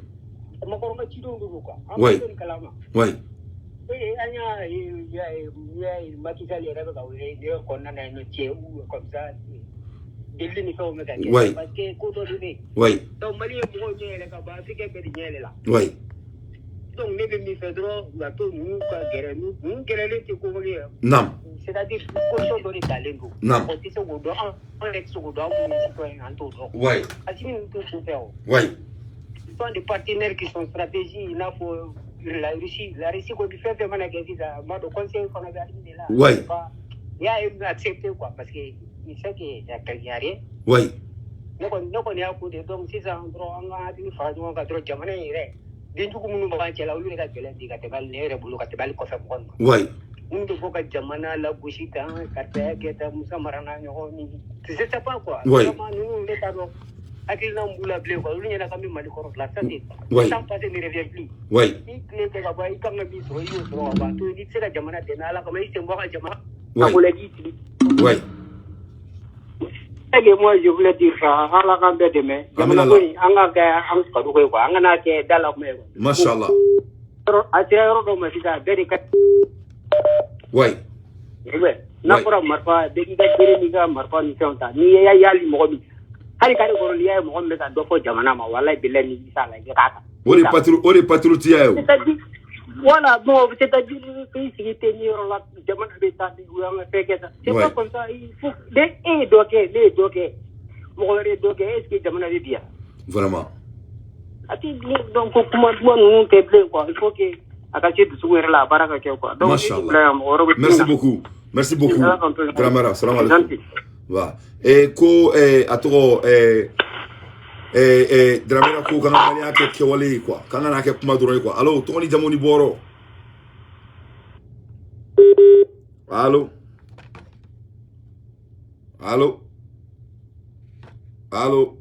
Ouais. Ouais. Ouais. Donc, les demi fédéraux, la tour, nous, non. C'est-à-dire, nous de talent. Non. Ouais. Ouais. Ce sont des partenaires qui sont stratégiques. Il faut la Russie, qu'on fait vraiment la guerre, le conseil qu'on avait arrivé là. Ouais. Il y a accepté quoi, parce qu'il sait qu'il n'y a rien. Ouais. Nous, on est à côté, donc, si ça en droit, on a dit, on va trop jamais. Dintu kumunu bakanche la ulu kagele ndi katebali nere bulu katebali kofa mkono. Ouais. Mundu boka jamana la bushita karte yake ta musamarana nyoni. C'est ça pas quoi. Ouais. Comment nous les taro akil na mbula ble quoi. Ulu nyana kami mali koro la santé. Ouais. Sans passer ne revient plus. Ouais. Il clé te gaba ikanga biso yo so ba to ni tsela jamana tena la kama ise mboka jamana. Ouais. Ouais. Et moi, je voulais dire ça, à la grande demain. Mashallah. Ouais. Voilà, bon, c'est-à-dire que si tenir la demande d'État, c'est pas comme ça, il faut des dockers, est-ce que demande bien? Vraiment. Donc, comment nous t'aider quoi? Il faut que attacher de sourire la baraka quoi. Donc, merci beaucoup. Merci beaucoup. Dramara, salam alaikum. Va. Et ko atoro Dramera ko kana mani ake kewale quoi kana na ke kuma doro quoi allo to ni jamoni boro allo allo allo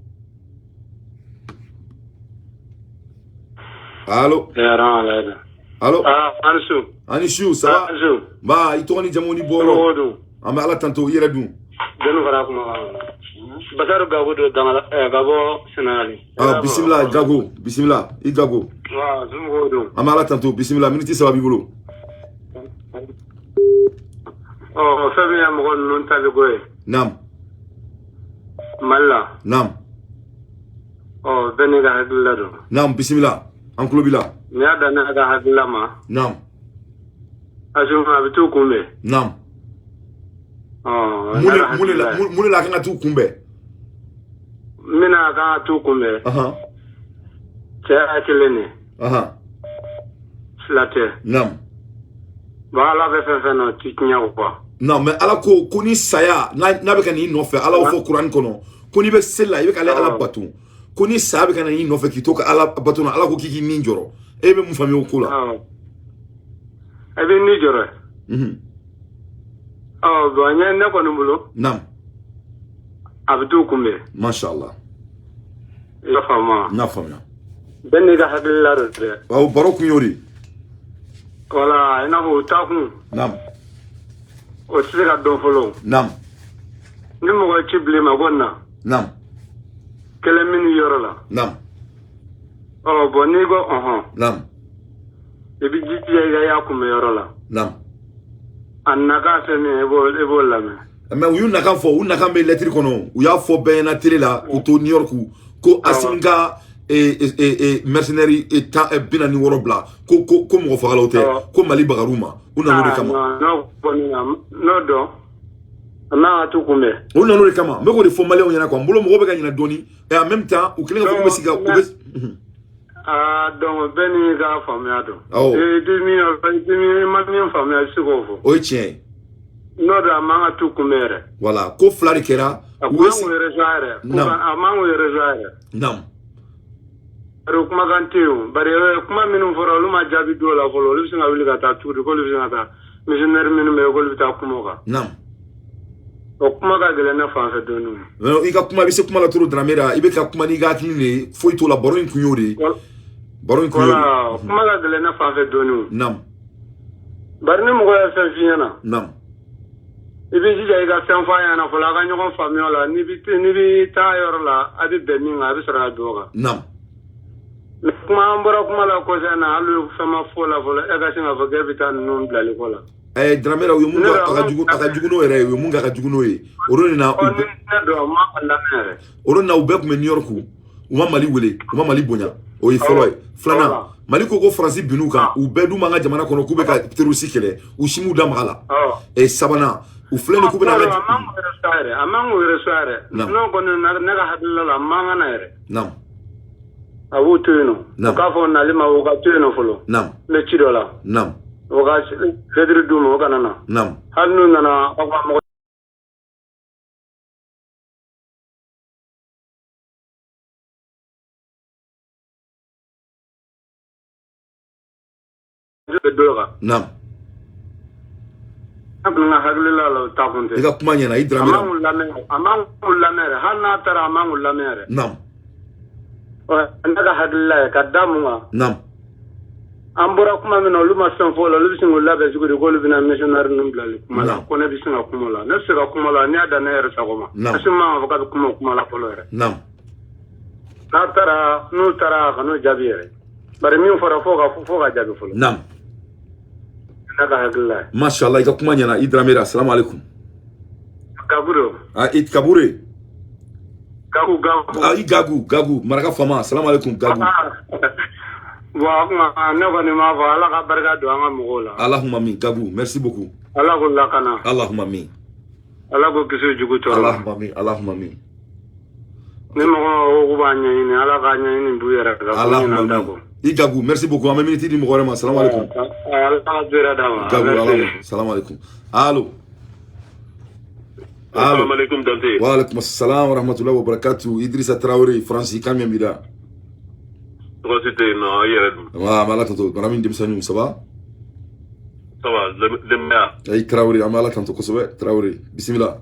allo allo Anishu ça va ba ito ni jamoni boro amba ala tanto yere dum denu fara kuma Basaru Gago do dangala Gabo Senali. Ah bismillah Gago, bismillah I Gago. Wa zumo do. Amala tanto bismillah minute ça va bibolo. Oh sabi ya mo non tabe goye. Nam. Malla. Nam. Oh beniga hadilla do. Nam bismillah. Anklo bila. Mi ada na ga hadilla ma. Nam. Ajuma bitu kumbe. Nam. Oh mune la kana tu kumbe. Mina ka tu kumbe. Akilene. Slate. Nam. Ba ala be fe no tiknya kwa. Non mais ala ko ni saya na be kan ni no fe ala fo Quran kono. Ko ni be sella ibe kale ala batu. Ko ni sa be kan ni no fe kitoka ala batu na ala ko kiki ni njoro. E be mu fami o kula. E be ni joro. Oh, do anya ne ko numbulo? Nam. Abdu kumbe. Mashallah. Ya fama. Na fama. Benni ga hadilla re. Wa baroko yori. Wala ina ho taku. Nam. O sira do folo. Nam. Ni mo ga chibli ma gonna. Nam. Kele min yorola. Nam. Oh, bonigo Nam. Ebi jiti ya kuma yorola. Nam. Annaka sene ebo lame. Mais uyu naka fo u naka be lettre kono u ya fo be na télé la u to New York ko asinga mercenary ta bina ni worobla ko mo fa galote ko Mali bagaruma una no kama no do na atu kumbe una no kama me ko de fo Mali on yana ko mbulo mo be ga nyina doni et en même temps u kile ko be siga u be donc beni ga famia do e dimi mami famia sigo fo o tien no da manga tu kumere voilà ko flari kera mangu rejoire mangu rejoire nam ro kuma gantiu bari kuma minu foro luma jabi do la folo lu singa wili gata tu ko lu singa ta missionnaire minu me ko lu ta kumoga nam o kuma ga gele na fa do nu no ika kuma bi se kuma la turu dramera ibe ka kuma ni ga kline foi to la borin kunyori borin kunyori kuma ga gele na fa do nu nam bari ni mo ga sa fiena nam ibi jija iga senfa yana fola ga nyogon famiola ni bi ta yorla abi beninga abi sara doga nam kuma ambora kuma la ko sana alu sama fola ega singa foge bitan non blali kola dramera uyu munga akajugu no ere uyu munga akajugu no e oroni na do ma alla mere oroni na ube kuma New York uma Mali wele uma Mali bonya o yi folo flana Mali ko France binuka ubedu manga jamana kono kube ka terusi kele ushimu da magala sabana uflene kubena amangu resare no kono naga hadilla la manga na ere nam awu tuno ka fo na lima wo ka tuno folo nam le chidola nam wo ka fedri dumo wo kana na nam hannu nana akwa mo nam abna haglila la takunte ika kuma nyana idramera amangu lamere hanna tara amangu lamere nam naga haglila ka damunga nam ambura kuma mino luma sanfo la lubisingu labe zuguri ko lubina missionnaire numblali kuma la ko ne bisinga kuma la ne sera kuma la ni ada na yere sagoma asuma avoka kuma la folore nam na tara nu tara kanu jabire bari mi fora fo ga jabi folo nam naga haglila mashallah ika kuma nyana idramera assalamu alaikum kaburo it kabure gagu gagu maraka fama assalamu alaikum gagu wa ne ko ni ma fa ala ka barka do anga mugola allahumma min gagu merci beaucoup ala ko lakana allahumma min ala ko kisu jugu to allahumma min ni mo ko ba nyini ala ka nyini bu yera ga allahumma min igagu merci beaucoup ama minute di mo gorema assalamu alaikum ala ka dira dama gagu assalamu alaikum allo Assalamu alaikum Dante. Wa alaikum assalam wa rahmatullahi wa barakatuh. Idrissa Traoré, France, Kamia Mira. Toi c'était non, hier. Wa mala tanto, Ramin Dimsani, ça va? Ça va, le Ay Traoré, amala tanto kosobe, Traoré. Bismillah.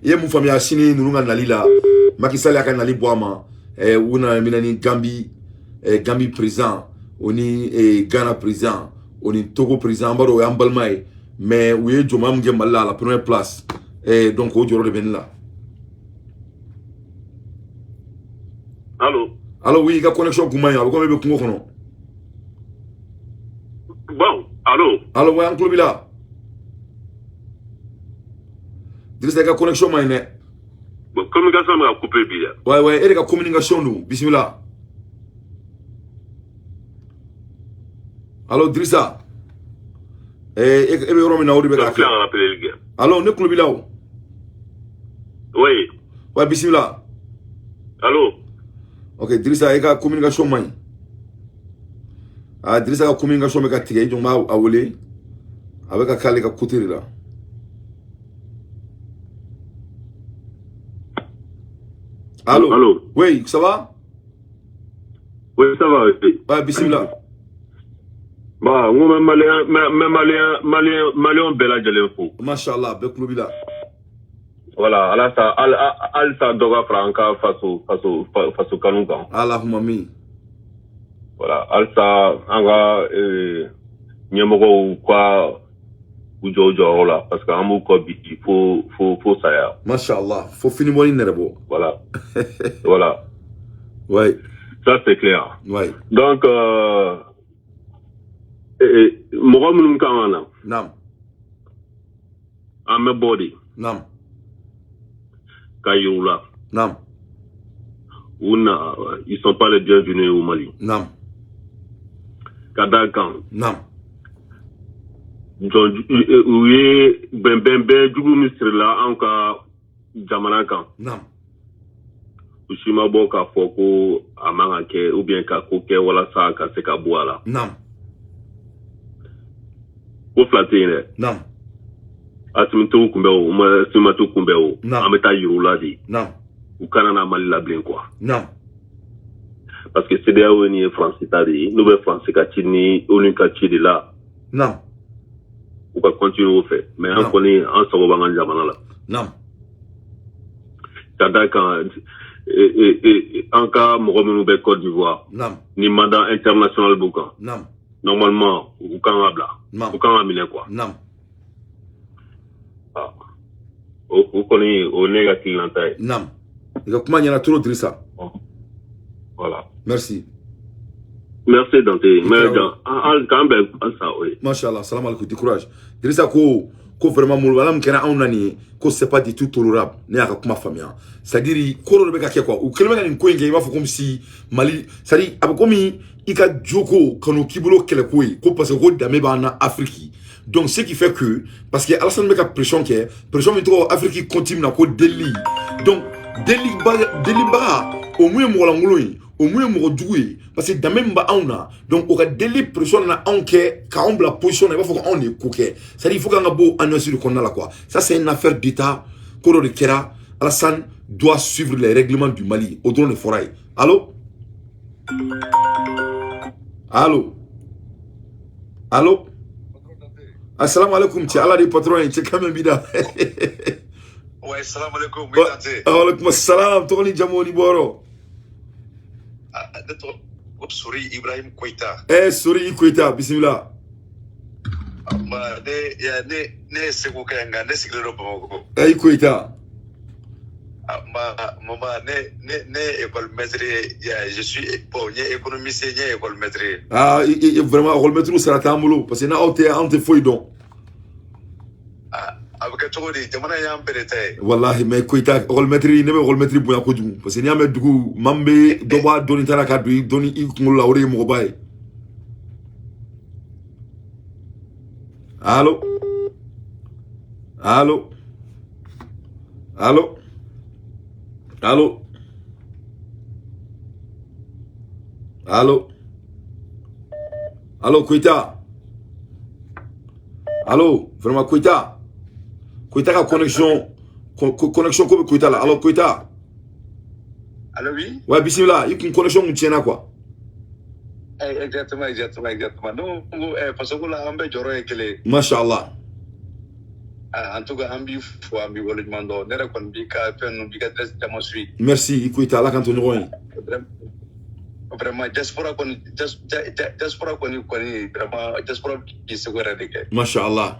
Ye mu famia sini nunga nalila. Macky Sall aka nali boama. Una minani Gambi Gambi président, oni Ghana président, oni Togo président, baro ambalmay. Mais oui, je m'ai mal à la première place. Et donc, aujourd'hui, je là. Allô? Allô, oui, il y a une connexion pour moi. Comment est-ce que vous avez bon, allô? Allô, oui, un club là. Dis-moi, il y a une connexion, moi. Bon, communication m'a coupé bien. Ouais, ouais, il y a une communication, nous. Bismillah. Allô, Drissa. Allô, ne club là. Oui. Ouais, bismillah. Allô? Ok, Drissa, il y a une communication, moi. Ah, Drissa, il y a une communication, mais il y a une communication avec un calé à côté là. Allô? Allô? Oui, ça va? Oui, ça va. Ouais, bismillah. Bah, moi, malien, bella fou. Mashallah, Beklubila. Voilà, Alsa Doga Franca faso Kanoukan. Allahumma mi. Voilà, Alsa, Anga, Nyamogo, quoi, Ujojo, là, parce qu'un mot il faut ça. Mashallah, faut finir mon nervo. Voilà. Voilà. Ouais. Ça, c'est clair. Ouais. Donc, mɔgɔ minnu kan ka na. Naam. An bɛ bɔ de. Naam. Ka yir'u la. Naam. U na, ils sont pas les bienvenus au Mali. Naam. Ka d'a kan. Naam. U ye bɛnbɛn jugu min siri la an ka jamana kan. Naam. U si ma bɔ k'a fɔ ko a man ka kɛ ou bien ka ko kɛ walasa ka se ka bɔ a la. Naam. Ko fila tɛ yen dɛ. Naam. Asimitigiw kun bɛ o, Simatigiw kun bɛ o. Naam. An bɛ taa yir'u la de. Naam. U kana na Mali la bilen quoi. Naam. Parce que CEDEAO ni ye France ta de ye. N'u bɛ France ka ci ni ONU ka ci de la. Naam. U ka continuer o fɛ. Mais an kɔni an sago b'an ka jamana la. Naam. Ka d'a kan an ka mɔgɔ minnu bɛ Côte d'Ivoire. Naam. Ni mandat international b'u kan. Naam. Normalement u kan ka bila. Naam. U kan ka minɛ quoi. Naam. Ah. O kɔni o ne ka kilanta ye. Naam. I ka kuma ɲɛna trop Drissa. Voilà. Merci. Merci Dante. Mais quand même ça oui. Mashallah, salam alaikum, du courage. Drissa ko vraiment mulwala mkena on nani ko c'est pas du tout tolérable. Ne y'a kuma famia. C'est-à-dire ko do be ka kɛ quoi. Ou kelema ni ko nge i b'a fɔ comme si Mali, c'est-à-dire a comme i ka joko kanu kibolo kɛlɛ ko ye ko parce que ko dame b'an na Afrique. Donc ce qui fait que parce que Alassane be ka pression min tɔgɔ Afrique continue na ko deli. Donc deli ba au moins mɔgɔlankolon ye, au moins mɔgɔ jugu ye parce que dame min b'anw na. Donc o ka deli pression na anw kɛ k'anw bila position na i b'a fɔ ko anw de ye ko kɛ. C'est-à-dire il faut k'an ka bɔ annonce de kɔnɔna la quoi. Ça c'est une affaire d'État. Ko dɔ de kɛra, Alassane doit suivre les règlements du Mali. Au drone de forêt. Allô? Allô? Allô? Assalamu alaikum, tu es Allah des patrons, tu es quand même bida. Ouais, salam alaikum, alaikum assalam, Tony Jamoni Boro. Souri Ibrahim Koita. Souri Koita, bismillah. Ne seko kanga, ne siglero Bamako. Koita. Maman, ne école maître, je suis économiste, école maître. Ah, vraiment, école maître, ça a été parce que là, on te fouille donc. Avec tout le monde, il y a un peu de temps. Wallahi, mais Koita, école maître, il n'est pas école maître pour un coup. Parce que n'y a pas de goût, Mambe, Doba, Doni Tarakadui, Doni Ikmoula, Ori Mobaye. Allô? Allô? Allô? Allô? Allô? Allô, Koita? Allô? Vraiment, Koita? Koita, la connexion connexion ko Koita là. Alors Koita. Allô, oui? Ouais, bismillah, il y a une connexion qui tient là quoi. Exactement. Non, parce que là, on peut jouer avec les. Masha'Allah. En tout cas, ambi wala mando nera kon bi ka pen bi ka tres jama sui. Merci, Koita là quand on est Vraiment diaspora kon diaspora kon vraiment diaspora qui se wera de ke. Masha'Allah.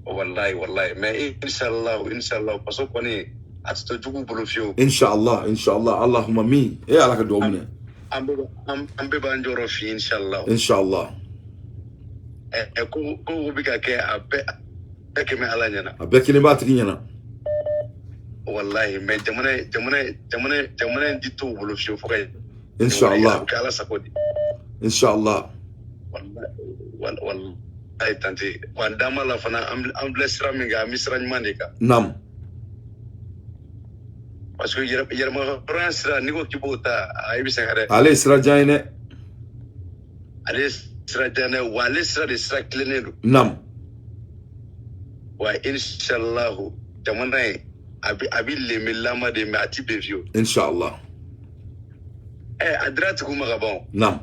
Wallahi mais inshallah parce que kon atto jugu bulu fio. Inshallah Allahumma mi e ala ka do mun. Ambe ba njoro fi inshallah. Inshallah. Ko bi ka ke me ala nyana. Abeki ne ba tigi nyana. Wallahi mais jamana dito bulu fio fukay. Inshallah. Kala sakodi. Inshallah. Wallahi tanti wandama la fana am blessra minga misra nymandika. Nam. Parce que yerma France ni ko kibota ay bisangare. Ale sira jaine. Ale sira jaine wale sira de sira clenedo. Nam. Wa inshallah jamana abi le milama de mati bevio. Inshallah. Adrat kuma gabon. Nam.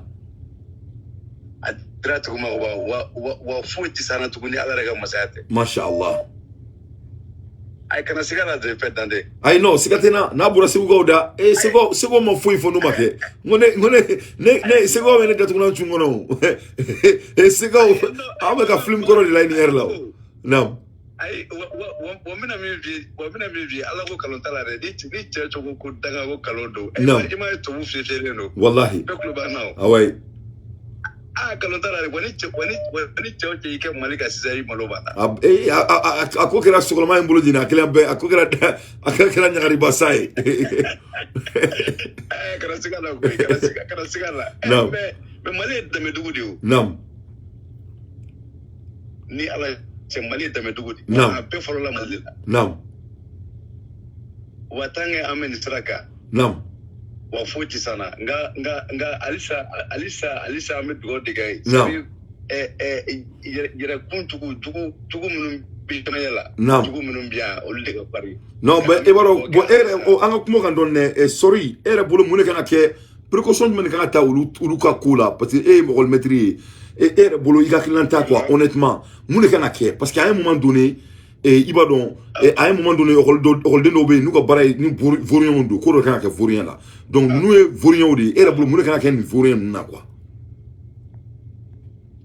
Adrat kuma wa futi sana tukuni ala rega masayate. Masha'Allah. Ay kana sigara de pedande. Ay no, sigatena na bura sigo goda. Sigo mo foi fo no make. Ne sigo me ne gatu na chungono. Sigo ameka film koro di line air law. Nam. Ay wa mina mi ala ko kalontala re di checho ko danga ko kalodo. No. Ima to mu fefere no. Wallahi. Beklo ba now. Awai. Kalontala re wani checho ke malika sizari maloba. Akokera sokoloma mbolo dina akela be akokera nyagari basai. Kana sigala. No. Me mali de medugudio. Nam. Ni ala Mali de Medugudi. Nam. Pe follow la Malila. Nam. Watange amen straka. Nam. Wa futi sana. Nga Alisa amen go digai. Nam. Yere kuntugu tugu munum bitanela. Nam. Tugu munum bia olde pari. Non, but bo ere o anga kumo kan donne sorry, ere bolo mune kana ke précaution men kana ta ulu ka kula parce que mo gol maîtrise. Et bolo il a clienta quoi honnêtement moune kana ke parce qu'à un moment donné ibadon à un moment donné holde no be nous ko baray ni vorion do ko do kana ke vorion là donc nous vorion di bolo moune kana ke ni vorion na quoi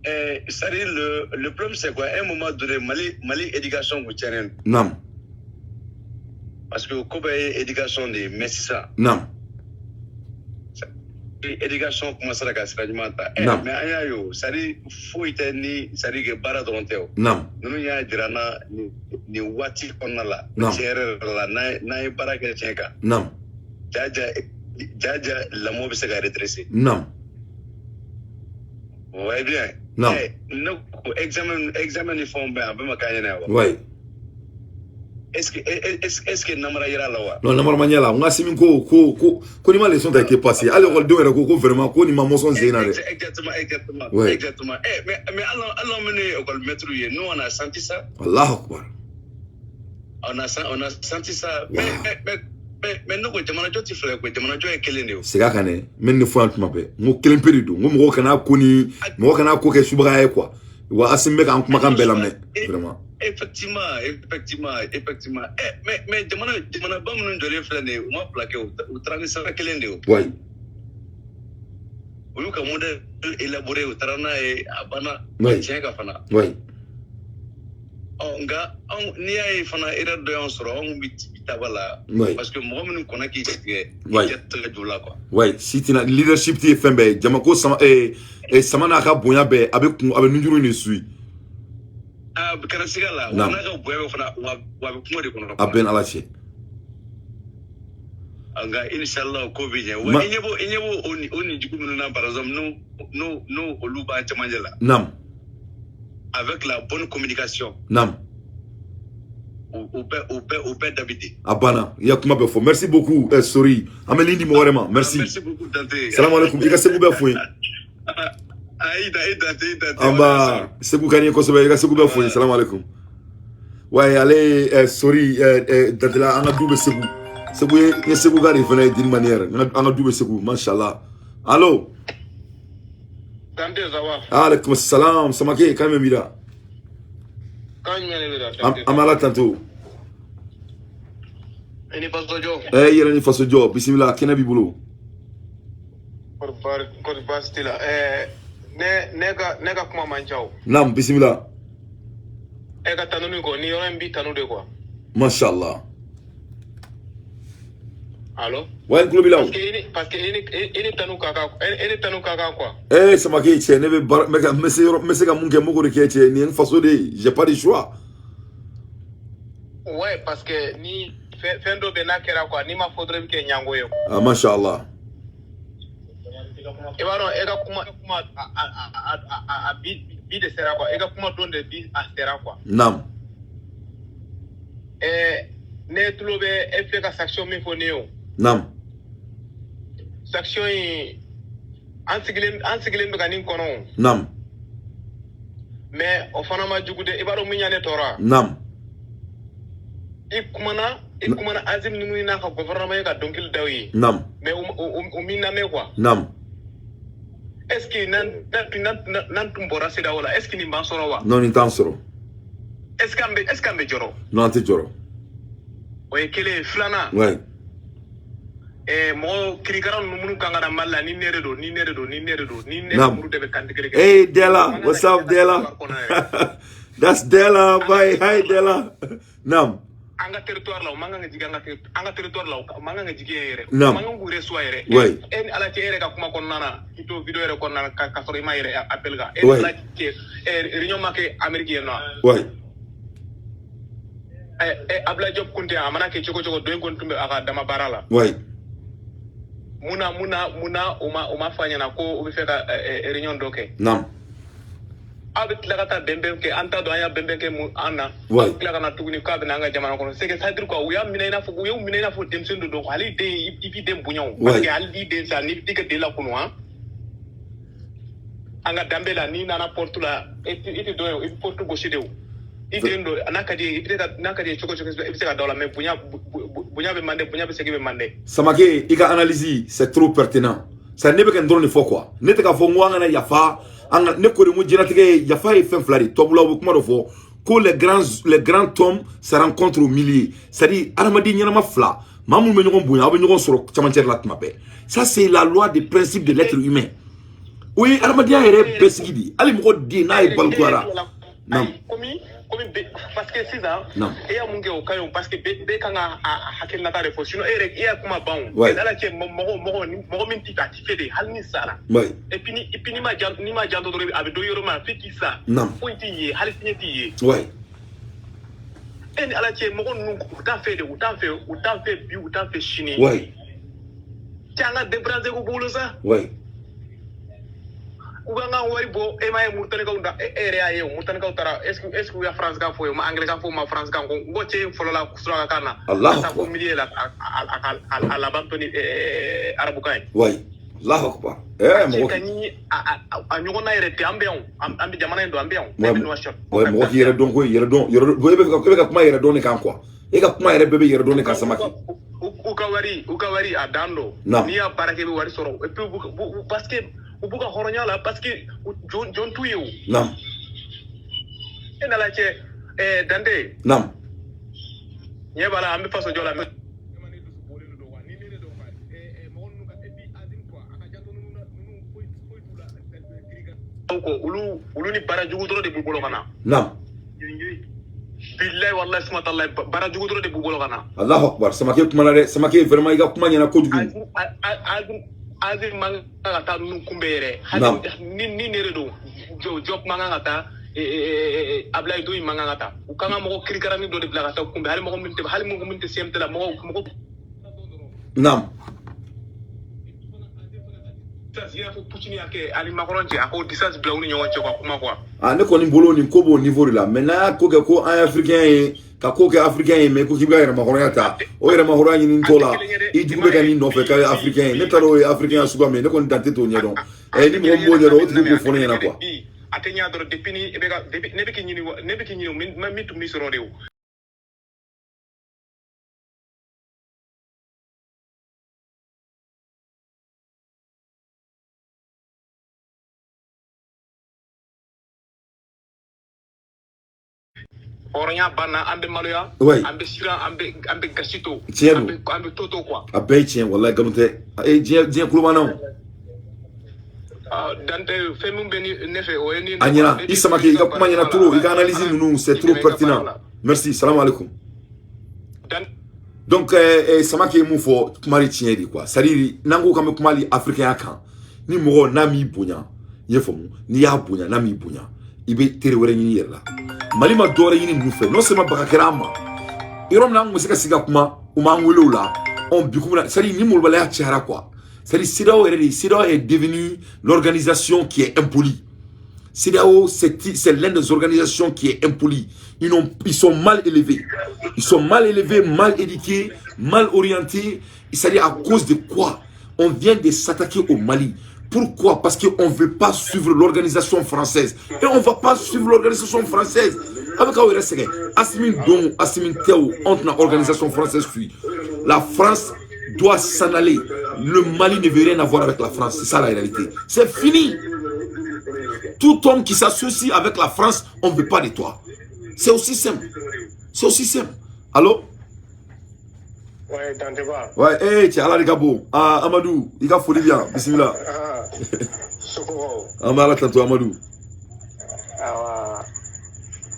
c'est-à-dire le problème c'est quoi à un moment donné Mali éducation vous tient nam parce que ko be éducation de merci ça nam éducation commence à se faire mais ayo sari foite ni sari ke bara donteo nam nous ya dirana ni wati konala chere la na bara ke cheka nam jaja la mo be se ga redresser nam ouais bien non no examen ni fond ben ba makanya na wa ouais est-ce que namara ira lawa non namara manyala nga simi ko ni ma leçon ta été passée alors ko do era ko vraiment ko ni ma moson zena de exactement mais Allah mené au maître nous on a senti ça Allahu akbar on a senti ça mais nous ko jamana joti frère ko jamana jo e kelene o siga kane men ne fo antuma be mo kelen perido mo mo kana ko ni mo kana ko ke subra e quoi wa asimbe kan kuma kan belamne vraiment effectivement mais jamana ba mun jole frère ne mo plaqué o transfert kelene o ouais o ka modèle élaboré o tarana e abana chenga fana ouais nga ni ay fana erreur de on soro on bitabala parce que mo mun ko naki ke jet dula quoi ouais si tina leadership ti fembe jamako sama sama na ka bonya be abe nunjuru ni sui kana sigala wana ka boya fana wa be de kono aben alache anga inshallah ko biye wa inyebo oni jikunu na par exemple no oluba chamanjela nam avec la bonne communication nam au père d'habiter abana ya kuma be fo merci beaucoup sorry amelindi mo vraiment merci beaucoup Dante salam alaikum ika sebu be fo Aïda amba sebu kani ko so be ika sebu be fo salam alaikum Ouais, allez, sorry, Dadela, on a double segou. Segou, il y a segou qui venait d'une manière. On a double segou, mashallah. Allô? Tante Zawa. Alaikum salam, Samake, quand même, Mira. Quand même, Amala tantôt. Ini Faso Jo. Eh, il y a une façon de job. Bismillah, Kena Bibulo. Kod Bastila. Nega kuma manchao. Nam, bismillah. Ega tanuni ko ni yoro mbi tanu de quoi. Mashallah. Allô? Ouais, Globila. Parce que ini tanu kaka quoi. Eh, Samake, tu ne veux pas mais ka munke moko de keche ni une façon de j'ai pas de choix. Ouais, parce que ni fendo benakera quoi, ni ma faudrait que nyango yo. Ah, mashallah. Ebaro ega kuma a bi de sera quoi, ega kuma don de bi a sera quoi. Nam. Ne tulobe effet ka section mi fo neo. Nam. Section yi ansigilen be kanin kono. Nam. Mais o fana ma jugude ebaro munyane tora. Nam. Ikumana azim nunu na ka gouvernement ka donkil dawi. Nam. Mais umina me quoi. Nam. Est-ce que nan tumbora sida wala est-ce que ni bansoro wa? Non, ni tansoro. Est-ce que joro? Non, ti joro. Oye kele flana. Ouais. Mo kirikara numunu kangana malla ni neredo ni Nam. debe kantigere. Hey Della, what's up Della? That's Della, bye, hi Della. Nam. Anga territoire la manga ngiga anga territoire la manga ngiga yere. Nam. Manga ngure so yere. Ouais. En ala ci yere ka kuma kon nana ito video yere kon nana ka sori ma yere appel ga. Ouais. Ala ci réunion make américain no. Ouais. Abla job kunte amana ke choko do ngon tumbe aka dama barala. Ouais. Muna uma fanya na ko ubi feka réunion doke. Nam. Avec la kata bembe ke anta do aya bembe ke mu ana. Ouais. La kana tuguni ka bena nga jamana kono. C'est que ça dire quoi uya mina ina fo demsen do hali de ipi dem bunyaw. Parce que hali de ça ni tika de la kuno ha. Anga dambela ni nana portula iti do portu go shideu. Idendo nakadi choko ibiseka dola me bunya be mande segi be mande. Samake, ika analyse, c'est trop pertinent. Ça ne peut qu'un drone de fois quoi. Ne te ka fo ngwa ngana yafa, anga ne ko mu jinatige yafa e fen flari. Tobula bu kuma do fo que les grands hommes se rencontrent au milieu. C'est-à-dire aramadi nyana ma fla. Mamu me nyogon bunya, obe nyogon soro chamancher la tmabe. Ça c'est la loi des principes de l'être humain. Oui, aramadi ere besigidi. Ali mo di na e balkwara. Non. Parce que c'est ça, et à mon gars, parce que Bekanga a hacké la tarif, sinon, et kuma bon, et là, qui est mon minti à qui fait des halnisala. Et puis, ni ma jando avec 2 euros, fait qui ça, pointillé, halsinier. Ouais. Et à la qui est mon nous, autant fait chiner. Ouais. Tiens, là, débraser au boulot ça. Ouais. Uganga wari bo ema e murtane ka unda area ye murtane ka utara est-ce que ya France ka fo ma anglais ka fo ma France ka ngo che folo la kusura ka kana Allah ko milier la à la bantoni arabu kay ouais Allahu akbar mo kani a nyogo na yere te ambion ambi jamana ndo ambion no shop ouais mo yere don ko yere don bo ebe ka kuma yere don kan quoi e ka kuma yere bebe yere don kan samaki ukawari a dando ni ya barake be wari soro et puis parce que ubuka horonya la parce que John Tuyo. Nam. Et na la che dande. Nam. Nye bala ambe faso jola me. Ko ulu ni bara jugu doro de bubolo kana. Nam. Billahi wallahi subhanahu wa ta'ala bara jugu doro de bubolo kana. Allahu akbar samake kuma na samake vraiment iga kuma nyana ko jugu. Azir manga ta nu kumbere ni neredo job manga ta ablay do manga ta ukanga mo kirikara ni do de blaga ta kumbe hali mo minte semte la mo nam ça c'est faut puccini ake ali makoronti ako distance blawni nyonche kwa kuma kwa ne ko ni bolo ni ko bo niveau là maintenant ko ke ko un africain ka ko ke africain mais ko kibga yera makoronata o yera makoronyi ni tola i dugbe kan ni no fe ka africain ne taro africain suba me ne ko dante to nyedon ni mo mo nyero o tigo fone na quoi atenya do depuis ni ne be ki nyini mi tu mi soro rew Oranya bana ambe maloya ambe sira ambe gasito ambe toto quoi abe tien wallahi galunte dien kulumana dante femu beni nefe o eni anyana isamake iga kuma nyana trop iga analyse nous c'est trop pertinent merci salam alaikum donc samake mu fo kumari tien di quoi sariri nango kam kumali africain kan ni mo nami bunya yefomu ni ya bunya nami bunya ibe tere wore ni yerla mali ma dore yini nufe non seulement bakakerama irom na musika siga kuma umangwelo la on bikumuna sari ni mulbala ya chara quoi sari sidao est devenu l'organisation qui est impolie. Sidao c'est l'une des organisations qui est impolie. Ils sont mal élevés. Ils sont mal élevés, mal éduqués, mal orientés. C'est-à-dire à cause de quoi on vient de s'attaquer au Mali. Pourquoi? Parce qu'on ne veut pas suivre l'organisation française. Et on ne va pas suivre l'organisation française. Avec Asmin Don, Asmin Théo, entre l'organisation française. La France doit s'en aller. Le Mali ne veut rien avoir avec la France. C'est ça la réalité. C'est fini. Tout homme qui s'associe avec la France, on ne veut pas de toi. C'est aussi simple. C'est aussi simple. Allô? Ouais, dans tes bras. Ouais, hey, tiens, Allah, les gars, ah, Amadou, il a folie bien. Bismillah. Amala, tantôt, Amadou.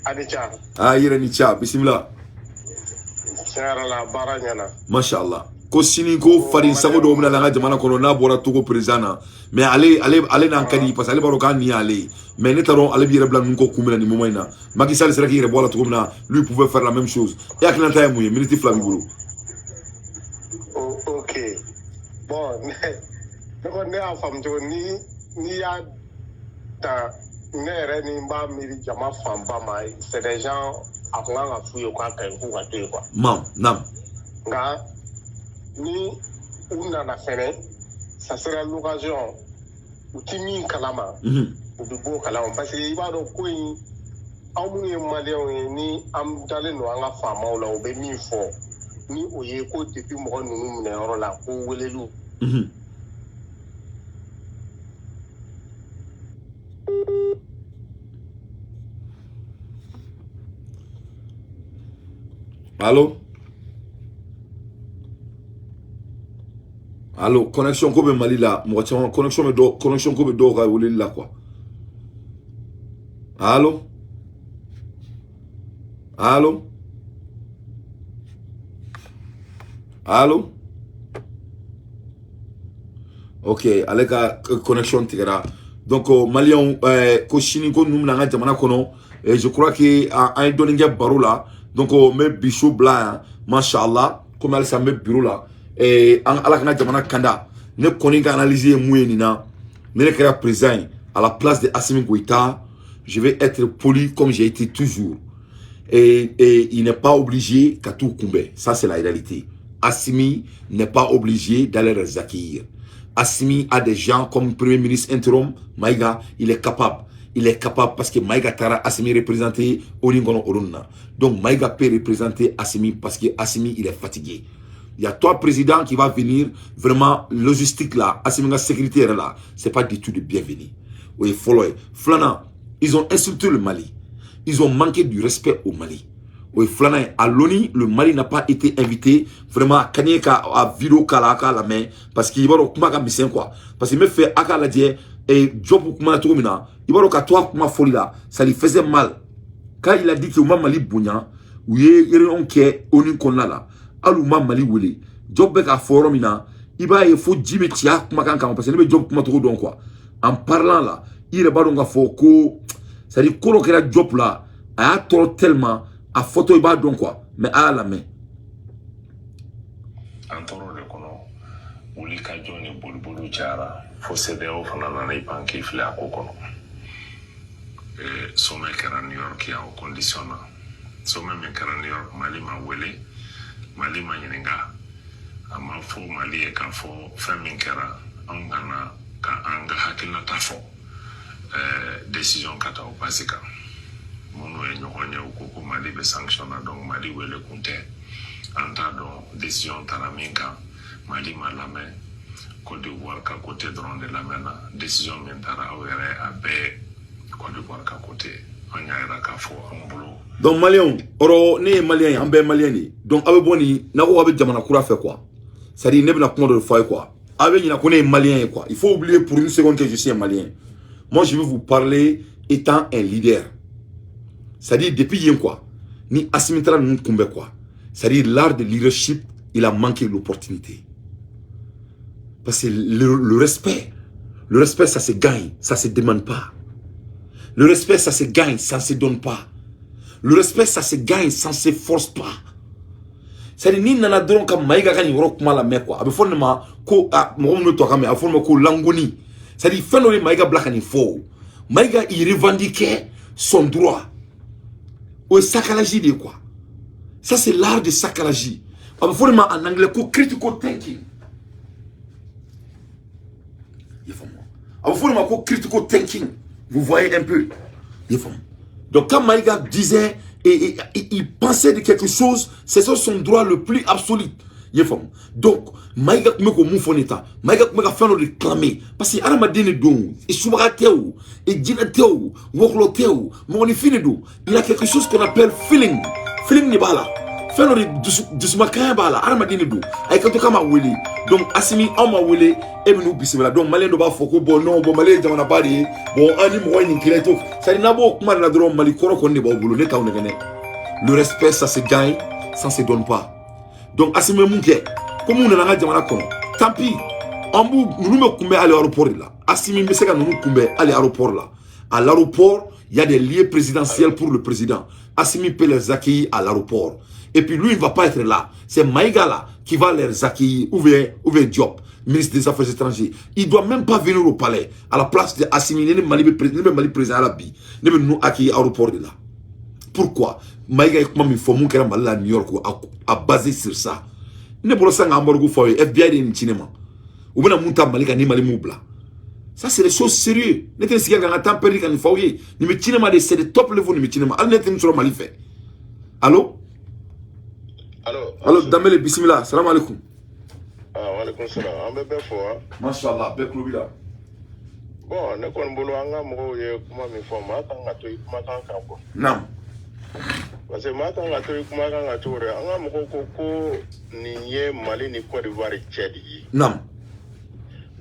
Adicha. Ah, Irenicha, Bismillah. La baranyana. Mashallah. Ko sini ko farin sago do mna langa jamana kono na bora togo président mais ale nan kadi parce que ale baro kan ni ale mais ne taron ale bi rebla nko kumela ni momayna Macky Sall sera ki rebola togo mna lui pouvait faire la même chose et ak lanta moye minute flamme bulu OK bon ne ne a fam to ni ya ta ne re ni ba mi jama fam ba mai c'est des gens akanga fuyo kwa kan ku wa te quoi nam nga ni una na fene ça sera l'occasion où timi kalama ou de beau kalama parce que il va donc ko yi amu malien ni am dale no anga fama la o be mi fo ni oye ko depuis mo nunu ne oro la ko welelu Allô, connexion comme Mali là, moi connexion comme do ga wuli là quoi. Allô? OK, allez ka connexion tigara. Donc Malion ko chini ko num na jamana kono et je crois que en doninga baro là. Donc me bichou blanc, machallah, comme elle s'appelle bureau là. Et en alakana jamana kanda ne koni ka analyser mouyenina ne kera présent à la place de Assimi Goïta, je vais être poli comme j'ai été toujours et il n'est pas obligé qu'à tout coumber, ça c'est la réalité. Assimi n'est pas obligé d'aller les accueillir. Assimi a des gens comme premier ministre interim Maïga, il est capable parce que Maïga Tara Assimi représenté Olingono Orunna. Donc Maïga peut représenter Assimi parce que Assimi il est fatigué. Il y a trois présidents qui vont venir, vraiment, logistique là, Assimi sécuritaire là, c'est pas du tout de bienvenue. Oui, Flana, ils ont insulté le Mali. Ils ont manqué du respect au Mali. Oui, Flana, à l'ONU, le Mali n'a pas été invité, vraiment, à vidéo kalaka la main, parce qu'il va au mission quoi. Parce qu'il me fait aka la die, et job kuma to mina, il va au toi kuma folie là, ça lui faisait mal. Quand il a dit que au Mali bounya, oui, il on qui ONU qu'on là. Aluma Mali wele job bek a forum ina iba e fo jibe tia kuma kan parce que le job kuma to don quoi en parlant là il ba donc fo ko ça dit ko kera job là a trop tellement a photo iba donc quoi mais à la main antoro de kono uli ka joni bulbulu jara fo cede o fana na ipanki fla ko kono some kera New York ya o conditionna some me kera New York Mali ma wele Mali manyenga ama fo Mali e ka fo famin kera angana ka anga hakilna tafo décision kata o pasika mono e nyokonya ko Mali be sanctionna donc Mali wele kunte anta don décision taraminka Mali malame Côte d'Ivoire ka côté drone de la mena décision mentara awere abe Côte d'Ivoire ka côté Donc malien oro ne malien ambe malien donc abe boni na ko abe jamana kura fait quoi ça dit ne bna comment de faire quoi abe ni na ko ne malien quoi il faut oublier pour une seconde que je suis un malien. Moi je vais vous parler étant un leader. Ça dit depuis hier quoi ni Assimitra nous kumbe quoi. Ça dit l'art de leadership il a manqué l'opportunité. Parce que le respect ça se gagne, ça se demande pas. Le respect ça se gagne, ça se donne pas. Le respect ça se gagne, ça se force pas. C'est-à-dire ni nana dron ka maiga ka ni rock mala me quoi. Abe fonne ma ko mo no to ka me afon ko langoni. C'est-à-dire fenori maiga black ni fo. Maiga il revendiquait son droit. Au sacralagi de quoi. Ça c'est l'art de sacralagi. Abe fonne ma en anglais ko critical thinking. Il faut moi. Abe fonne ma ko critical thinking. Vous voyez un peu. Il faut. Donc quand Maïga disait et il pensait de quelque chose, c'est son droit le plus absolu. Donc Maïga me ko mon foneta, Maïga me ka faire le réclamer parce que arama dene don, et soubarateo, et dinateo, wokloteo, mon finedo, il a quelque chose qu'on appelle feeling. Feeling ni bala. Faire le dusmakaya bala, arama dene do. Ay ka to kama wele. Donc Assimi on ma wele et nous bismillah. Donc malien do ba foko bon non bon malien jamana bari bon ani mo ni kireto. Ça n'a pas comment la drôme mali koro ko ne ba bulu ne taw ne gane. Le respect ça se gagne, ça se donne pas. Donc Assimi munke comme on na jamana kono. Tant pis. Ambu nous me kumbe aller à l'aéroport là. Assimi me seka nous kumbe aller à l'aéroport là. À l'aéroport, il y a des lieux présidentiels pour le président. Assimi peut les accueillir à l'aéroport. Et puis lui, il ne va pas être là. C'est Maïga là qui va les accueillir. Ouvrir Diop, ministre des Affaires étrangères. Il ne doit même pas venir au palais. À la place de Assimi, il Mali président à la bi. Il va nous accueillir à l'aéroport de là. Pourquoi? Maïga est comme il faut mon cœur à New York à baser sur ça. Ne pas le sang à Morgo Foy, FBI de cinéma. Ou bien à Mouta Malika ni Mali Moubla. Ça c'est des choses sérieuses. Ne te siga quand temps perdu quand il faut y. Ni me cinéma de c'est de top level ni me cinéma. Al net sur Mali fait. Allô? Allô, Damele bismillah. Salam alaikum. Wa alaikum salam. Ambe be fo. Mashallah, be klubi là. Bon, ne kon bolo anga mo ye kuma mi fo ma kan ga to kuma kan kan ko. Nam. Parce que ma kan ga to kuma kan ga to re anga mo ko ni ye Mali ni Côte d'Ivoire chedi. Nam.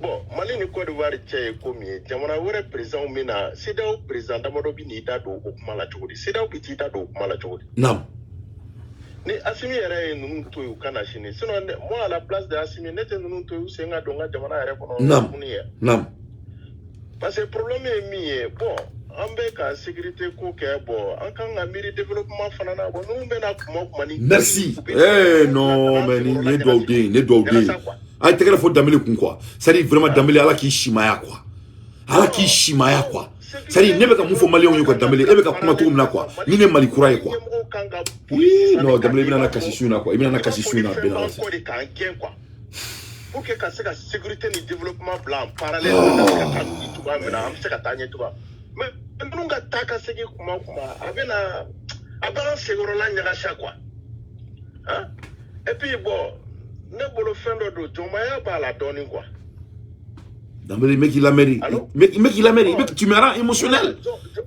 Bon, Mali ni Côte d'Ivoire che ko mi jamana wore président mina CEDEAO président d'Amadou Bi ni da do kuma la chodi. CEDEAO bi ti da do kuma la chodi. Nam. Ni Assimi yɛrɛ nous to yu kana sini sinon moi à la place de Assimi n'était nous to yu senga donga jamana yɛrɛ kono nam parce que problème est mi bon an bɛ ka sécurité ko kɛ bon an kan ka miiri développement fana na bon nous bɛ na kuma ni merci non mais ne doit den ay tɛgɛ fo Damele kun quoi c'est vraiment Damele ala k'i shimaya quoi ala k'i shimaya quoi c'est ne bɛ ka mun fɔ malien ye quoi Damele e bɛ ka kuma cogo min na quoi ni ne Mali kura ye quoi. Oui, non, Damele bina na kasisuna quoi. Ibina na kasisuna bela. Pour que ça la sécurité ni développement blanc parallèle à tout va maintenant, on sait que tanya tout va. Mais nous ga taka segi kuma abena abana segorola nyaka quoi. Hein? Et puis bon, ne bolo fendo do jomaya ba la doni quoi. Damele mec il a mérité. Mec il a mérité. Tu me rends émotionnel.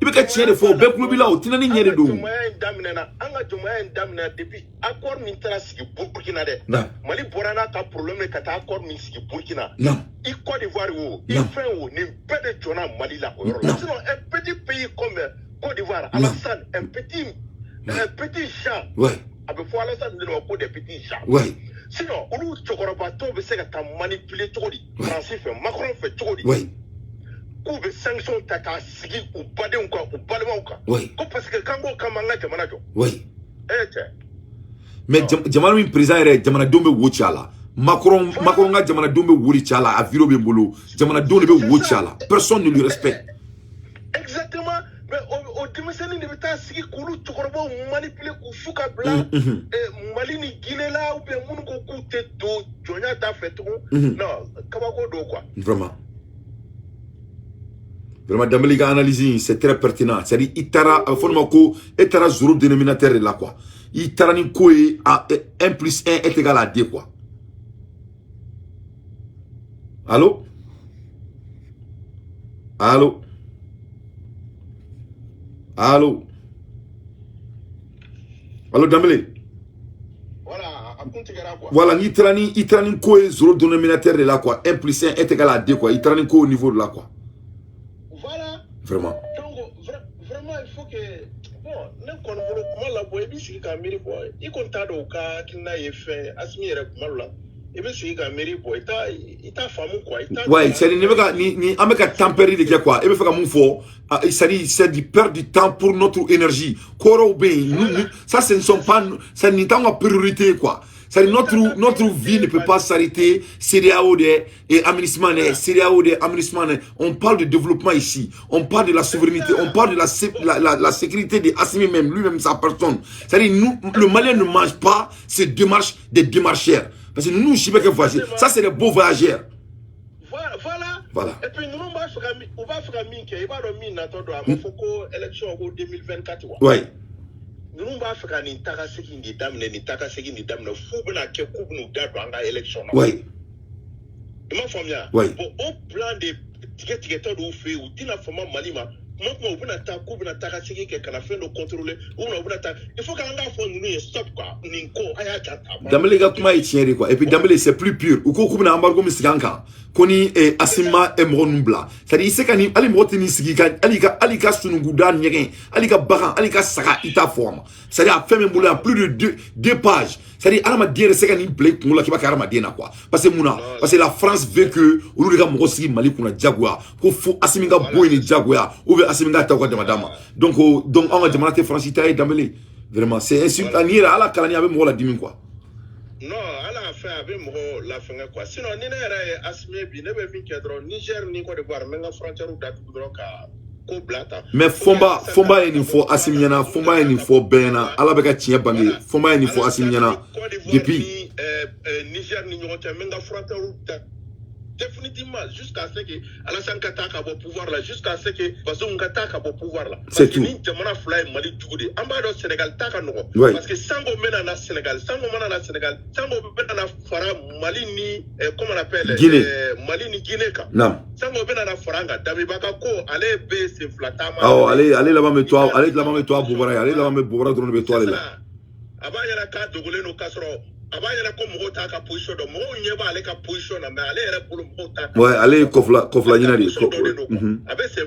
Il veut que tu aies des faux. Ben club là, tu n'as ni rien de tout. Depuis accord militaire sigi Burkina de. Mali borana ka problème ka ta accord militaire sigi Burkina. I Côte d'Ivoire wo, i fait wo ni peu de jona Mali là. Sinon un petit pays comme Côte d'Ivoire, Alassane, un petit chat. Ouais. Avec fois Alassane de ko des petits chats. Ouais. Sinon, on nous chocorabato be se ka manipuler togodi. Français fait Macron fait togodi. Ouais. Kou be sanction ta ka sigi ou bade ou quoi ou balema ou quoi. Oui. Parce que kango kamanga jamana jo. Oui. Eh mais jamana min président yɛrɛ jamana don bɛ wo ci a la. Macron ka jamana don bɛ wuli ci a la a viro bɛ bolo jamana don de bɛ wo ci a la. Personne ne lui respecte. Exactement. Mais au démissionnaire de beta sigi kulu chokorabo manipuler ku fuka blanc Mali ni Guinée là ou bien mun ko ku te do jonya ta fait tout. Non, kabako do quoi. Vraiment Damele ka analyse c'est très pertinent. C'est-à-dire itara forma ko etara zéro dénominateur là quoi. Itara ni ko est 1 plus 1 est égal à 2 quoi. Allô? Allô? Allô, Dambélé? Voilà, il trani ko est zéro dénominateur de là, quoi. 1 plus 1 est égal à 2, quoi. Il trani ko au niveau de là, quoi. Voilà. Vraiment. Donc, vraiment, il faut que. Bon, n'importe comment la boîte, il s'y a mérité, quoi. Il compte à l'oka, qu'il n'a fait, assumer le là. Il veut s'y a mérité, quoi. Il t'a fameux, quoi. Ouais, c'est ni ameka tempérer de quoi. Il veut faire comme fort. C'est du perdre du temps pour notre énergie. Ça, ce ne sont pas. Ça n'est pas une priorité, quoi. Notre vie ne peut pas s'arrêter. CDAO et administration, CDAO et administration. On parle de développement ici. On parle de la souveraineté. On parle de la sécurité de Assimi même, lui-même, sa personne. C'est-à-dire, le Malien ne mange pas ces démarches des démarcheurs. Parce que nous, je sais pas que voyageurs. Ça, c'est des beaux voyageurs. Voilà. Et puis, nous, on va faire un mink. Il va faire l'élection en 2024. Oui. Nous va faire une takaseki ni dame fou bena ke coupe nous garde en élection. Oui. Il m'a formé. Oui. Au plan de ticket de fait ou tina forma malima. Moi on bena ta coupe na takaseki ke kana fait le contrôler ou on bena ta il faut qu'on a fait nous stop quoi. Ninko aya tata. Dambélé ga kuma itien quoi. Et puis Dambélé c'est plus pur. Ou ko coupe na embargo misiganka. Koni Asima Emronumbla. C'est-à-dire c'est quand ali motini sigikan alika sunuguda nyegen alika baran alika saka ita forme. C'est-à-dire a fait même boulot en plus de deux pages. C'est-à-dire alama dire c'est quand il plaît pour la kiba karama dina quoi. Parce que la France veut que ou le gars mosi Mali kuna Jaguar ko fo Asiminga boyni Jaguar ou Asiminga ta ko de madame. Donc on va demander France Italie Dambélé. Vraiment c'est insulte à nier à la kalani avec moi la dimin quoi. Non, à la fin, avec moi, la fin, quoi. Sinon, ni n'est assimé, bien, ne veut pas dire Niger, ni Côte d'Ivoire, même la frontière ou date, ko blata. Mais Fomba est une fois assimilana, Fomba est une fois bena, à la baga tient bangé, Fomba est une fois assimilana. Depuis. Niger, ni n'ont même la frontière ou date. Définitivement, jusqu'à ce que Alassane Kataka va pouvoir là, jusqu'à ce que Bazoum Kataka va pouvoir là. C'est tout. Jamana Fly Mali Djoudi. Ambado Sénégal Taka no. Parce que Sango mena Sénégal, Sango mena Fara Mali ni comment on appelle Mali ni Guinée ka. Non. Sango mena Faranga, Damibaka ko allez be se flatama. Ah allez là-bas mais toi, Boubara, allez là-bas mais Boubara drone mais toi là. Abaya la carte de Golé no Casro. Abaya ko mo ta ka position do mo nyeba ale ka position na mais ale re pour mo ta ouais allez kofla nyinari avec ses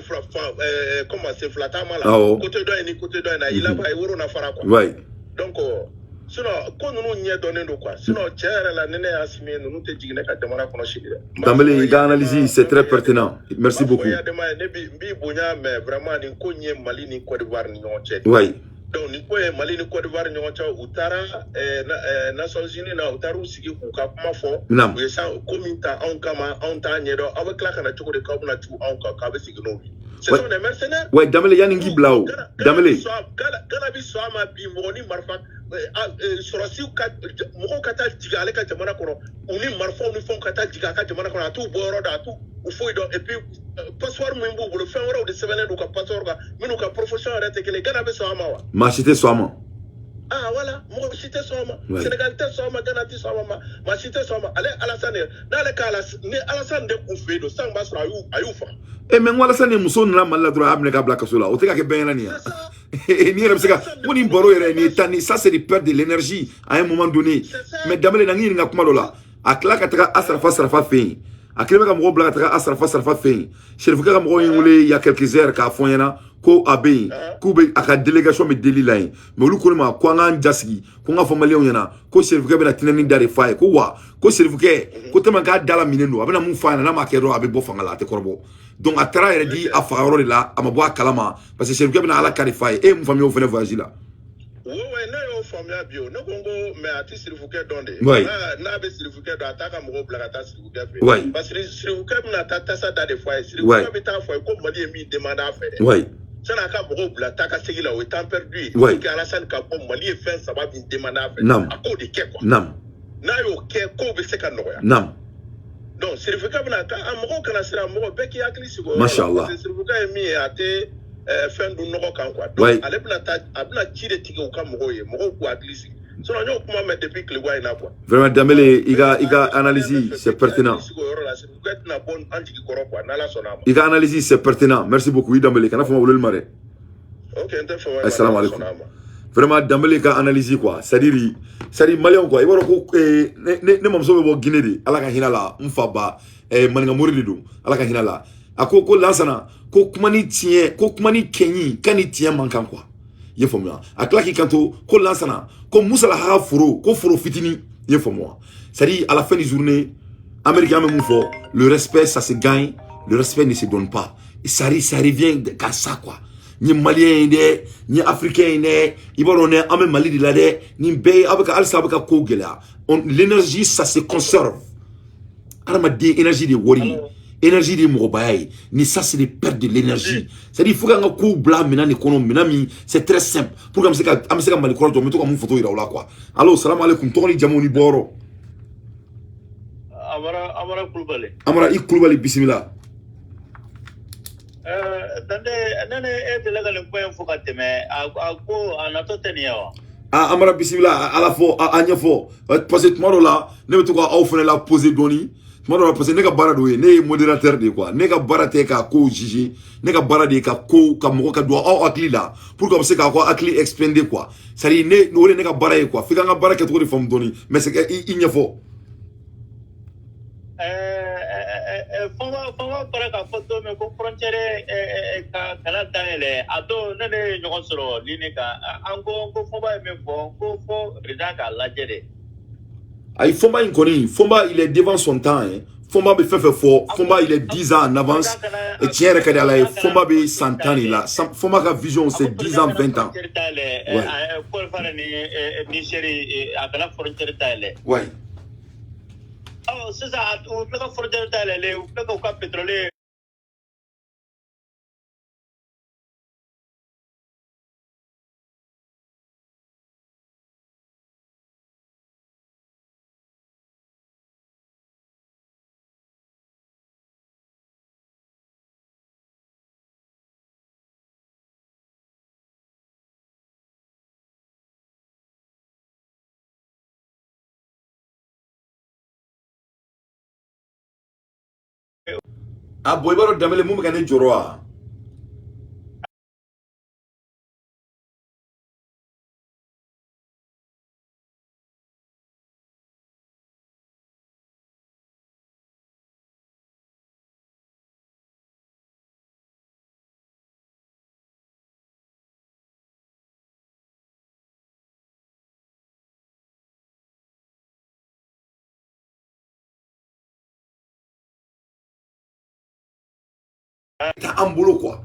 comment c'est flatama là côté do na il a pas euro na fara quoi ouais donc sinon ko nous nye donner do quoi sinon tiere la nene asime nous te jigine ka demana kono shiri Dambélé il a analysé c'est très pertinent merci beaucoup ya dema ne bi bonya mais vraiment ni ko nye Mali ni Côte d'Ivoire ni on tche ouais. Donc, ni ko Mali ni Côte d'Ivoire ni oncha utara Nations Unies na utaru sigi ku ka kuma fo we sa komita on kama on ta nyedo avec la kana tuko de ka buna tu on ka be sigi no c'est sont des mercenaires ouais Dambélé yani ngi blao Dambélé gala bi so ama bi mo ni marfa sorasi ka mo ka ta diga ale ka jamana ko uni marfa uni fon ka ta diga ka jamana ko atu boro da atu u foi do et puis passeport mo mbo le fin wora de sevene do ka passeport ka minu ka profession arrêté que les gana be so ama wa ma cité Soama. Ah voilà, moi cité Soama. Sénégal té Soama, Ghana té Soama, ma cité Soama. Allez Alassane, dans le cas Alassane de Koufé do samba sur ayufa. Eh mais moi Alassane muso na mala droit amne ka black sola. O te ka ke ben ni. Et ni remseka, woni mboro yere ni tani, ça c'est de perdre de l'énergie à un moment donné. Mais Dambélé na ngi nga kuma lola. Akla ka taka asrafa fin. Akle ka mo black taka asrafa fin. Chef ka mo ngule il y a quelques heures ka fonyana. Ko abe kube aka délégation me deli la mais olu ko ma ko nga jasigi ko nga famale nyana ko certificat be na tinani dare fay ko wa ko certificat ko tema ka dala mineno abena mun fa na ma kero abe bo fangala te korbo donc a tra ere di a fagaro de la ama bo kalama parce que certificat be na ala carify e mun famille o fene voyage là ouais na yo famille bio na kongo mais ati certificat donde na be certificat do ataka mo blaga ta certificat parce que certificat na ta ça da des fois certificat be ta fois ko mali mi demande à faire ouais ça n'a qu'à me la taka segila au temps perdu que Alassane Kabo Mali est fin ça va bien demander à cause de quoi nam na yo ke ko be se kan no ya nam donc certificat na ka amoko kana sira mo be ki akli sigo machallah certificat mi ate fin du no kan quoi donc ale bla ta abla tire tike o ka mo ko akli sigo so na yo kuma mettre depuis que le wine quoi vraiment Dambélé il a analysé c'est pertinent il a analysé c'est pertinent merci beaucoup Dambélé kana fama wolel mare Ok, assalamu alaikum. Vraiment Dembélé ka analyse quoi, c'est-à-dire malien quoi, il va ko ne mamso be bo Guinée de ala ka hinala mfaba maninga morili do ala ka hinala ako ko lansana ko kumani tien ko kumani kenyi kani tien mankan quoi. Ye fo moi. Akla ki kanto ko lansana ko musala ha furo ko furo fitini ye fo moi. C'est-à-dire à la fin de journée américain même fort, le respect ça se gagne, le respect ne se donne pas. Et ça revient qu'à ça quoi. Ni malien inde, ni africain inde, on est en Mali de la ni bay avec alsa avec kogela. L'énergie ça se conserve. Armadi énergie de wori, énergie de mobaye, ni ça c'est de perte de l'énergie. C'est-à-dire il faut qu'on coup blanc maintenant économie, c'est très simple. Pour comme c'est que Mali quoi, tu mets comme une photo là quoi. Allô, salam alaikum, Tony Jamoni Boro. Amara Koulibaly. Amara Koulibaly bismillah. Amara bismillah à la fois à Niafo parce que tomorrow là ne me toka au fond la poser doni tomorrow la poser ne ka bara do ne modérateur de quoi ne ka bara te ka ko juger ne ka bara de ka ko ka mo ka do au akli là pour comme c'est ka ko akli expender quoi ça dit ne ka bara quoi fika nga bara ke to de forme doni mais c'est que il Niafo Fama para ka photo me ko frontière ka kala tanele ato nene nyogon soro line ka ango ko foma me ko fo rida ka lajere ay Foma inconi Foma il est devant son temps hein. Foma be fait fort Foma il est 10 ans en avance et tiens rekada Foma be 100 ans là Foma ka vision c'est 10 ans 20 ans ouais ko fara ni chéri akala frontière tale ouais. Oh, c'est ça, on peut pas faire de l'aller, on peut pas pétrolier. Ah boy baro Dembélé mum gane joroa t'as un boulot quoi.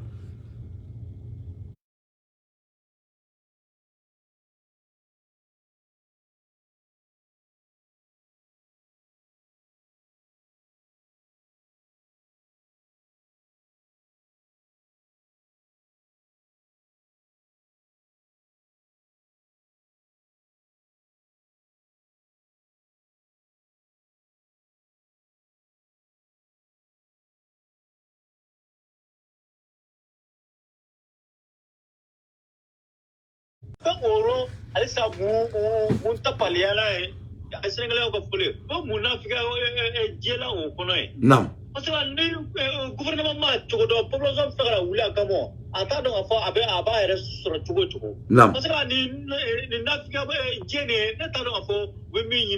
Oro alisa mu tapaliana asenegala ko fule ko munafika jela o kono e nam parce que ni gouvernement ma chogo do population fera wula kamo ata do fa abe aba ere sura chogo nam parce que ni nafika jene ne ta do fo we mi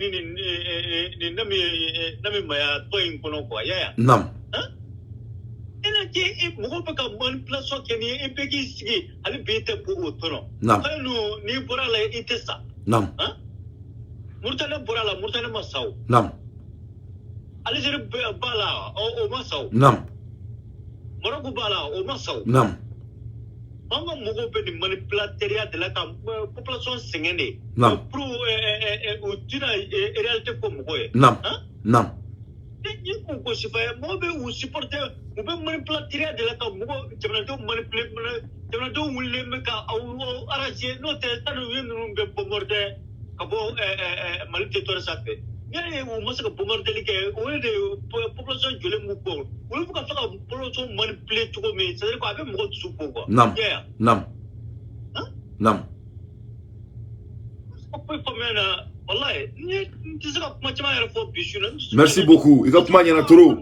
ni nami maya to in kono ko ya nam energy mugo pe ka manipulation ke ni impeki sigi ali bete po otono nam kanu ni borala itesa nam murtale borala murtale masaw nam ali jere bala o masaw nam morogu bala o masaw nam manga mugo pe ni manipulateria de la population singende nam pro o tira réalité ko mugo e nam nam ni ko sifa mo be u supporter mo be manipulateria de la ka mugo jamana do wulle me ka au araje no te tanu yenu be bomorde kabo malite tore sape yare u masaka bomorde like o de population jole mu ko o fu ka faka population manipulate ko me c'est ko abe mugo su ko nam nam nam ko pe famena Merci beaucoup. Il y a trop.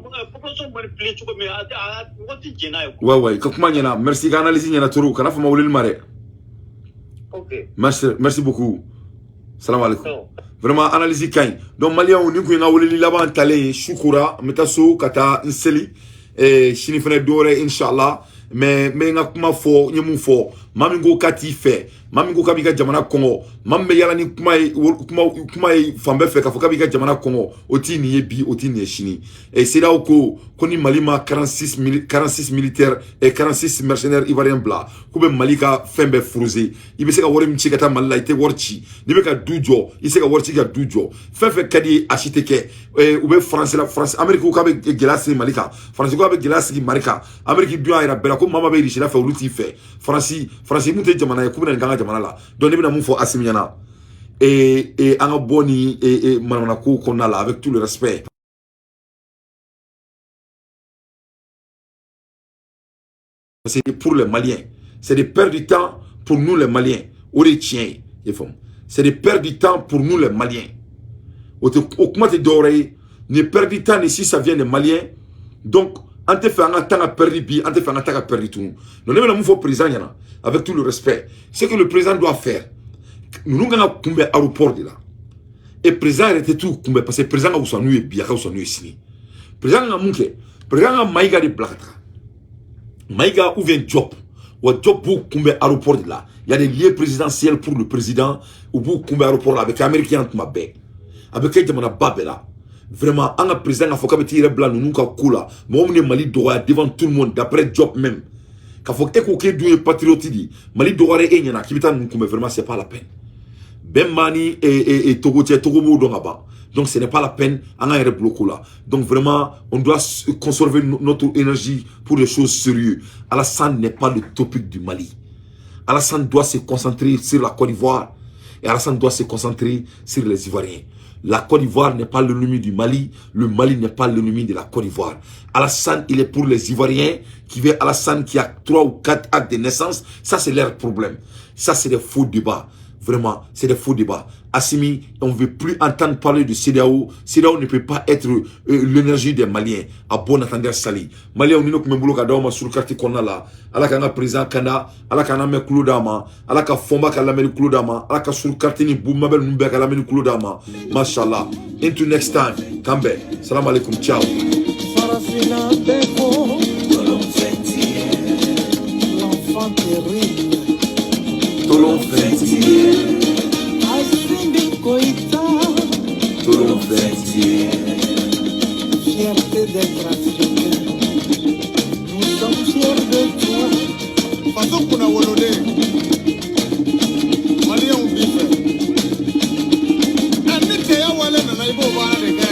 Ouais, merci. Merci beaucoup. Salam alaikum. Vraiment, analyse kain. Donc, Malien, on dit qu'on a oublié là-bas, talé, choukura, metasso, kata, inseli, chini fene dore, inshallah. Mais nga kuma fo nyemu fo mamingo kati fe mamingo kabika jamana Congo mamme yala ni kuma fambe fe ka fo kabika jamana Congo oti ni yebi oti ni chini et c'est là où koni malima 46 militaires et 46 mercenaires ivoiriens blancs kube malika fembe fruze ibe se ka wori mchi kata malila ite worchi nibe ka dujo ise ka worchi ka dujo fefe kadi architecte ube France Amérique ko be gelasi malika France ko be gelasi malika Amérique bien ira bela ko mama be riche la fa uluti fe France mute jamana ya kubina nganga jamana la donc ne bina mun fo asimiana et anga boni et manana ko konna la avec tout le respect. C'est pour les Maliens, c'est de perdre du temps pour nous les Maliens. C'est de perdre du temps pour nous les Maliens. Ne perdre du temps ici, ça vient des Maliens. Donc, on te fait un temps à perdre, on te fait un temps à perdre tout. Nous avons un président, avec tout le respect. Ce que le président doit faire, nous avons un aéroport de là. Et le président était tout, parce que le président a eu son nuit, bien, a eu son nuit ici. Le président a montré, le président a maïga de Blakatra. Maïga ouvre un job. Ou un job pour combien aéroport de là. Il y a des liens présidentiels pour le président. Ou pour combien aéroport là. Avec les Américains, avec les Babela. Vraiment, un président a fait que les blancs nous coulent. Mais on est Mali droit devant tout le monde. D'après job même. Quand faut que du patriote Mali droit et Enyana. Qui nous vraiment, c'est pas la peine. Ben Mani et Togo Boudon là-bas. Donc ce n'est pas la peine à un bloc là. Donc vraiment, on doit conserver notre énergie pour les choses sérieuses. Alassane n'est pas le topic du Mali. Alassane doit se concentrer sur la Côte d'Ivoire. Et Alassane doit se concentrer sur les Ivoiriens. La Côte d'Ivoire n'est pas l'ennemi du Mali. Le Mali n'est pas l'ennemi de la Côte d'Ivoire. Alassane, il est pour les Ivoiriens qui veulent Alassane qui a 3 ou 4 actes de naissance. Ça, c'est leur problème. Ça, c'est des faux débats. Vraiment, c'est des faux débats. Assimi, on ne veut plus entendre parler de CEDEAO. CEDEAO ne peut pas être l'énergie des Maliens. À bon entendeur sali. Maliens, on est comme un sur le quartier qu'on a là. Alors qu'on a président Kanda, alors qu'on a mis Kloudama, alors qu'on a Fomba qui a mis Kloudama, alors qu'on a sur le quartier ni Boumabel Moumbek qui a mis Kloudama. Mashallah. Until next time. Kambe. Salam alaikum. Ciao. L'enfant terrible. Tolon Fentier, Assimi Koïta, Tolon Fentier, fierté d'être africain. Nous sommes fiers de toi. Façon qu'on a volé, Malien ou Bife. Un nid qui a volé, n'a pas eu beau voir les gars.